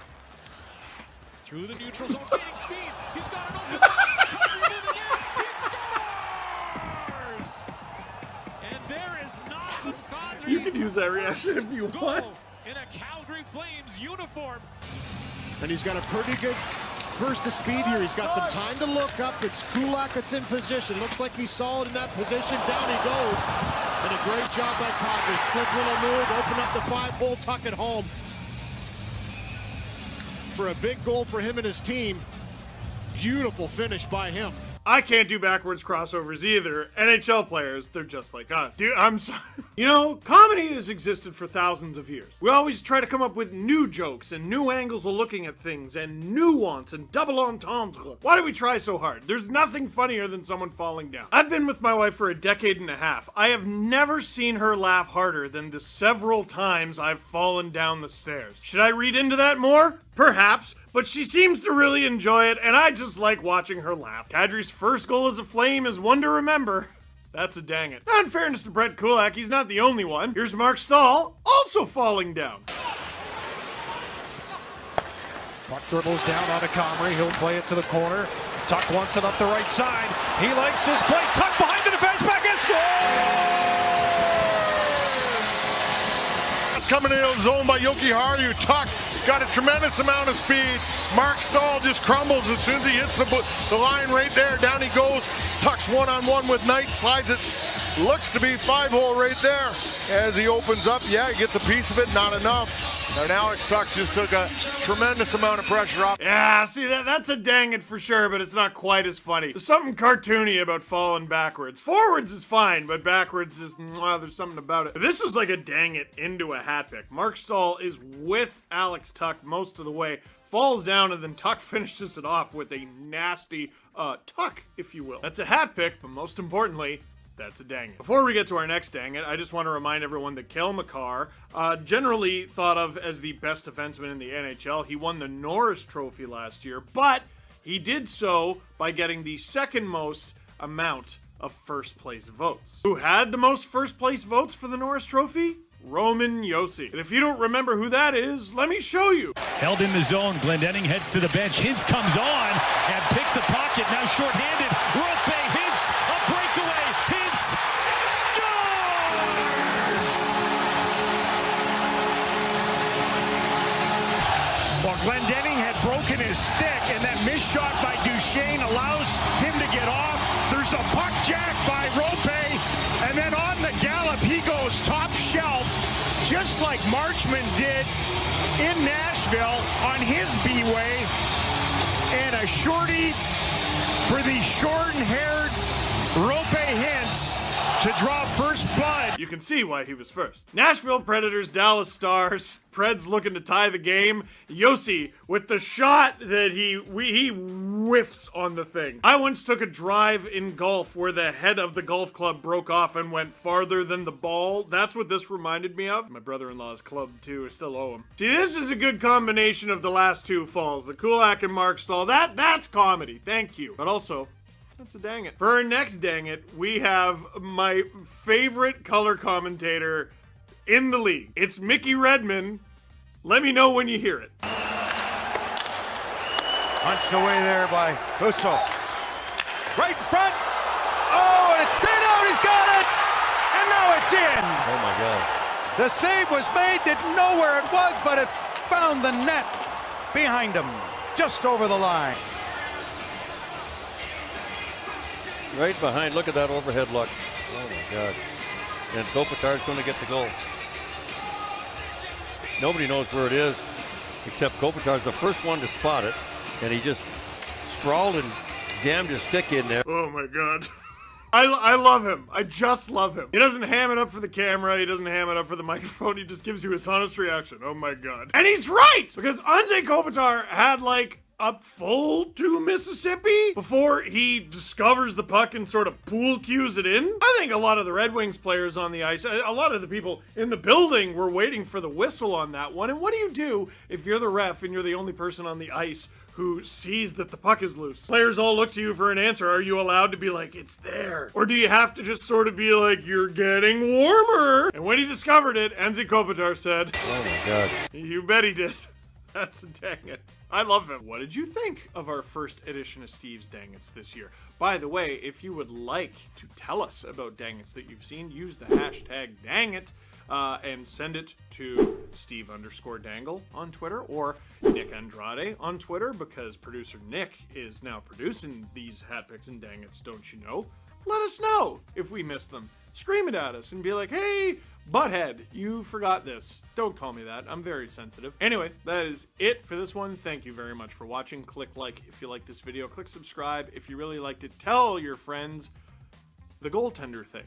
Speaker 3: through the neutral zone, gaining speed. He's got it open. Kadri moving in. He scores! And there is Nazem Kadri.
Speaker 1: You can use that reaction if you want.
Speaker 3: In a Calgary Flames uniform.
Speaker 2: And he's got a pretty good burst of speed here. He's got some time to look up. It's Kulak that's in position. Looks like he's solid in that position. Down he goes. And a great job by Kadri. Slick little move. Open up the 5-hole, tuck it home. For a big goal for him and his team. Beautiful finish by him.
Speaker 1: I can't do backwards crossovers either. NHL players, they're just like us. Dude, I'm sorry. You know, comedy has existed for thousands of years. We always try to come up with new jokes and new angles of looking at things and nuance and double entendre. Why do we try so hard? There's nothing funnier than someone falling down. I've been with my wife for a decade and a half. I have never seen her laugh harder than the several times I've fallen down the stairs. Should I read into that more? Perhaps, but she seems to really enjoy it, and I just like watching her laugh. Kadri's first goal as a Flame is one to remember. That's a dang it. Now, in fairness to Brett Kulak, he's not the only one. Here's Mark Stahl, also falling down.
Speaker 2: Puck dribbles down onto Comrie. He'll play it to the corner. Tuck wants it up the right side. He likes his play. Tuck behind the defense, back and scores!
Speaker 19: Coming into the zone by Yoki Haru. Tuck got a tremendous amount of speed. Mark Stahl just crumbles as soon as he hits the line right there. Down he goes. Tuck's one-on-one with Knight. Slides it. Looks to be 5-hole right there. As he opens up, yeah, he gets a piece of it. Not enough. And Alex Tuck just took a tremendous amount of pressure off.
Speaker 1: Yeah, see, that's a dang it for sure, but it's not quite as funny. There's something cartoony about falling backwards. Forwards is fine, but backwards is, there's something about it. This is like a dang it into a hat pick. Mark Stahl is with Alex Tuck most of the way, falls down, and then Tuck finishes it off with a nasty tuck, if you will. That's a hat pick, but most importantly, that's a dang it. Before we get to our next dang it, I just want to remind everyone that Cale Makar, generally thought of as the best defenseman in the NHL, he won the Norris Trophy last year, but he did so by getting the second most amount of first place votes. Who had the most first place votes for the Norris Trophy? Roman Josi. And if you don't remember who that is, let me show you.
Speaker 18: Held in the zone. Glendening heads to the bench. Hintz comes on and picks a pocket. Now shorthanded. Rope Hintz. A breakaway. Hintz scores!
Speaker 20: Well, Glendening had broken his stick, and that missed shot by Duchesne allows him to get off. There's a puck jack by Rope, and then on the gallop, he goes top shelf, just like Marchman did in Nashville on his B-way, and a shorty for the short-haired Rope Hintz to draw first blood.
Speaker 1: You can see why he was first. Nashville Predators, Dallas Stars, Preds looking to tie the game. Josi with the shot that he whiffs on the thing. I once took a drive in golf where the head of the golf club broke off and went farther than the ball. That's what this reminded me of. My brother-in-law's club too. I still owe him. See, this is a good combination of the last two falls. The Kulak and Mark Stahl. That's comedy. Thank you. But also, that's a dang it. For our next dang it, we have my favorite color commentator in the league. It's Mickey Redmond. Let me know when you hear it.
Speaker 20: Punched away there by Husso. Right in front. Oh, and it's stayed out. He's got it. And now it's in.
Speaker 18: Oh, my God.
Speaker 20: The save was made. Didn't know where it was, but it found the net behind him. Just over the line.
Speaker 21: Right behind. Look at that overhead look. Oh, my God. And Kopitar's going to get the goal. Nobody knows where it is except Kopitar's the first one to spot it, and he just sprawled and jammed his stick in there.
Speaker 1: Oh, my God. I love him. I just love him. He doesn't ham it up for the camera. He doesn't ham it up for the microphone. He just gives you his honest reaction. Oh, my God. And he's right! Because Anze Kopitar had, like, a full 2 Mississippi before he discovers the puck and sort of pool cues it in. I think a lot of the Red Wings players on the ice, a lot of the people in the building were waiting for the whistle on that one. And what do you do if you're the ref and you're the only person on the ice who sees that the puck is loose? Players all look to you for an answer. Are you allowed to be like, it's there? Or do you have to just sort of be like, you're getting warmer? And when he discovered it, Anze Kopitar said,
Speaker 21: oh my God.
Speaker 1: You bet he did. That's a dang it. I love him. What did you think of our first edition of Steve's Dang It's this year? By the way, if you would like to tell us about Dang It's that you've seen, use the hashtag DangIt and send it to Steve_Dangle on Twitter or Nick Andrade on Twitter, because producer Nick is now producing these hat picks and Dang It's, don't you know? let us know if we missed them. Scream it at us and be like, hey, butthead, you forgot this. Don't call me that. I'm very sensitive. Anyway, that is it for this one. Thank you very much for watching. Click like if you like this video. Click subscribe if you really liked it. Tell your friends the goaltender thing.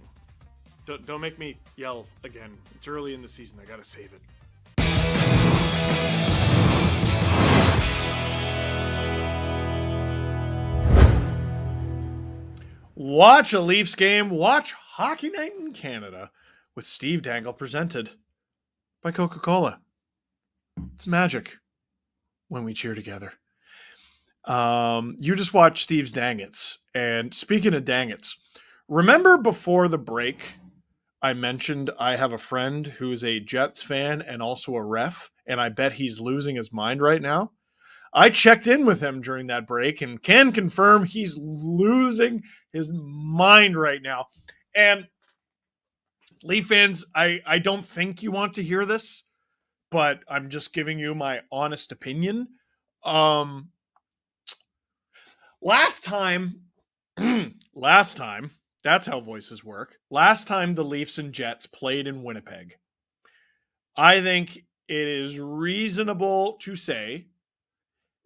Speaker 1: Don't make me yell again. It's early in the season. I gotta save it. Watch a Leafs game. Watch Hockey Night in Canada with Steve Dangle, presented by Coca-Cola. It's magic when we cheer together. You just watched Steve's Dangets. And speaking of Dangets, remember before the break, I mentioned I have a friend who's a Jets fan and also a ref, and I bet he's losing his mind right now. I checked in with him during that break and can confirm he's losing his mind right now. And Leaf fans, I don't think you want to hear this, but I'm just giving you my honest opinion. Last time, that's how voices work. Last time the Leafs and Jets played in Winnipeg, I think it is reasonable to say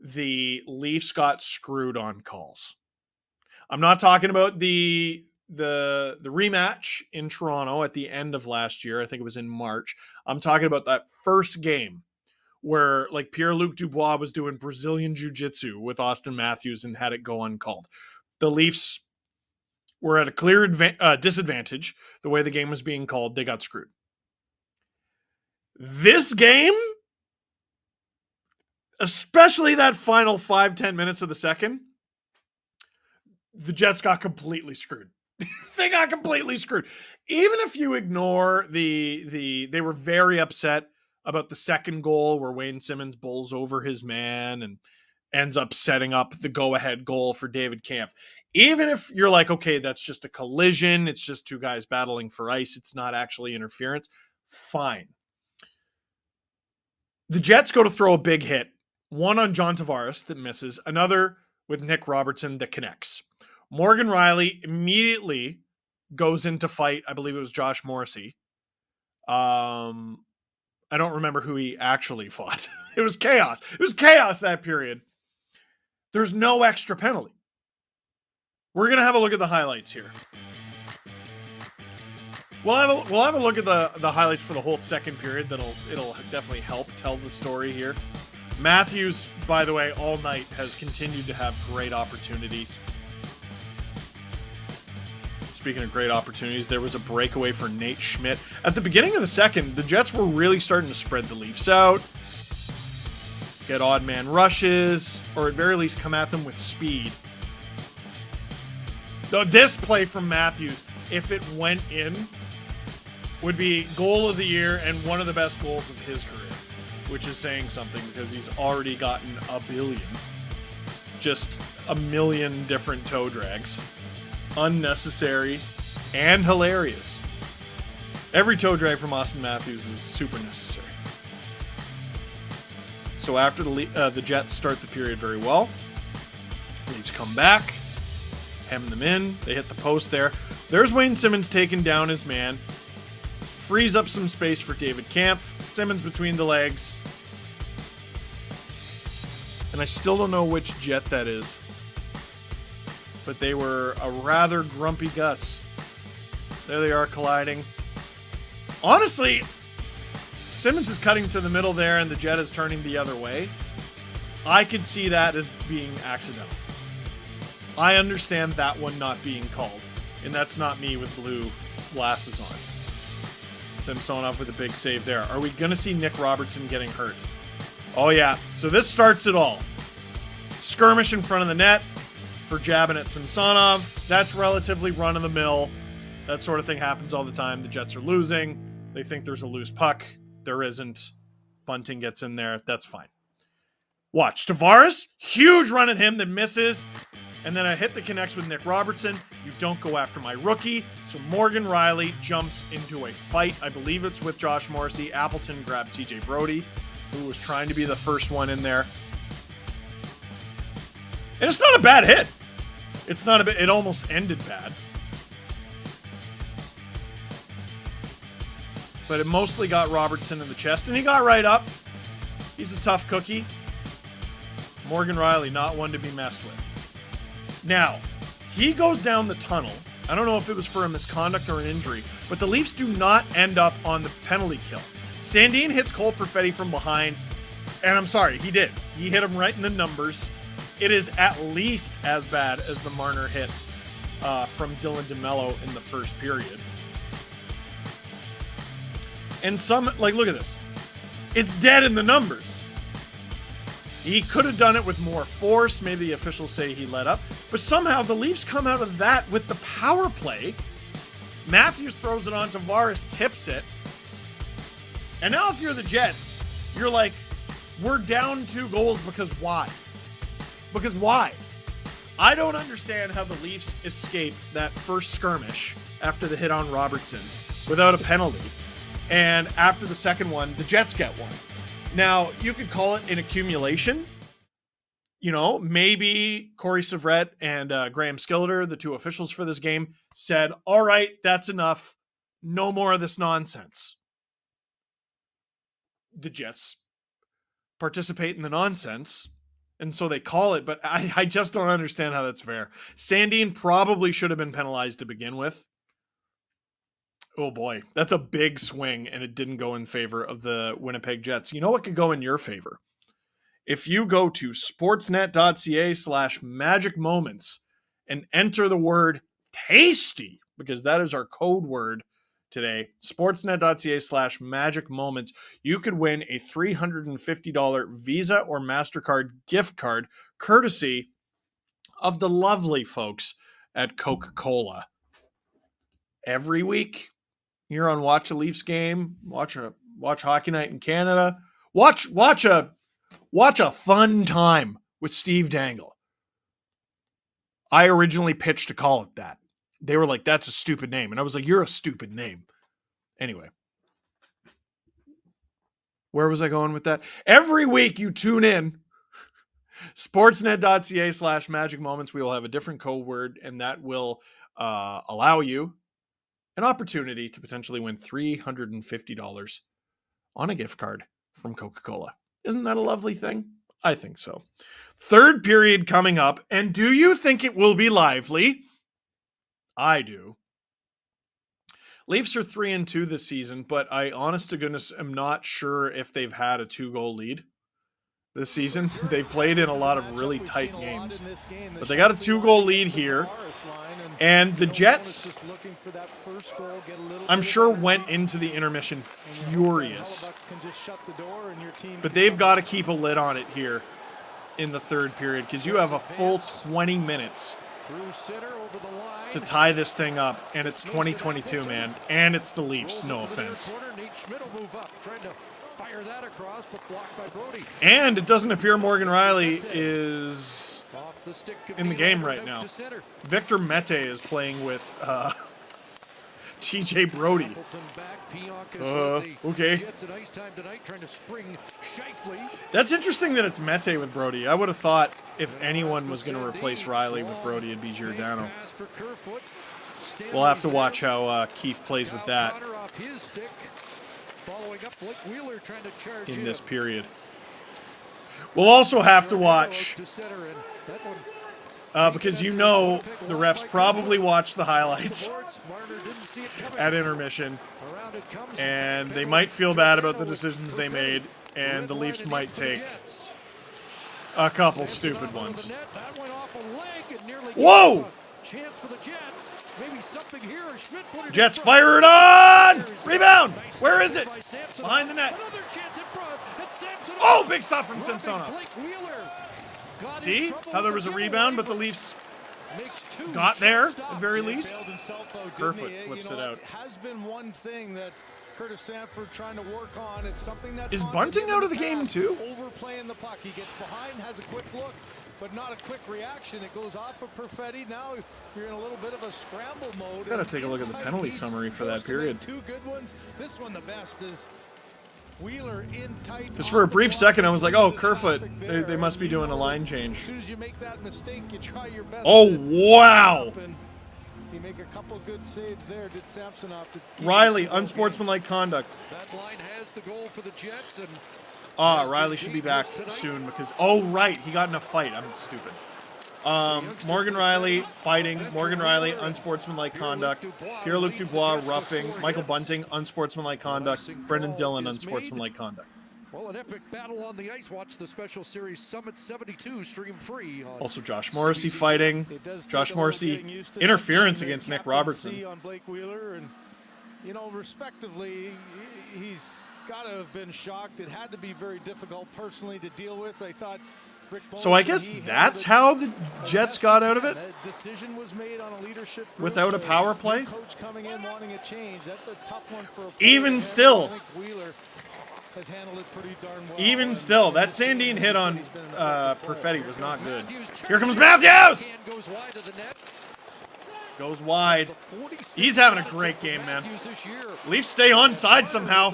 Speaker 1: the Leafs got screwed on calls. I'm not talking about the rematch in Toronto at the end of last year. I think it was in March. I'm talking about that first game where like Pierre-Luc Dubois was doing Brazilian Jiu-Jitsu with Austin Matthews and had it go uncalled. The Leafs were at a clear disadvantage the way the game was being called. They got screwed. This game, especially that final 5-10 minutes of the second, the Jets got completely screwed. They got completely screwed. Even if you ignore they were very upset about the second goal where Wayne Simmons bowls over his man and ends up setting up the go-ahead goal for David Kampf. Even if you're like, okay, that's just a collision, it's just two guys battling for ice, it's not actually interference, fine. The Jets go to throw a big hit, one on John Tavares that misses, another with Nick Robertson that connects. Morgan Rielly immediately goes into fight. I believe it was Josh Morrissey. I don't remember who he actually fought. It was chaos. It was chaos that period. There's no extra penalty. We're going to have a look at the highlights here. We'll have a look at the highlights for the whole second period. It'll definitely help tell the story here. Matthews, by the way, all night has continued to have great opportunities. Speaking of great opportunities, there was a breakaway for Nate Schmidt. At the beginning of the second, the Jets were really starting to spread the Leafs out, get odd man rushes, or at very least come at them with speed. Though this play from Matthews, if it went in, would be goal of the year and one of the best goals of his career, which is saying something because he's already gotten a billion. Just a million different toe drags. Unnecessary and hilarious. Every toe drag from Austin Matthews is super necessary. So after the Jets start the period very well, Leafs come back, hem them in, they hit the post there. There's Wayne Simmons taking down his man, frees up some space for David Kampf, Simmons between the legs, and I still don't know which Jet that is, but they were a rather grumpy Gus. There they are colliding. Honestly, Simmons is cutting to the middle there and the Jet is turning the other way. I could see that as being accidental. I understand that one not being called, and that's not me with blue glasses on. Samsonov with a big save there. Are we going to see Nick Robertson getting hurt? Oh yeah, so this starts it all. Skirmish in front of the net for jabbing at Samsonov. That's relatively run-of-the-mill. That sort of thing happens all the time. The Jets are losing. They think there's a loose puck. There isn't. Bunting gets in there. That's fine. Watch. Tavares, huge run at him that misses. And then a hit that connects with Nick Robertson. You don't go after my rookie. So Morgan Rielly jumps into a fight. I believe it's with Josh Morrissey. Appleton grabbed TJ Brody, who was trying to be the first one in there. And it's not a bad hit. It's not a bit. It almost ended bad. but it mostly got Robertson in the chest, and he got right up. He's a tough cookie. Morgan Rielly, not one to be messed with. Now, he goes down the tunnel. I don't know if it was for a misconduct or an injury, but the Leafs do not end up on the penalty kill. Sandin hits Cole Perfetti from behind, and I'm sorry, he did. He hit him right in the numbers. It is at least as bad as the Marner hit from Dylan DeMello in the first period. And look at this. It's dead in the numbers. He could have done it with more force. Maybe the officials say he let up. But somehow the Leafs come out of that with the power play. Matthews throws it on, Tavares tips it. And now if you're the Jets, you're like, we're down 2 goals because why? Because why? I don't understand how the Leafs escaped that first skirmish after the hit on Robertson without a penalty. And after the second one, the Jets get one. Now, you could call it an accumulation. You know, maybe Corey Severette and Graham Skilliter, the 2 officials for this game, said, all right, that's enough. No more of this nonsense. The Jets participate in the nonsense, and so they call it, but I just don't understand how that's fair. Sandin probably should have been penalized to begin with. Oh boy, that's a big swing, and it didn't go in favor of the Winnipeg Jets. You know what could go in your favor? If you go to sportsnet.ca/magic moments and enter the word tasty, because that is our code word today, sportsnet.ca/magic moments, you could win a $350 Visa or MasterCard gift card courtesy of the lovely folks at Coca-Cola. Every week, here on Watch a Leafs Game, watch Hockey Night in Canada, watch a fun time with Steve Dangle. I originally pitched to call it that. They were like, that's a stupid name. And I was like, you're a stupid name. Anyway. Where was I going with that? Every week you tune in. Sportsnet.ca/magic moments. We will have a different code word, and that will allow you an opportunity to potentially win $350 on a gift card from Coca-Cola. Isn't that a lovely thing? I think so. Third period coming up, and do you think it will be lively? I do. Leafs are 3-2 this season, but I, honest to goodness, am not sure if they've had a 2-goal lead this season. They've played in a lot of really tight games, but they got a 2-goal lead here. And the Jets, I'm sure, went into the intermission furious, but they've got to keep a lid on it here in the third period, because you have a full 20 minutes to tie this thing up, and it's 2022, man, and it's the Leafs, no offense. And it doesn't appear Morgan Rielly is in the game right now. Victor Mete is playing with TJ Brody. Okay. That's interesting that it's Mete with Brody. I would have thought if anyone was going to replace Rielly with Brody, it'd be Giordano. We'll have to watch how Keefe plays with that in this period. We'll also have to watch, because you know the refs probably watch the highlights at intermission, and they might feel bad about the decisions they made, and the Leafs might take a couple stupid ones. Whoa! Jets fire it on! Rebound! Where is it? Behind the net. Oh, big stop from Simpsonov. See how there was a rebound, but the Leafs got there at very least. Kerfoot flips it out.
Speaker 5: Has been one thing that Curtis Sanford trying to work on. It's something that
Speaker 1: is Bunting out of the game too?
Speaker 5: Overplaying the puck. He gets behind, has a quick look, but not a quick reaction. It goes off of Perfetti. Now you're in a little bit of a scramble mode.
Speaker 1: Got to take a look at the penalty summary for that period.
Speaker 5: 2 good ones. This one the best is Wheeler in tight.
Speaker 1: Just for a brief second, I was like, "Oh, Kerfoot, they must be doing a line change."
Speaker 5: As soon as you make that mistake, you try your best.
Speaker 1: Oh wow!
Speaker 5: He make a couple good saves there. Did Samsonov to
Speaker 1: Riley, unsportsmanlike conduct.
Speaker 2: That line has the goal for the Jets, and
Speaker 1: Riley should be back soon because, oh, right, he got in a fight. I'm stupid. Morgan Riley fighting. Morgan Riley, unsportsmanlike conduct. Pierre-Luc Dubois, roughing. Michael Bunting, unsportsmanlike conduct. Brendan Dillon, unsportsmanlike conduct.
Speaker 2: well, an epic battle on the ice. Watch the special series Summit 72 stream free.
Speaker 1: Also, Josh Morrissey fighting. Josh Morrissey interference against Nick Robertson.
Speaker 5: On Blake Wheeler, and you know, respectively, he's got to have been shocked. It had to be very difficult personally to deal with. I thought.
Speaker 1: So I guess that's how the Jets got out of it?
Speaker 5: Decision was made on a leadership
Speaker 1: without a power play?
Speaker 5: Coach coming in wanting a change. That's a tough one for a
Speaker 1: even still.
Speaker 5: Wheeler has handled it pretty darn well.
Speaker 1: Even still, that Sandin hit on Perfetti was not good. Here comes Matthews! Goes wide. He's having a great game, man. Leafs stay onside somehow.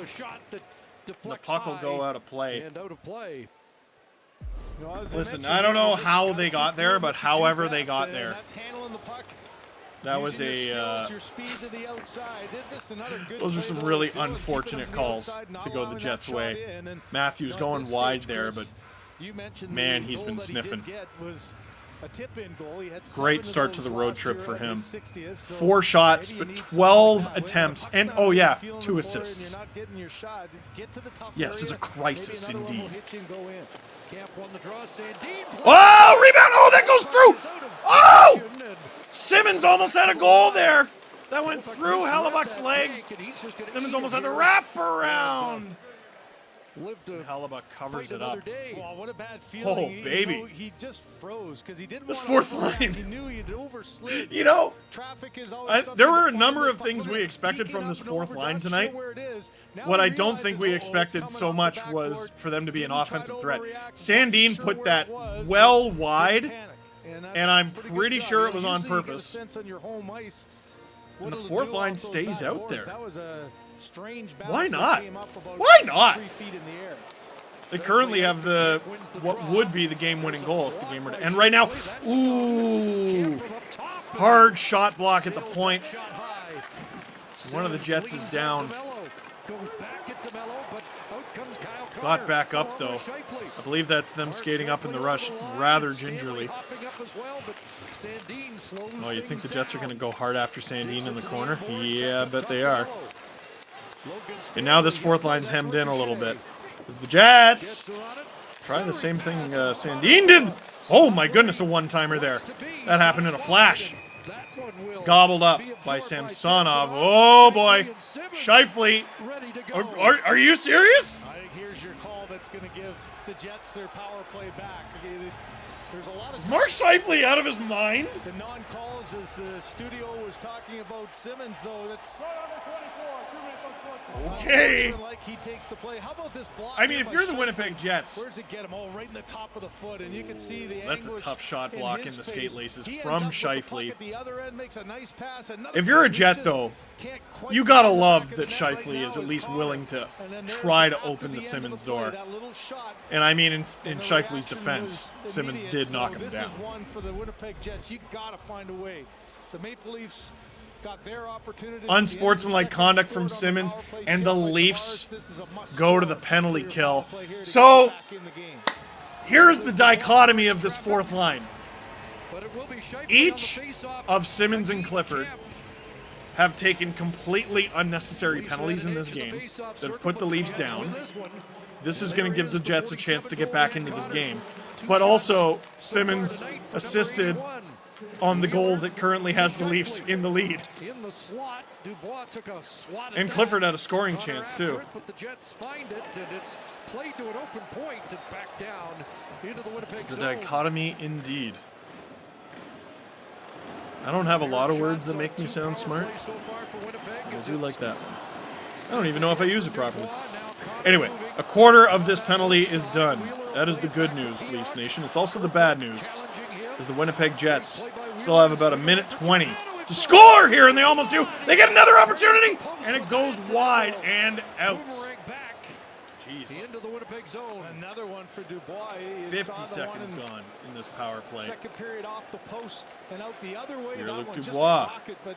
Speaker 1: The puck will go out of play. Listen, I don't know how they got there, but however they got there. That was a... those are some really unfortunate calls to go the Jets' way. Matthews going wide there, but man, he's been sniffing. Great start to the road trip for him. 4 shots, but 12 attempts. And, oh yeah, 2 assists. Yes, it's a crisis indeed. Oh, rebound! Oh, that goes through! Oh! Simmons almost had a goal there. That went through Hellebuck's legs. Simmons almost had the wraparound. Hellebuck covers it up.
Speaker 5: Wow, what a bad feeling.
Speaker 1: Oh, baby.
Speaker 5: You know, he just froze because he didn't
Speaker 1: this
Speaker 5: want
Speaker 1: fourth line.
Speaker 5: He knew he'd overslid.
Speaker 1: You know,
Speaker 5: traffic is always
Speaker 1: there were a number of things we expected from this fourth line tonight. What I don't think we expected so much was for them to be an offensive threat. Sandin put that well wide, and I'm pretty sure it was on purpose. And the fourth line stays out there. Why not? Why not? They currently have the what would be the game-winning goal if the game were to end right now. Ooh, hard shot block at the point. One of the Jets is down. Got back up though. I believe that's them skating up in the rush rather gingerly. Oh, you think the Jets are going to go hard after Sandin in the corner? Yeah, I bet they are. And now this fourth line's hemmed in a little bit. As the Jets try the same thing Sandin did. Oh my goodness, a one-timer there. That happened in a flash. Gobbled up by Samsonov. Oh boy. Scheifele. Are you serious?
Speaker 5: I think here's your call that's going to give the Jets their power play back. There's a lot of
Speaker 1: is Mark Scheifele out of his mind?
Speaker 5: The non-calls as the studio was talking about Simmons, though. That's
Speaker 1: okay.
Speaker 5: Like he takes the play. How about this block?
Speaker 1: I mean, if you're the Winnipeg Jets,
Speaker 5: where's it get him? Oh, right in the top of the foot, and you can see the
Speaker 1: that's a tough shot block in the skate laces from Scheifele.
Speaker 5: Nice pass,
Speaker 1: if you're a Jet, though, you gotta love that Scheifele is at least willing to try to open the Simmons door. And I mean, in Scheifele's defense, Simmons did knock him down.
Speaker 5: This is one for the Winnipeg Jets. You gotta find a way. The Maple Leafs got their opportunity.
Speaker 1: Unsportsmanlike conduct from Simmons, and the Leafs go to the penalty kill. So here's the dichotomy of this fourth line. Each of Simmons and Clifford have taken completely unnecessary penalties in this game that have put the Leafs down. This is going to give the Jets a chance to get back into this game. But also, Simmons assisted on the goal that currently has the Leafs in the lead. And Clifford had a scoring chance too.
Speaker 2: But the Jets find it, and it's played to an open point and back down into the Winnipeg
Speaker 1: The
Speaker 2: zone.
Speaker 1: dichotomy indeed. I don't have a lot of words that make me sound smart. I do like that one. I don't even know if I use it properly. Anyway, a quarter of this penalty is done. That is the good news, Leafs Nation. It's also the bad news, as the Winnipeg Jets still have about 1:20 to score here, and they almost do. They get another opportunity, and it goes wide and out. Jeez.
Speaker 2: Winnipeg zone. Another one for Dubois.
Speaker 1: 50 seconds gone in this power play.
Speaker 2: Second period off the post and out the other way.
Speaker 1: Here,
Speaker 2: That
Speaker 1: Luc
Speaker 2: one just a
Speaker 1: Dubois.
Speaker 2: rocket, but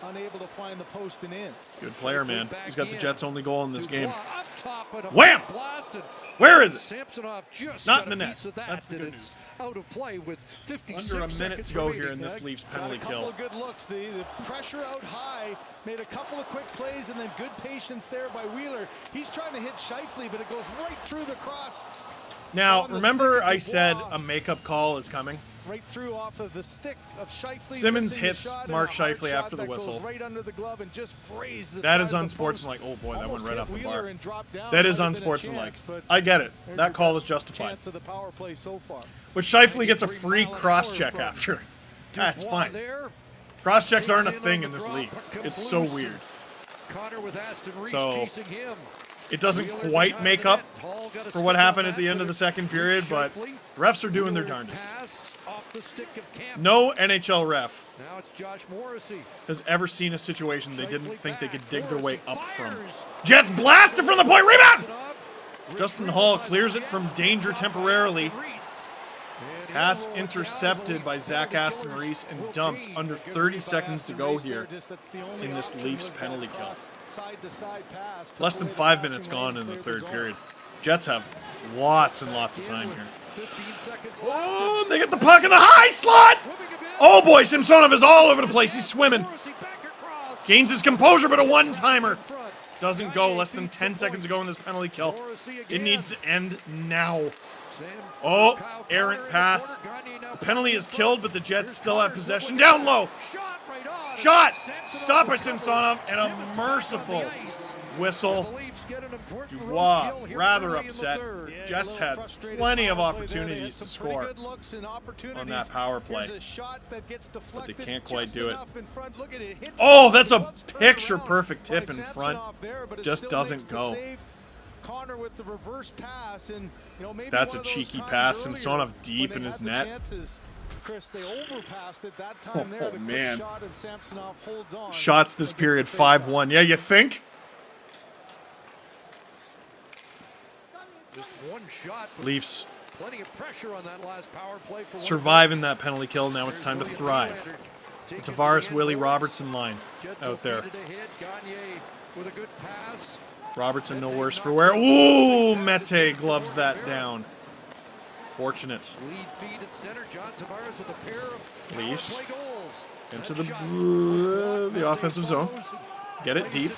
Speaker 2: unable to find the post and in.
Speaker 1: Good player, man. He's got the Jets' only goal in this game.
Speaker 2: Up top and a
Speaker 1: Wham!
Speaker 2: blasted.
Speaker 1: Where is it?
Speaker 2: Samsonov just
Speaker 1: Not
Speaker 2: got
Speaker 1: in the
Speaker 2: a
Speaker 1: net.
Speaker 2: piece of that,
Speaker 1: That's the
Speaker 2: and
Speaker 1: good
Speaker 2: it's out of play with 56
Speaker 1: Under a minute
Speaker 2: seconds
Speaker 1: to go here
Speaker 2: remaining.
Speaker 1: in this Leafs penalty
Speaker 2: Got a couple
Speaker 1: kill.
Speaker 2: of good looks. The pressure out high, made a couple of quick plays, and then good patience there by Wheeler. He's trying to hit Scheifele, but it goes right through the cross.
Speaker 1: Now,
Speaker 2: On the
Speaker 1: remember
Speaker 2: stick of
Speaker 1: I said
Speaker 2: Dubois.
Speaker 1: a makeup call is coming?
Speaker 2: Right through off of the stick of Scheifele.
Speaker 1: Simmons
Speaker 2: missing the
Speaker 1: hits
Speaker 2: shot, and
Speaker 1: Mark
Speaker 2: a hard
Speaker 1: Scheifele
Speaker 2: shot
Speaker 1: after the
Speaker 2: that goes
Speaker 1: whistle.
Speaker 2: right under the glove and just grazed the
Speaker 1: That
Speaker 2: side
Speaker 1: is
Speaker 2: of the post.
Speaker 1: unsportsmanlike. Oh boy, that went
Speaker 2: Almost
Speaker 1: right
Speaker 2: hit
Speaker 1: off the
Speaker 2: Wheeler
Speaker 1: bar.
Speaker 2: and dropped down.
Speaker 1: That is
Speaker 2: Might have been a
Speaker 1: unsportsmanlike.
Speaker 2: chance, but
Speaker 1: I get it.
Speaker 2: there's
Speaker 1: That
Speaker 2: your
Speaker 1: call is
Speaker 2: best
Speaker 1: justified.
Speaker 2: chance of the power play so far.
Speaker 1: But Scheifele gets a free cross-check after. That's fine. Cross-checks aren't a thing in this league. It's so weird.
Speaker 2: Connor with Aston Reese
Speaker 1: So,
Speaker 2: chasing him.
Speaker 1: it doesn't quite make up for what happened at the end of the second period, but refs are doing their darndest.
Speaker 2: Off the stick of Camp.
Speaker 1: No NHL ref
Speaker 2: Now it's Josh Morrissey.
Speaker 1: has ever seen a situation they didn't think they could dig their way up from. Jets blasted from the point. Rebound! Justin Hall clears it from danger temporarily. Pass intercepted by Zach Aston Reese and dumped under 30 seconds to go here in this Leafs penalty kill. Less than 5 minutes gone in the third period. Jets have lots and lots of time here. Oh, they get the puck in the high slot! Oh boy, Samsonov is all over the place. He's swimming. Gains his composure, but a one-timer. Doesn't go. Less than 10 seconds ago in this penalty kill. It needs to end now. Oh, errant pass. The penalty is killed, but the Jets still have possession. Down low. Shot. Stop by Samsonov, and a merciful whistle. Dubois, rather upset. Jets had plenty of opportunities to score on that power play, but they can't quite do it. Oh, that's a picture-perfect tip in front. Just doesn't go.
Speaker 2: Connor with the reverse pass, and maybe
Speaker 1: that's a
Speaker 2: one of those
Speaker 1: cheeky
Speaker 2: times
Speaker 1: pass.
Speaker 2: earlier
Speaker 1: Samsonov deep
Speaker 2: when
Speaker 1: in
Speaker 2: they
Speaker 1: his
Speaker 2: had the
Speaker 1: net.
Speaker 2: chances, Chris, they overpassed it that time there.
Speaker 1: Oh,
Speaker 2: The quick
Speaker 1: man.
Speaker 2: shot, and Samsonov holds on.
Speaker 1: Shots this period 5-1. Yeah, you think?
Speaker 2: Just one shot. but
Speaker 1: Leafs
Speaker 2: Plenty of pressure on that last power play for
Speaker 1: surviving that penalty kill. Now it's time to thrive. Tavares, Willie Robertson line out there.
Speaker 2: with a good pass.
Speaker 1: Robertson no worse for wear. Ooh, Mete gloves that down. Fortunate.
Speaker 2: Lead feed at center. John Tavares with a pair of
Speaker 1: Leafs
Speaker 2: power play goals.
Speaker 1: into the offensive zone. Get it deep,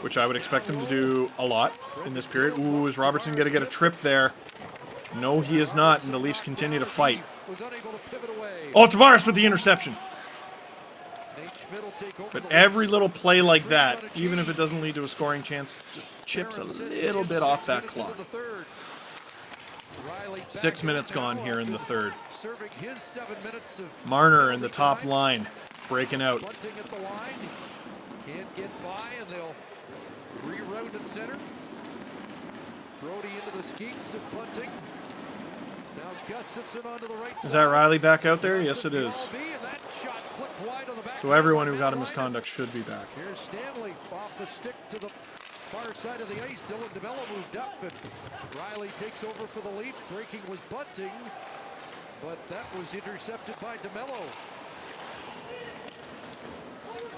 Speaker 1: which I would expect them to do a lot in this period. Ooh, is Robertson going to get a trip there? No, he is not, and the Leafs continue to fight. Oh, Tavares with the interception. But every little play like that, even if it doesn't lead to a scoring chance, just chips a little bit off that clock. 6 minutes gone here in the third. Marner in the top line, breaking out.
Speaker 2: Bunting at the line. Can't get by, and they'll reroute at center. Brody into the skeets of Bunting. Now Gustafson onto the right
Speaker 1: Is
Speaker 2: side.
Speaker 1: that Riley back out there? Yes, it is.
Speaker 2: And that shot flipped wide on the back.
Speaker 1: So everyone who got a misconduct should be back.
Speaker 2: Here's Stanley off the stick to the far side of the ice. Dylan DeMello moved up, and Riley takes over for the Leafs. Breaking was Bunting, but that was intercepted by DeMello.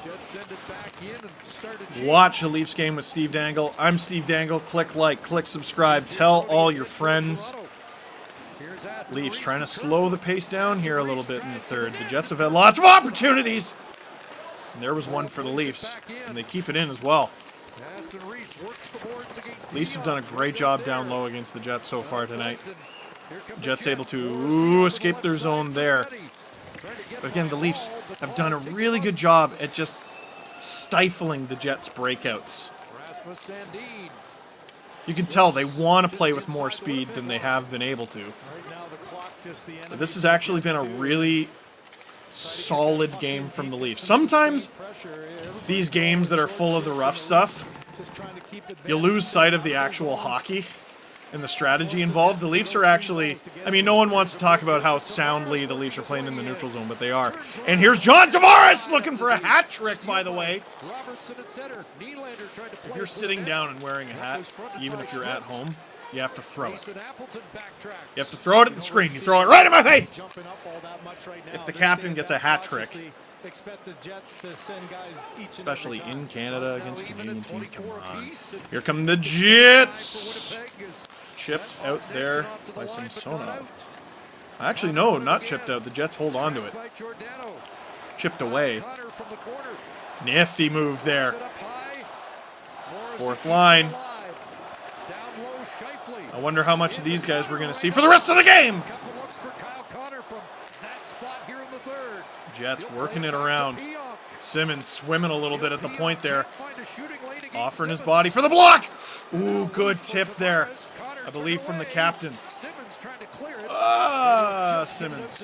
Speaker 2: Jets send it back in and started.
Speaker 1: Watch a Leafs game with Steve Dangle. I'm Steve Dangle. Click like, click subscribe. Tell all your friends. Leafs trying to slow the pace down here a little bit in the third. The Jets have had lots of opportunities. And there was one for the Leafs, and they keep it in as well. Leafs have done a great job down low against the Jets so far tonight. Jets able to escape their zone there. But again, the Leafs have done a really good job at just stifling the Jets' breakouts.
Speaker 2: Rasmus Sandin.
Speaker 1: You can tell they want to play with more speed than they have been able to.
Speaker 2: Right now the clock just the
Speaker 1: But this has actually been a really solid game from the Leafs. Sometimes these games that are full of the rough stuff, you lose sight of the actual hockey and the strategy involved. The Leafs are actually, I mean, no one wants to talk about how soundly the Leafs are playing in the neutral zone, but they are. And here's John Tavares looking for a hat trick, by the way.
Speaker 2: Robertson at center. Nylander tried to play
Speaker 1: If you're sitting down and wearing a hat, even if you're at home, You have to throw it.
Speaker 2: Mason Appleton backtracks.
Speaker 1: You have to throw it at the screen. You throw it right in my face. If the captain gets a hat trick,
Speaker 5: Expect the Jets to send guys each
Speaker 1: especially in Canada against a Canadian team, come on. Here come the Jets. Chipped out there by Samsonov. Actually, no, not chipped out. The Jets hold on to it. Chipped away. Nifty move there. Fourth line. I wonder how much of these guys we're going to see for the rest of the game. Jets working it around. Simmons swimming a little bit at the point there. Offering his body for the block. Ooh, good tip there. I believe from the captain. Simmons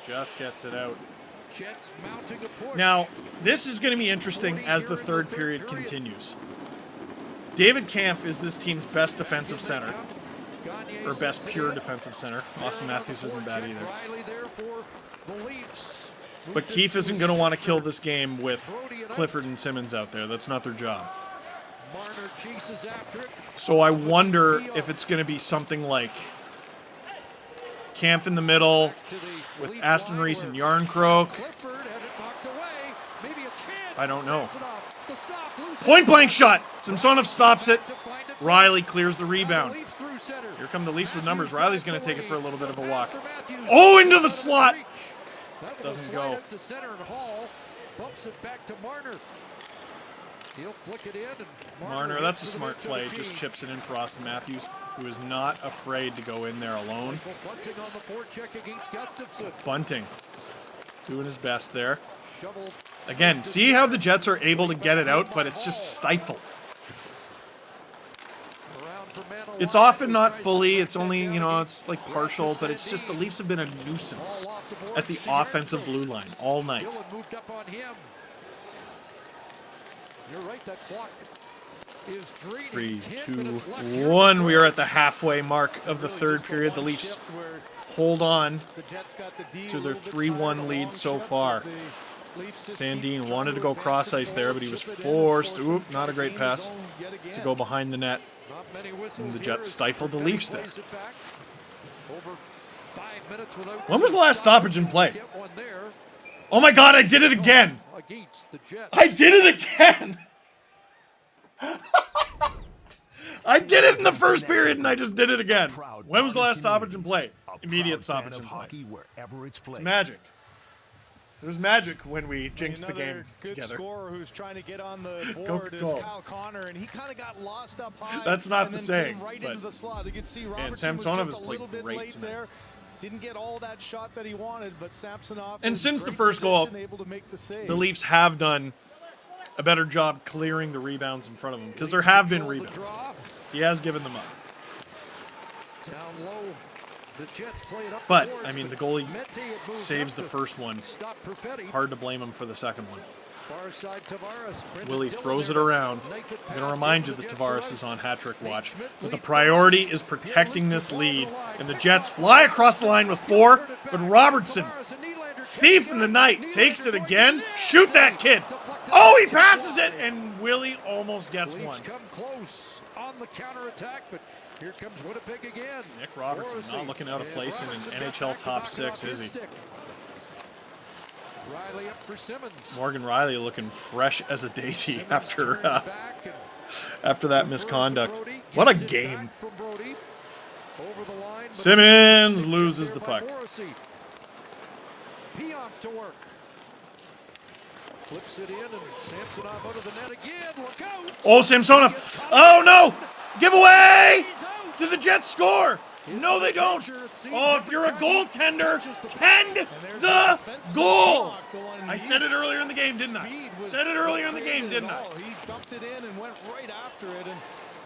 Speaker 1: just gets it out. Now, this is going to be interesting as the third period continues. David Kampf is this team's best defensive center, or best pure defensive center. Austin Matthews isn't bad either. But Keefe isn't going to want to kill this game with Clifford and Simmons out there. That's not their job. So I wonder if it's going to be something like Kampf in the middle with Aston Reese and Yarncroke. I don't know. Point blank shot. Samsonov stops it. Riley clears the rebound. Here come the Leafs with numbers. Riley's going to take it for a little bit of a walk. Oh, into the slot. Doesn't go.
Speaker 2: Bumps it back to Marner. He'll flick it in. And
Speaker 1: Marner, that's a smart play. Just chips it in for Austin Matthews, who is not afraid to go in there alone.
Speaker 2: Bunting on the forecheck against Gustafsson.
Speaker 1: Bunting doing his best there. Again, see how the Jets are able to get it out, but it's just stifled. It's often not fully. It's only, it's like partial, but it's just the Leafs have been a nuisance at the offensive blue line all night.
Speaker 2: Moved up on him. You're right, that clock is draining.
Speaker 1: 3, 2, 1. We are at the halfway mark of the third period. The Leafs hold on to their 3-1 lead so far. Sandin wanted to go cross ice there, but he was forced. Oop, not a great pass to go behind the net. And the Jets stifled the Leafs there. When was the last stoppage in play? Oh my God, I did it again! I did it again! I did it in the first period and I just did it again. When was the last stoppage in play? Immediate stoppage in play. It's magic. It was magic when we jinxed the game
Speaker 5: good
Speaker 1: together.
Speaker 5: Scorer who's trying to get on the board is Kyle Connor, and he kind of got lost up high.
Speaker 1: That's not
Speaker 5: and
Speaker 1: the
Speaker 5: then
Speaker 1: saying,
Speaker 5: came right
Speaker 1: but
Speaker 5: into the slot. You can see
Speaker 1: and
Speaker 5: Robertson was
Speaker 1: Samsonov
Speaker 5: just
Speaker 1: has
Speaker 5: a little
Speaker 1: played
Speaker 5: bit
Speaker 1: great
Speaker 5: late
Speaker 1: tonight.
Speaker 5: there. Didn't get all that shot that he wanted, but Samsonov.
Speaker 1: And
Speaker 5: in
Speaker 1: since the
Speaker 5: great
Speaker 1: first goal,
Speaker 5: position, able to make the save.
Speaker 1: the Leafs have done a better job clearing the rebounds in front of him, because there have been rebounds. He has given them up.
Speaker 2: Down low. The Jets play it up.
Speaker 1: But, I mean, the goalie saves the first one. Hard to blame him for the second one. Willie throws it around. I'm going to remind you that Tavares is on hat-trick watch. But the priority is protecting this lead. And the Jets fly across the line with 4. But Robertson, thief in the night, takes it again. Shoot that kid. Oh, he passes it. And Willie almost gets one.
Speaker 2: Come close on the counterattack, but here comes Winnipeg again.
Speaker 1: Nick Robertson not looking out of place in an NHL top 6, is he?
Speaker 2: Riley up for Simmons.
Speaker 1: Morgan Riley looking fresh as a daisy after that misconduct. What a game. Simmons loses the puck.
Speaker 2: Pionk to work. Flips it in and Samsonov out of the net again. Look out.
Speaker 1: Oh, Samsonov. Oh, no. Give away. Do the Jets score? No, they don't. Oh, if you're a goaltender, tend the goal. I said it earlier in the game, didn't I? He
Speaker 5: dumped it in and went right after it, and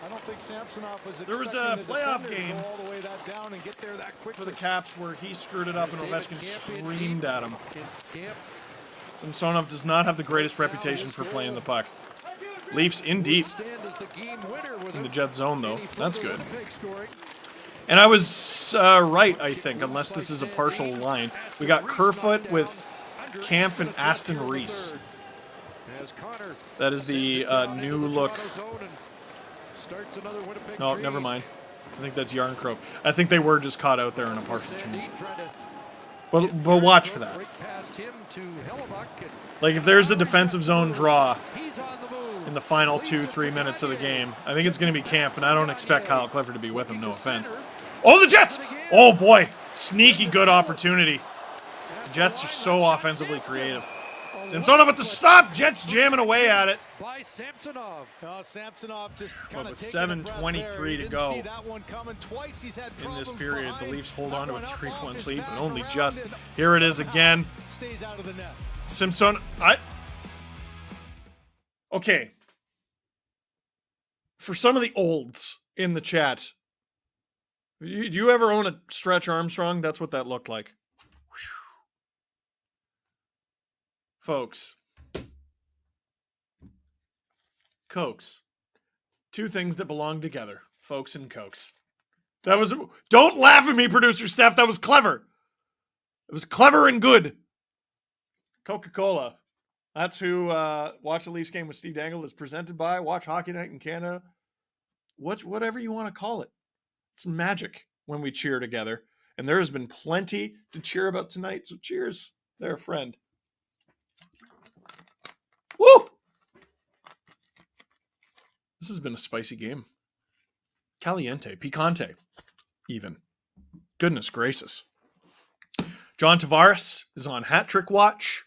Speaker 5: I don't think Samsonov was
Speaker 1: There was a playoff game
Speaker 5: all the way that down and get there that quick
Speaker 1: for the Caps where he screwed it up and Ovechkin screamed at him. Samsonov does not have the greatest reputation for playing the puck. Leafs in deep in the Jet zone, though. That's good. And I was right, I think, unless this is a partial line. We got Kerfoot with Kampf and Aston Reese. That is the new look
Speaker 2: starts another Winnipeg
Speaker 1: No,
Speaker 2: tree.
Speaker 1: never mind. I think that's Yarncroke. I think they were just caught out there in a partial change. But watch for that.
Speaker 2: Break past him to Hellebuck, and
Speaker 1: Like, if there's a defensive zone draw in the final 2-3 minutes of the game, I think it's going to be Kampf, and I don't expect Kyle Clifford to be with him, no offense. Oh, the Jets! Oh, boy. Sneaky good opportunity. The Jets are so offensively creative. Samsonov at the stop. Jets jamming away at it.
Speaker 2: by Samsonov. Samsonov just kind of
Speaker 1: with 7:23 to go
Speaker 2: see that one coming twice. He's had
Speaker 1: in this
Speaker 2: problems
Speaker 1: period. The
Speaker 2: behind.
Speaker 1: Leafs hold on to a
Speaker 2: That one
Speaker 1: 3-1
Speaker 2: off
Speaker 1: lead,
Speaker 2: his
Speaker 1: but
Speaker 2: back,
Speaker 1: only
Speaker 2: around
Speaker 1: just.
Speaker 2: and
Speaker 1: Here it is
Speaker 2: somehow
Speaker 1: again.
Speaker 2: Stays out of the net.
Speaker 1: Simpson, okay. For some of the olds in the chat, do you ever own a Stretch Armstrong? That's what that looked like. Whew. Folks. Cokes. Two things that belong together. Folks and Cokes. That was... Don't laugh at me, producer Steph. That was clever. It was clever and good. Coca-Cola. That's who Watch the Leafs Game with Steve Dangle is presented by. Watch Hockey Night in Canada. Whatever you want to call it. It's magic when we cheer together. And there has been plenty to cheer about tonight. So cheers there, friend. Woo! This has been a spicy game. Caliente, picante, even. Goodness gracious. John Tavares is on hat trick watch.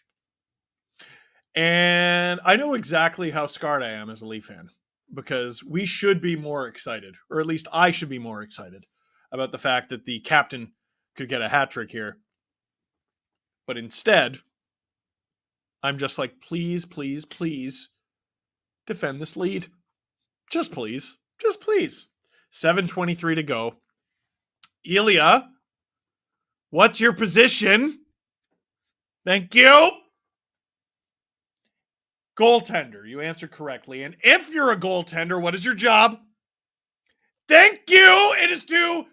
Speaker 1: And I know exactly how scarred I am as a Leaf fan, because we should be more excited, or at least I should be more excited about the fact that the captain could get a hat trick here. But instead, I'm just like, please, please, please defend this lead. Just please. Just please. 7:23 to go. Ilya, what's your position? Thank you. Goaltender. You answered correctly. And if you're a goaltender, what is your job? Thank you. It is to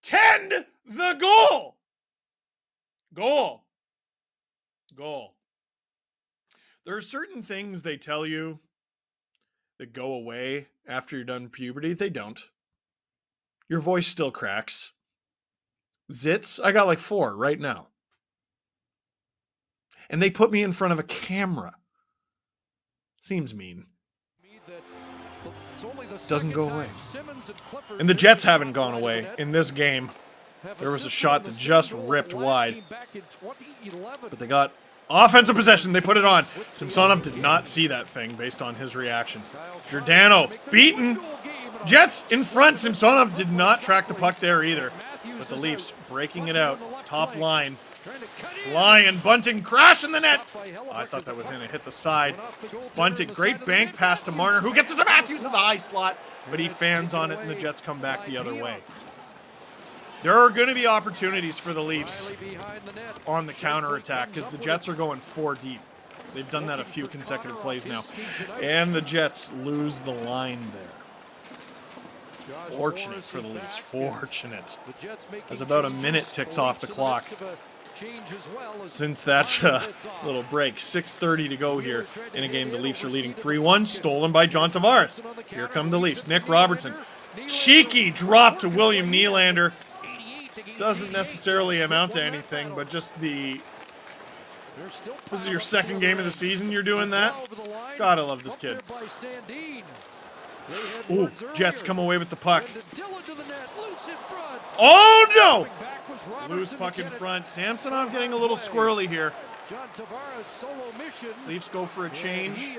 Speaker 1: tend the goal. Goal. Goal. There are certain things they tell you that go away after you're done puberty. They don't. Your voice still cracks. Zits, I got like 4 right now. And they put me in front of a camera. Seems mean. Doesn't go away. And the Jets haven't gone away in this game. There was a shot that just ripped wide. But they got offensive possession. They put it on. Samsonov did not see that thing based on his reaction. Giordano beaten. Jets in front. Samsonov did not track the puck there either. But the Leafs breaking it out. Top line. Flying. Bunting crash in the net. Oh, I thought that was in. It hit the side. Bunting. Great bank pass to Marner, who gets it to Matthews in the high slot. But he fans on it, and the Jets come back the other way. There are going to be opportunities for the Leafs on the counterattack because the Jets are going 4 deep. They've done that a few consecutive plays now. And the Jets lose the line there. Fortunate for the Leafs. Fortunate. As about a minute ticks off the clock since that little break. 6:30 to go here in a game. The Leafs are leading 3-1. Stolen by John Tavares. Here come the Leafs. Nick Robertson. Cheeky drop to William Nylander. Doesn't necessarily amount to anything, but just the... This is your second game of the season you're doing that? God, I love this kid. Ooh, Jets come away with the puck. Oh, no! Loose puck in front. Samsonov getting a little squirrely here. Leafs go for a change.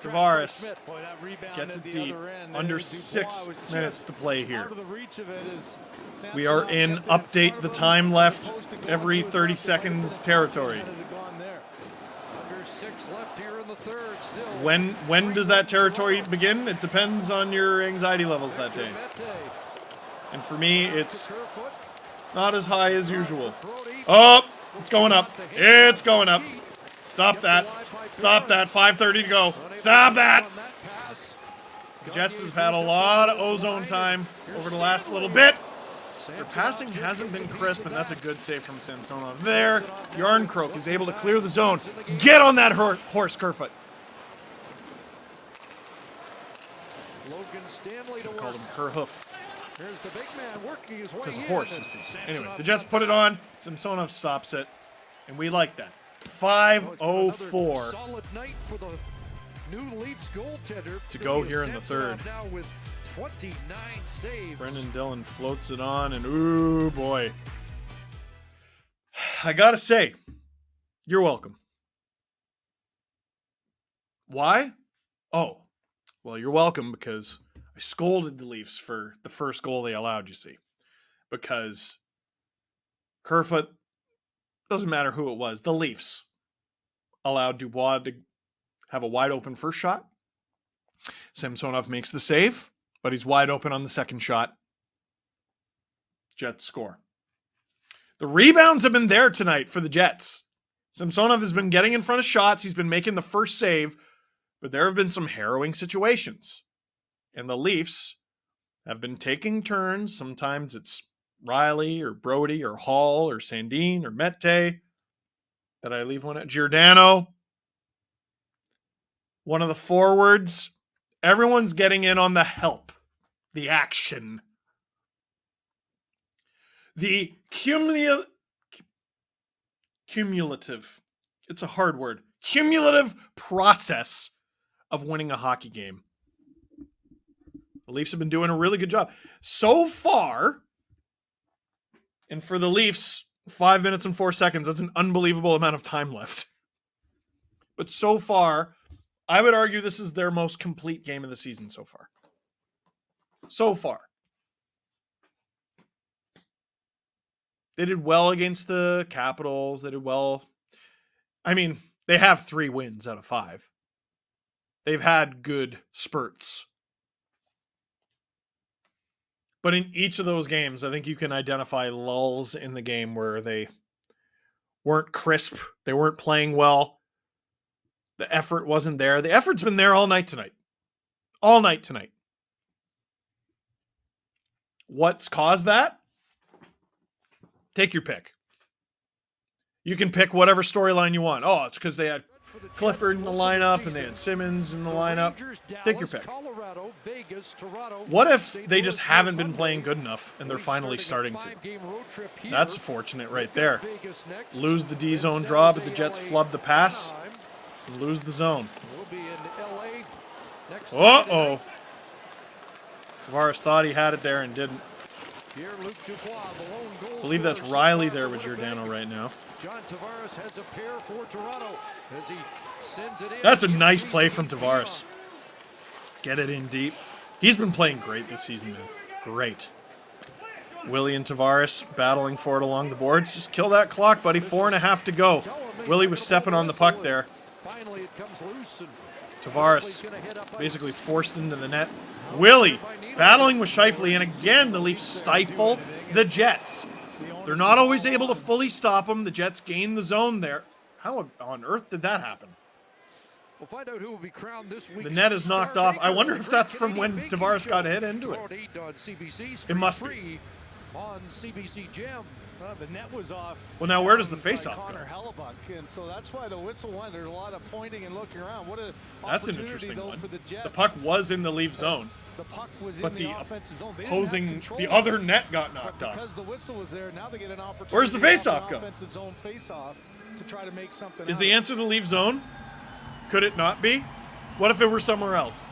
Speaker 1: Tavares gets it deep. Under 6 minutes to play here. We are in update the time left every 30 seconds territory. When does that territory begin? It depends on your anxiety levels that day. And for me, it's not as high as usual. Oh, it's going up. It's going up. Stop that. Stop that. 5:30 to go. Stop that. The Jets have had a lot of ozone time over the last little bit. Their passing hasn't been crisp, and that's a good save from Samsonov. There, Yarncroke is able to clear the zone. Get on that horse, Kerfoot.
Speaker 2: Stanley to
Speaker 1: Should have called him Kerhoof.
Speaker 2: Here's the big man working his way
Speaker 1: Because of
Speaker 2: in,
Speaker 1: horse,
Speaker 2: and
Speaker 1: you see.
Speaker 2: Samsonov
Speaker 1: Anyway, the Jets put it on. Samsonov stops it. And we like that. 5:04
Speaker 2: solid night for the new Leafs goaltender
Speaker 1: to go here in the
Speaker 2: Samsonov
Speaker 1: third.
Speaker 2: now with 29 saves.
Speaker 1: Brendan Dillon floats it on, and ooh, boy. I gotta say, you're welcome. Why? Oh, well, you're welcome because I scolded the Leafs for the first goal they allowed, you see. Because Kerfoot, doesn't matter who it was, the Leafs allowed Dubois to have a wide open first shot. Samsonov makes the save, but he's wide open on the second shot. Jets score. The rebounds have been there tonight for the Jets. Samsonov has been getting in front of shots. He's been making the first save, but there have been some harrowing situations. And the Leafs have been taking turns. Sometimes it's Riley or Brody or Hall or Sandin or Mette. Did I leave one at Giordano? One of the forwards. Everyone's getting in on the help, the action. The cumulative, it's a hard word, cumulative process of winning a hockey game. The Leafs have been doing a really good job. So far, and for the Leafs, 5 minutes and 4 seconds, that's an unbelievable amount of time left. But so far, I would argue this is their most complete game of the season so far. So far. They did well against the Capitals. They did well. I mean, they have 3 wins out of 5. They've had good spurts. But in each of those games, I think you can identify lulls in the game where they weren't crisp. They weren't playing well. The effort wasn't there. The effort's been there all night tonight. All night tonight. What's caused that? Take your pick. You can pick whatever storyline you want. Oh, it's because they had Clifford in the lineup and they had Simmons in the lineup. Take your pick. What if they just haven't been playing good enough and they're finally starting to? That's fortunate right there. Lose the D zone draw, but the Jets flub the pass and lose the zone. Uh-oh. Tavares thought he had it there and didn't. I believe that's Riley there with Giordano right now.
Speaker 2: John Tavares has a pair for Toronto as he sends it in.
Speaker 1: That's a nice play from Tavares. Get it in deep. He's been playing great this season, man. Great. Willie and Tavares battling for it along the boards. Just kill that clock, buddy. 4.5 to go. Willie was stepping on the puck there.
Speaker 2: Finally, it comes loose.
Speaker 1: Tavares basically forced into the net. Willie battling with Scheifele, and again the Leafs stifle the Jets. They're not always able to fully stop them. The Jets gain the zone there. How on earth did that happen?
Speaker 2: We'll find out who will be crowned this week.
Speaker 1: The net is knocked off. I wonder if that's from when Tavares got hit into it. It must be.
Speaker 2: On CBC Gem.
Speaker 5: The net was off.
Speaker 1: Well, now where does the face-off go?
Speaker 5: Connor Hellebuyck, and so that's why the whistle went. There's a lot of pointing and looking around. What a
Speaker 1: That's an interesting one. The puck was in the Leaf zone,
Speaker 5: the puck was
Speaker 1: but
Speaker 5: in
Speaker 1: the
Speaker 5: offensive zone.
Speaker 1: opposing, the other net got knocked off.
Speaker 5: Because the whistle was there, now they get an opportunity.
Speaker 1: Where's the face-off go?
Speaker 5: Offensive zone face-off to try to make something.
Speaker 1: Is the answer to Leaf zone? Could it not be? What if it were somewhere else?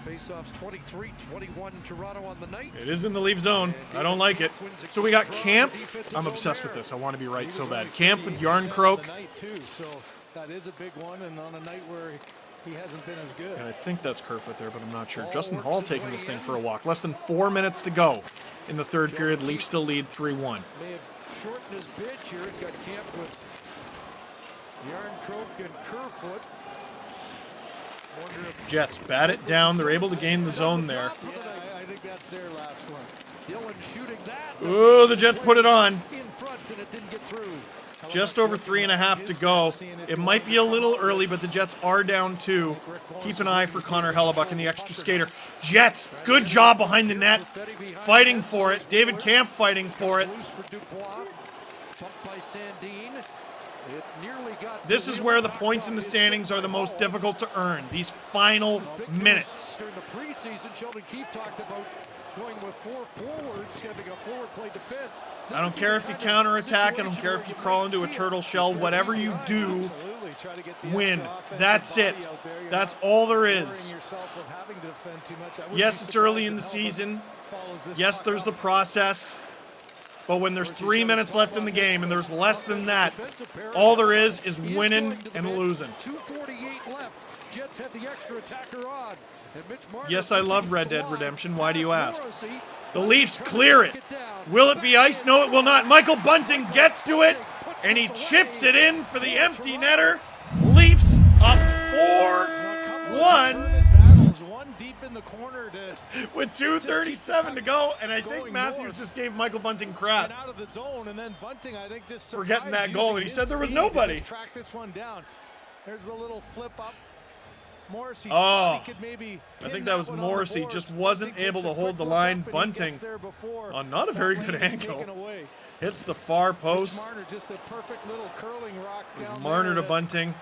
Speaker 2: Face-offs 23-21 Toronto on the night.
Speaker 1: It is in the Leaf zone. I don't like it. So we got Kampf. I'm obsessed with this. I want to be right so bad. Kampf with Yarncroke.
Speaker 5: So that is a big one, and on a night where he hasn't been as good.
Speaker 1: And I think that's Kerfoot there, but I'm not sure. Justin Hall taking this thing for a walk. Less than 4 minutes to go in the third period. Leafs still lead 3-1.
Speaker 2: May have shortened his pitch here and got Kampf with Yarncroke and Kerfoot.
Speaker 1: Jets bat it down. They're able to gain the zone there.
Speaker 5: I think that's their last one.
Speaker 2: Dylan shooting that.
Speaker 1: Oh, the Jets put it on.
Speaker 2: In front and it didn't get through.
Speaker 1: Just over 3.5 to go. It might be a little early, but the Jets are down 2. Keep an eye for Connor Hellebuyck and the extra skater. Jets, good job behind the net. Fighting for it. David Kampf fighting for it.
Speaker 2: Loose for Dubois. Pumped by Sandin. It nearly got
Speaker 1: This is where the points in the standings are the most difficult to earn. These final minutes.
Speaker 2: During the preseason, Sheldon Keefe talked about going with 4 forwards, having a forward play defense.
Speaker 1: I don't care if you counterattack. I don't care if you crawl into a turtle shell. Whatever you do, win. That's it. That's all there is. Yes, it's early in the season. Yes, there's the process. But when there's 3 minutes left in the game and there's less than that, all there is winning and losing.
Speaker 2: 2:48 left. Jets have the extra attacker on.
Speaker 1: Yes, I love Red Dead Redemption. Why do you ask? The Leafs clear it. Will it be ice? No, it will not. Michael Bunting gets to it, and he chips it in for the empty netter. Leafs up 4-1 with 2:37 to go, and I think Matthews just gave Michael Bunting crap for getting that goal, and he said there was nobody.
Speaker 2: There's a little flip up. Morrissey
Speaker 1: I
Speaker 2: could maybe
Speaker 1: think that was Morrissey, just wasn't able to hold the line. Bunting on not a very good angle. Hits the far post.
Speaker 2: Just a perfect little curling rock down
Speaker 1: Marner to Bunting.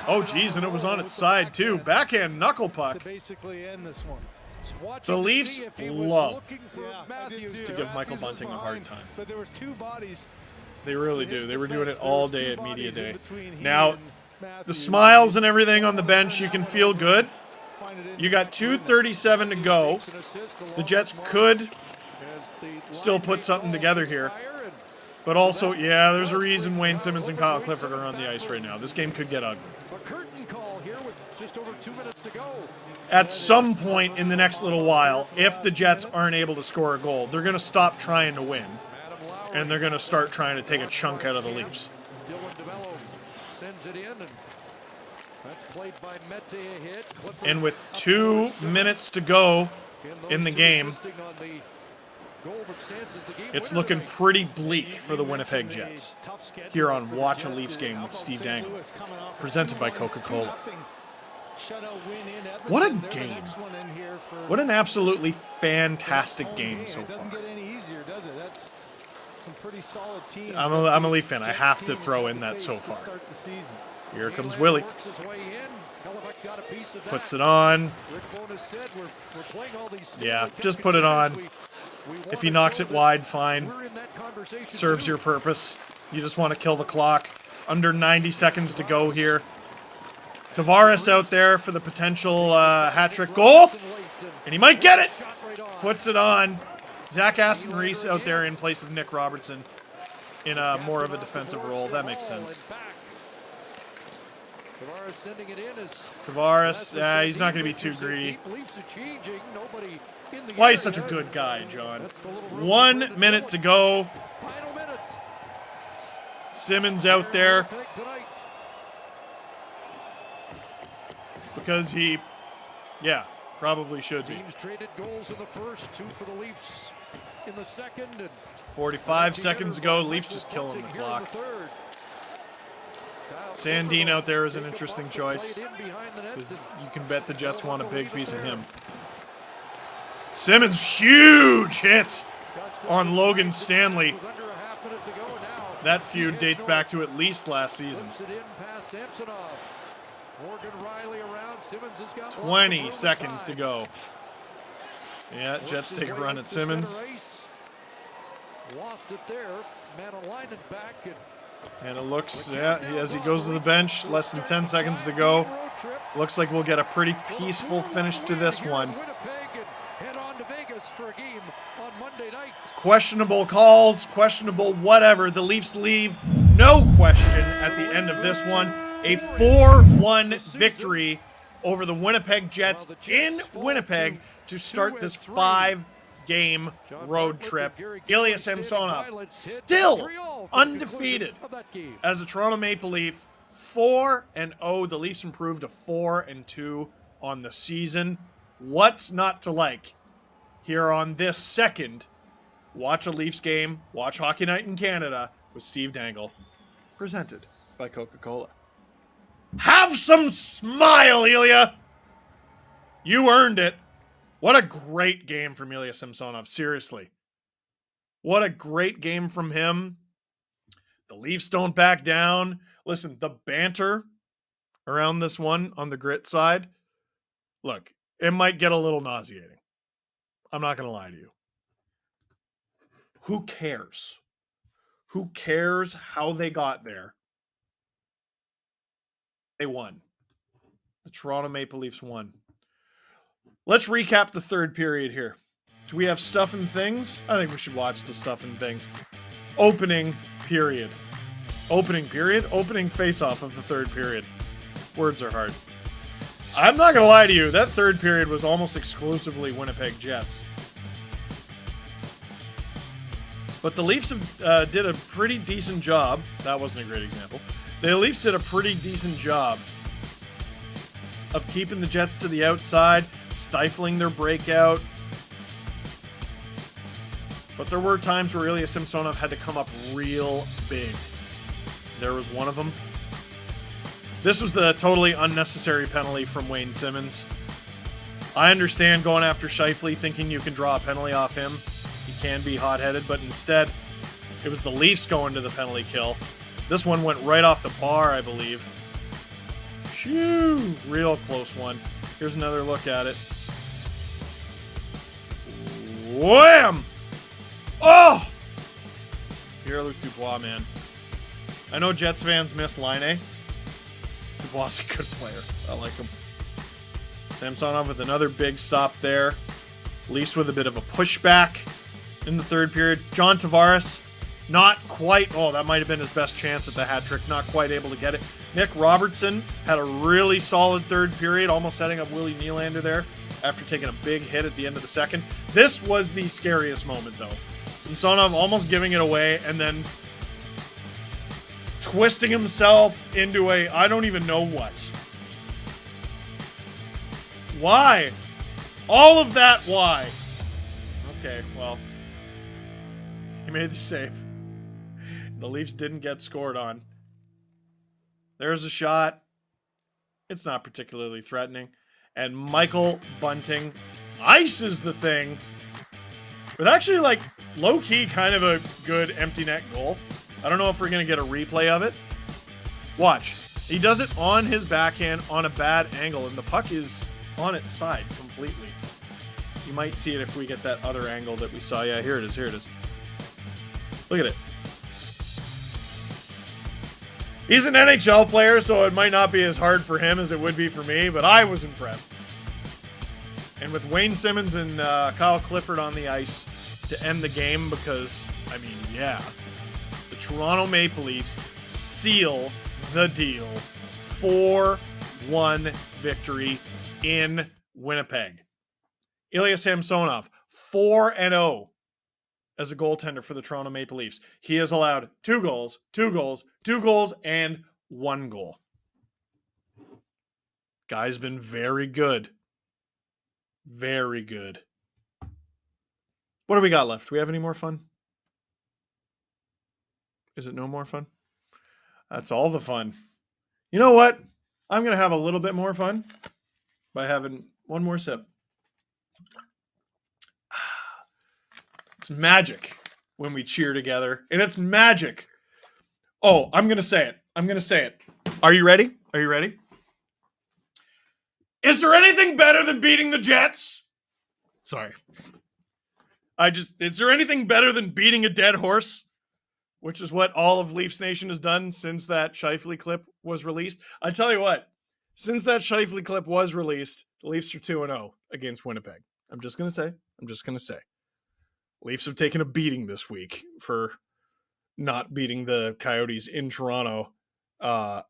Speaker 1: Oh, geez, and it was on its side, too. Backhand knuckle puck.
Speaker 2: To basically end this one.
Speaker 1: The Leafs love to give Michael Bunting a hard time.
Speaker 2: But there was 2 bodies.
Speaker 1: They really do. They were doing it all day at Media Day. Now, the smiles and everything on the bench, you can feel good. You got 2:37 to go. The Jets could still put something together here. But also, yeah, there's a reason Wayne Simmons and Kyle Clifford are on the ice right now. This game could get ugly.
Speaker 2: A curtain call here with just over 2 minutes to go.
Speaker 1: At some point in the next little while, if the Jets aren't able to score a goal, they're going to stop trying to win. And they're going to start trying to take a chunk out of the Leafs.
Speaker 2: Sends it in, and that's played by Mete a hit.
Speaker 1: And with 2 minutes to go in the game, it's looking pretty bleak for the Winnipeg Jets. Here on Watch a Leafs Game with Steve Dangle, presented by Coca-Cola. What a game. What an absolutely fantastic game so far.
Speaker 2: It doesn't get any easier, does it? That's some pretty solid teams.
Speaker 1: I'm a Leaf fan. I have to throw in that so far. Here comes Willie. Puts it on. Yeah, just put it on. If he knocks it wide, fine. Serves your purpose. You just want to kill the clock. Under 90 seconds to go here. Tavares out there for the potential hat-trick goal. And he might get it. Puts it on. Zach Aston-Reese out there in place of Nick Robertson in a more of a defensive role. That makes sense.
Speaker 2: Tavares sending it in as
Speaker 1: Tavares, he's not going to be too greedy. Why he's such a good guy, John. 1 minute to go. Simmons out there. Because he, probably should be.
Speaker 2: Teams traded goals in the first, 2 for the Leafs in the second. And
Speaker 1: 45 seconds ago, Leafs just killing the clock. Sandin out there is an interesting choice, because you can bet the Jets want a big piece of him. Simmons, huge hit on Logan Stanley. That feud dates back to at least last season. 20 seconds to go. Yeah, Jets take a run at Simmons.
Speaker 2: Lost it there. Manalainen back
Speaker 1: and it looks, as he goes to the bench, less than 10 seconds to go. Looks like we'll get a pretty peaceful finish to this one.
Speaker 2: Head on to Vegas for a game on Monday night.
Speaker 1: Questionable calls, questionable whatever. The Leafs leave, no question, at the end of this one. A 4-1 victory over the Winnipeg Jets in Winnipeg to start this 5-game road trip. Ilya Samsonov still undefeated as a Toronto Maple Leaf. 4-0. The Leafs improved to 4-2 on the season. What's not to like here on this second Watch a Leafs Game, Watch Hockey Night in Canada with Steve Dangle, presented by Coca-Cola. Have some smile, Ilya! You earned it. What a great game from Ilya Samsonov, seriously. What a great game from him. The Leafs don't back down. Listen, the banter around this one on the Grit side, look, it might get a little nauseating. I'm not going to lie to you. Who cares? Who cares how they got there? They won. The Toronto Maple Leafs won. Let's recap the third period here. Do we have stuff and things? I think we should watch the stuff and things. Opening period. Opening period? Opening face-off of the third period. Words are hard. I'm not going to lie to you. That third period was almost exclusively Winnipeg Jets. But the Leafs did a pretty decent job. That wasn't a great example. The Leafs did a pretty decent job of keeping the Jets to the outside, stifling their breakout. But there were times where Ilya Samsonov had to come up real big. There was one of them. This was the totally unnecessary penalty from Wayne Simmons. I understand going after Scheifele, thinking you can draw a penalty off him. He can be hot-headed, but instead, it was the Leafs going to the penalty kill. This one went right off the bar, I believe. Shoo! Real close one. Here's another look at it. Wham! Oh! Pierre-Luc Dubois, man. I know Jets fans miss Laine. Dubois is a good player. I like him. Samsonov with another big stop there. Leafs with a bit of a pushback in the third period. John Tavares, not quite. Oh, that might have been his best chance at the hat trick. Not quite able to get it. Nick Robertson had a really solid third period, almost setting up Willie Nylander there after taking a big hit at the end of the second. This was the scariest moment, though. Samsonov almost giving it away and then twisting himself into a I don't even know what. Why? All of that, why? Okay, well, he made the save. The Leafs didn't get scored on. There's a shot. It's not particularly threatening. And Michael Bunting ices the thing with actually, like, low-key kind of a good empty net goal. I don't know if we're going to get a replay of it. Watch. He does it on his backhand on a bad angle, and the puck is on its side completely. You might see it if we get that other angle that we saw. Yeah, here it is. Here it is. Look at it. He's an NHL player, so it might not be as hard for him as it would be for me, but I was impressed. And with Wayne Simmons and Kyle Clifford on the ice to end the game, because, I mean, yeah, the Toronto Maple Leafs seal the deal. 4-1 victory in Winnipeg. Ilya Samsonov, 4-0 as a goaltender for the Toronto Maple Leafs. He has allowed 2 goals, 2 goals, 2 goals, and 1 goal. Guy's been very good. Very good. What do we got left? Do we have any more fun? Is it no more fun? That's all the fun. You know what? I'm going to have a little bit more fun by having one more sip. It's magic when we cheer together, and it's magic. Oh, I'm going to say it. I'm going to say it. Are you ready? Are you ready? Is there anything better than beating the Jets? Sorry. Is there anything better than beating a dead horse? Which is what all of Leafs Nation has done since that Scheifele clip was released. I tell you what, since that Scheifele clip was released, the Leafs are 2-0 against Winnipeg. I'm just going to say. Leafs have taken a beating this week for not beating the Coyotes in Toronto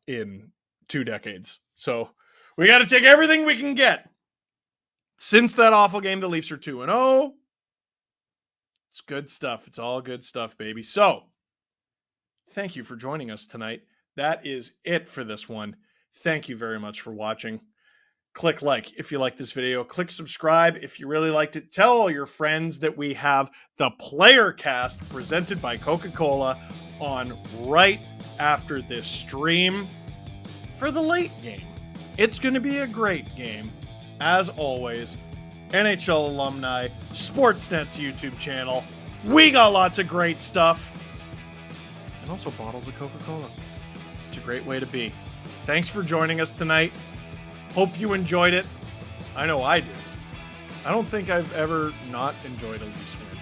Speaker 1: in 2 decades. So we got to take everything we can get. Since that awful game, the Leafs are 2-0. It's good stuff. It's all good stuff, baby. So thank you for joining us tonight. That is it for this one. Thank you very much for watching. Click like if you like this video. Click subscribe if you really liked it. Tell all your friends that we have the Player Cast presented by Coca-Cola on right after this stream for the late game. It's going to be a great game. As always, NHL alumni, Sportsnet's YouTube channel. We got lots of great stuff. and also bottles of Coca-Cola. It's a great way to be. Thanks for joining us tonight. Hope you enjoyed it. I know I did. I don't think I've ever not enjoyed a Leafs win.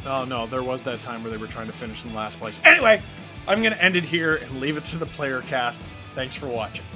Speaker 1: Oh no, there was that time where they were trying to finish in last place. Anyway, I'm going to end it here and leave it to the player cast. Thanks for watching.